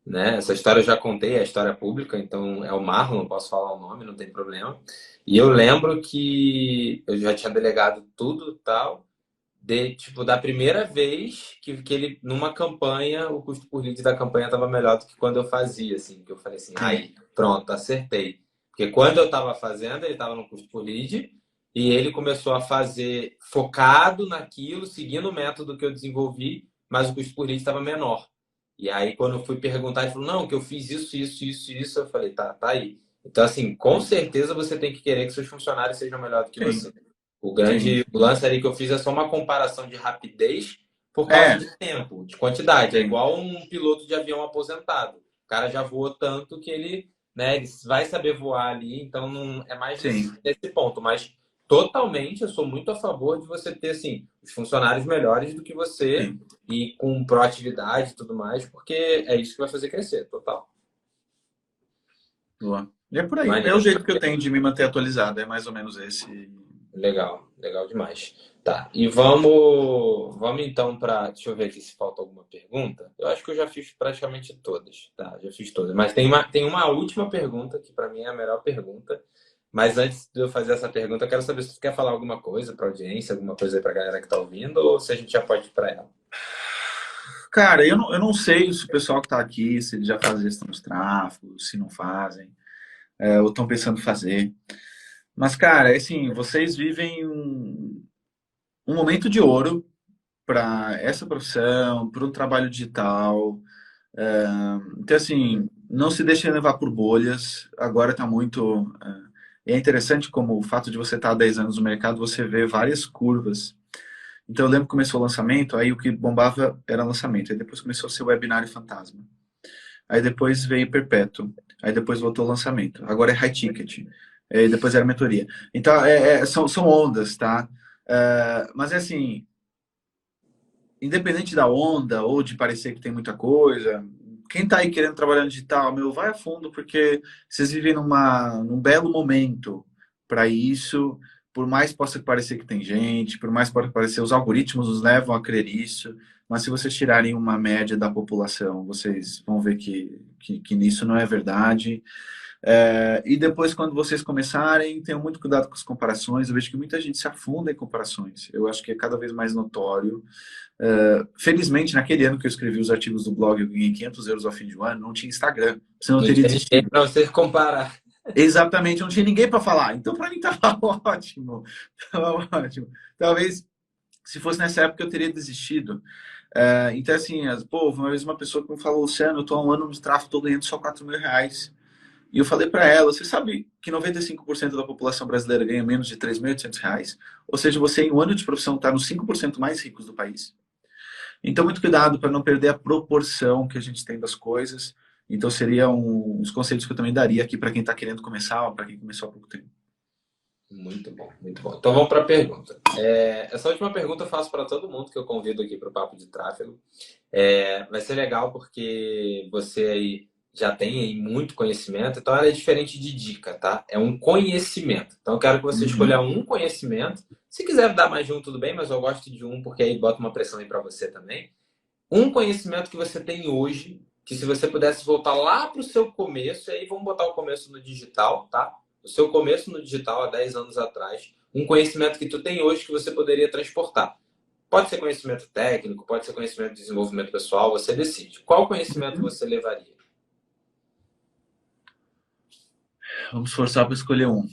S1: né? Essa história eu já contei, é a história pública, então é o Marlon, não posso falar o nome, não tem problema. E eu lembro que eu já tinha delegado tudo, tal, tipo, da primeira vez que ele, numa campanha, o custo por lead da campanha estava melhor do que quando eu fazia, assim, que eu falei assim,
S2: Sim,
S1: aí, pronto, acertei. Porque quando eu estava fazendo, ele estava no custo por lead e ele começou a fazer focado naquilo, seguindo o método que eu desenvolvi, mas o custo por lead estava menor. E aí, quando eu fui perguntar, ele falou, não, que eu fiz isso, isso, isso, isso, eu falei, tá aí. Então, assim, com certeza você tem que querer que seus funcionários sejam melhor do que
S2: sim,
S1: você. O
S2: sim,
S1: grande
S2: sim.
S1: lance ali que eu fiz é só uma comparação de rapidez por causa
S2: É,
S1: de tempo, de quantidade. É
S2: sim,
S1: igual um piloto de avião aposentado. O cara já voou tanto que ele, né, ele vai saber voar ali, então não é mais
S2: sim,
S1: nesse ponto. Mas totalmente eu sou muito a favor de você ter assim, os funcionários melhores do que você
S2: sim.
S1: e com proatividade e tudo mais, porque é isso que vai fazer crescer, total.
S2: Boa. E é por aí. É o
S1: Maneiro.
S2: jeito que eu tenho de me manter atualizado. É mais ou menos esse.
S1: Legal, legal demais. Tá, e vamos então para. Deixa eu ver aqui se falta alguma pergunta. Eu acho que eu já fiz praticamente todas. Tá, já fiz todas. Mas tem uma última pergunta, que para mim é a melhor pergunta. Mas antes de eu fazer essa pergunta, eu quero saber se tu quer falar alguma coisa para a audiência, alguma coisa aí para a galera que está ouvindo, ou se a gente já pode ir para ela.
S2: Cara, eu não sei se o pessoal que está aqui, se eles já fazem gestão de tráfego, se não fazem, ou estão pensando em fazer. Mas, cara, é assim, vocês vivem um momento de ouro para essa profissão, para um trabalho digital. Então, assim, não se deixem levar por bolhas. Agora está muito. É interessante como o fato de você estar há 10 anos no mercado, você vê várias curvas. Então, eu lembro que começou o lançamento, aí o que bombava era lançamento. Aí depois começou a ser webinário fantasma. Aí depois veio perpétuo. Aí depois voltou o lançamento. Agora é high ticket. Aí depois era mentoria. Então, são ondas, tá? Mas é assim, independente da onda ou de parecer que tem muita coisa, quem tá aí querendo trabalhar no digital, meu, vai a fundo, porque vocês vivem num belo momento para isso. Por mais possa parecer que tem gente, por mais possa parecer, os algoritmos nos levam a crer isso, mas se vocês tirarem uma média da população, vocês vão ver que nisso não é verdade. E depois, quando vocês começarem, tenham muito cuidado com as comparações. Eu vejo que muita gente se afunda em comparações. Eu acho que é cada vez mais notório. Felizmente, naquele ano que eu escrevi os artigos do blog, eu ganhei 500 euros ao fim de um ano, não tinha Instagram, senão eu
S1: Não
S2: teria
S1: tinha ninguém
S2: desistido.
S1: para você comparar.
S2: Exatamente, não tinha ninguém para falar. Então, para mim, estava ótimo. Tava ótimo. Talvez, se fosse nessa época, eu teria desistido. Então, assim, pô, uma vez uma pessoa que me falou, Luciano, eu estou há um ano no tráfego, estou ganhando só 4 mil reais. E eu falei para ela, você sabe que 95% da população brasileira ganha menos de 3.800 reais? Ou seja, você, em um ano de profissão, está nos 5% mais ricos do país. Então, muito cuidado para não perder a proporção que a gente tem das coisas. Então, seriam uns conselhos que eu também daria aqui para quem está querendo começar ou para quem começou há pouco tempo.
S1: Muito bom, muito bom. Então vamos para a pergunta. Essa última pergunta eu faço para todo mundo que eu convido aqui para o Papo de Tráfego. Vai ser legal porque você aí já tem aí muito conhecimento, então ela é diferente de dica, tá? É um conhecimento. Então eu quero que você escolha
S2: Uhum.
S1: um conhecimento. Se quiser dar mais de um, tudo bem, mas eu gosto de um porque aí bota uma pressão aí para você também. Um conhecimento que você tem hoje, que se você pudesse voltar lá para o seu começo, e aí vamos botar o começo no digital, tá? O seu começo no digital há 10 anos atrás, um conhecimento que tu tem hoje que você poderia transportar. Pode ser conhecimento técnico, pode ser conhecimento de desenvolvimento pessoal, você decide. Qual conhecimento você levaria?
S2: Vamos forçar para escolher um.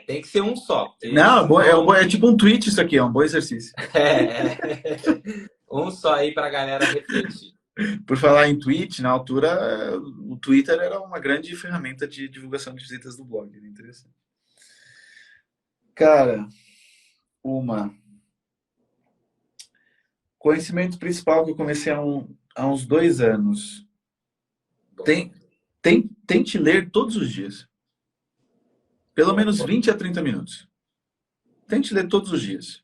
S1: Tem que ser um só, porque
S2: Não,
S1: senão.
S2: é tipo um tweet isso aqui, é um bom exercício.
S1: Um só aí para a galera refletir.
S2: Por falar em tweet, na altura, o Twitter era uma grande ferramenta de divulgação de visitas do blog. Era interessante. Cara, Uma. Conhecimento principal que eu comecei há uns 2 anos.
S1: Bom,
S2: Tem, tente ler todos os dias. Pelo
S1: bom,
S2: menos
S1: bom.
S2: 20 a 30 minutos. Tente ler todos os dias.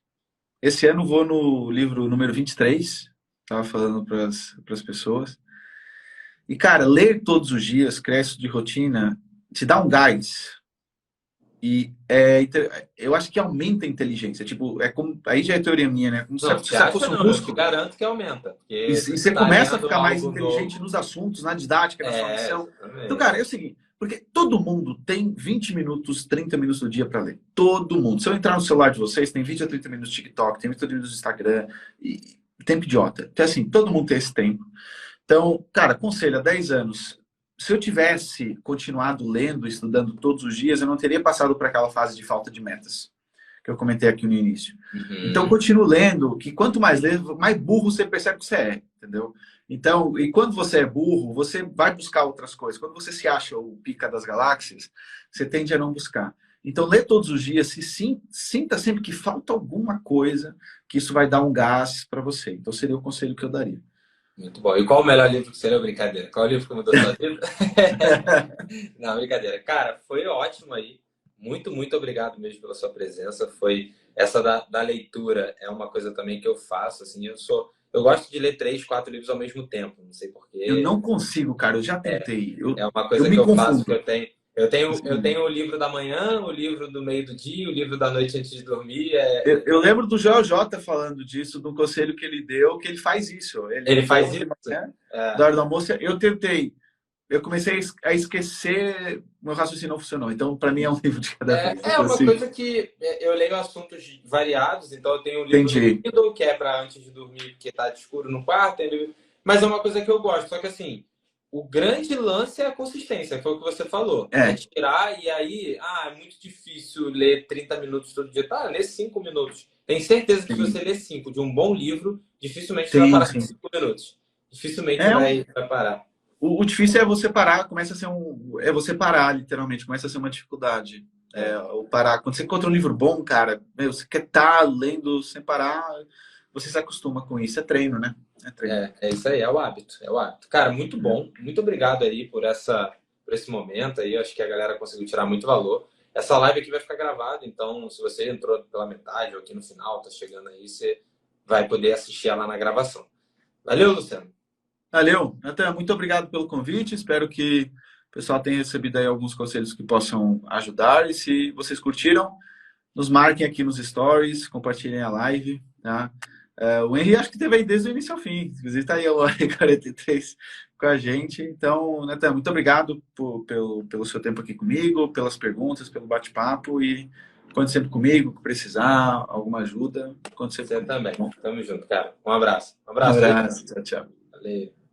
S2: Esse ano vou no livro número 23. Estava falando para as pessoas. E, cara, ler todos os dias, cresce de rotina, te dá um gás. E eu acho que aumenta a inteligência. Tipo, é como, aí já é teoria minha, né? Como
S1: Não, você
S2: se
S1: acha
S2: fosse um
S1: não, eu te
S2: músculo.
S1: garanto que aumenta.
S2: E,
S1: Porque
S2: e
S1: se você
S2: você
S1: está
S2: começa a
S1: lendo
S2: ficar mais
S1: algo
S2: inteligente
S1: novo.
S2: nos assuntos, na didática, na sua missão. Então,
S1: Exatamente.
S2: cara, é o seguinte, porque todo mundo tem 20 minutos, 30 minutos do dia para ler. Todo mundo. Se eu entrar no celular de vocês, tem 20 a 30 minutos de TikTok, tem 20 a 30 minutos do Instagram, tempo idiota. Então, assim, todo mundo tem esse tempo. Então, cara, aconselho, há 10 anos, se eu tivesse continuado lendo, estudando todos os dias, eu não teria passado por aquela fase de falta de metas, que eu comentei aqui no início. Então,
S1: Uhum.
S2: continuo lendo, que quanto mais lê, mais burro você percebe que você é, entendeu? Então, e quando você é burro, você vai buscar outras coisas. Quando você se acha o pica das galáxias, você tende a não buscar. Então, lê todos os dias, sinta sempre que falta alguma coisa, que isso vai dar um gás para você. Então, seria o conselho que eu daria.
S1: Muito bom. E qual o melhor livro que você leu? Brincadeira. Qual o livro que mudou sua vida? Não, brincadeira. Cara, foi ótimo aí. Muito, muito obrigado mesmo pela sua presença. Foi essa da leitura é uma coisa também que eu faço. Assim, eu gosto de ler 3, 4 livros ao mesmo tempo. Não sei
S2: Eu
S1: porquê.
S2: não consigo, cara. Eu já tentei.
S1: É uma
S2: Eu
S1: coisa que
S2: me
S1: eu faço que
S2: confundo.
S1: eu tenho o livro da manhã, o livro do meio do dia, o livro da noite antes de dormir.
S2: Eu lembro do Joel J falando disso, do conselho que ele deu, que ele faz isso. Ele
S1: Ele faz
S2: toma de
S1: isso.
S2: manhã, da
S1: É,
S2: hora do almoço. Eu tentei. Eu comecei a esquecer, meu raciocínio não funcionou. Então, para mim, é um livro de cada vez.
S1: é
S2: Então,
S1: uma
S2: assim,
S1: coisa que eu leio assuntos variados, então eu tenho um livro do
S2: entendi.
S1: Kindle, que é para antes de dormir, porque tá escuro no quarto, mas é uma coisa que eu gosto. Só que assim, o grande lance é a consistência, foi o que você falou. É
S2: É,
S1: tirar e aí, é muito difícil ler 30 minutos todo dia. Tá, lê 5 minutos. Tenho certeza que se você
S2: sim,
S1: ler 5 de um bom livro, dificilmente você vai
S2: sim,
S1: parar em
S2: sim.
S1: 5 minutos. Dificilmente você
S2: É,
S1: vai parar.
S2: o difícil é você parar, começa a ser é você parar, literalmente, começa a ser uma dificuldade.
S1: É.
S2: O parar. Quando você encontra um livro bom, cara, você quer estar lendo sem parar, você se acostuma com isso. É treino, né? É treino.
S1: É isso aí, é o hábito, é o hábito. Cara, muito bom. Muito obrigado aí por esse momento aí. Acho que a galera conseguiu tirar muito valor. Essa live aqui vai ficar gravada, então se você entrou pela metade ou aqui no final, tá chegando aí, você vai poder assistir ela na gravação. Valeu, Luciano.
S2: Valeu, Natan, muito obrigado pelo convite. Espero que o pessoal tenha recebido aí alguns conselhos que possam ajudar. E se vocês curtiram, nos marquem aqui nos stories, compartilhem a live, tá? O Henry acho que teve aí desde o início ao fim. Inclusive está aí a hora 43 com a gente. Então, Natan, muito obrigado pelo seu tempo aqui comigo, pelas perguntas, pelo bate-papo e conte sempre comigo, precisar, alguma ajuda, conte sempre
S1: Você
S2: comigo, tá
S1: também.
S2: bom?
S1: Tamo junto, cara. Um abraço. Um
S2: Um
S1: abraço aí.
S2: abraço, tchau, tchau.
S1: Valeu.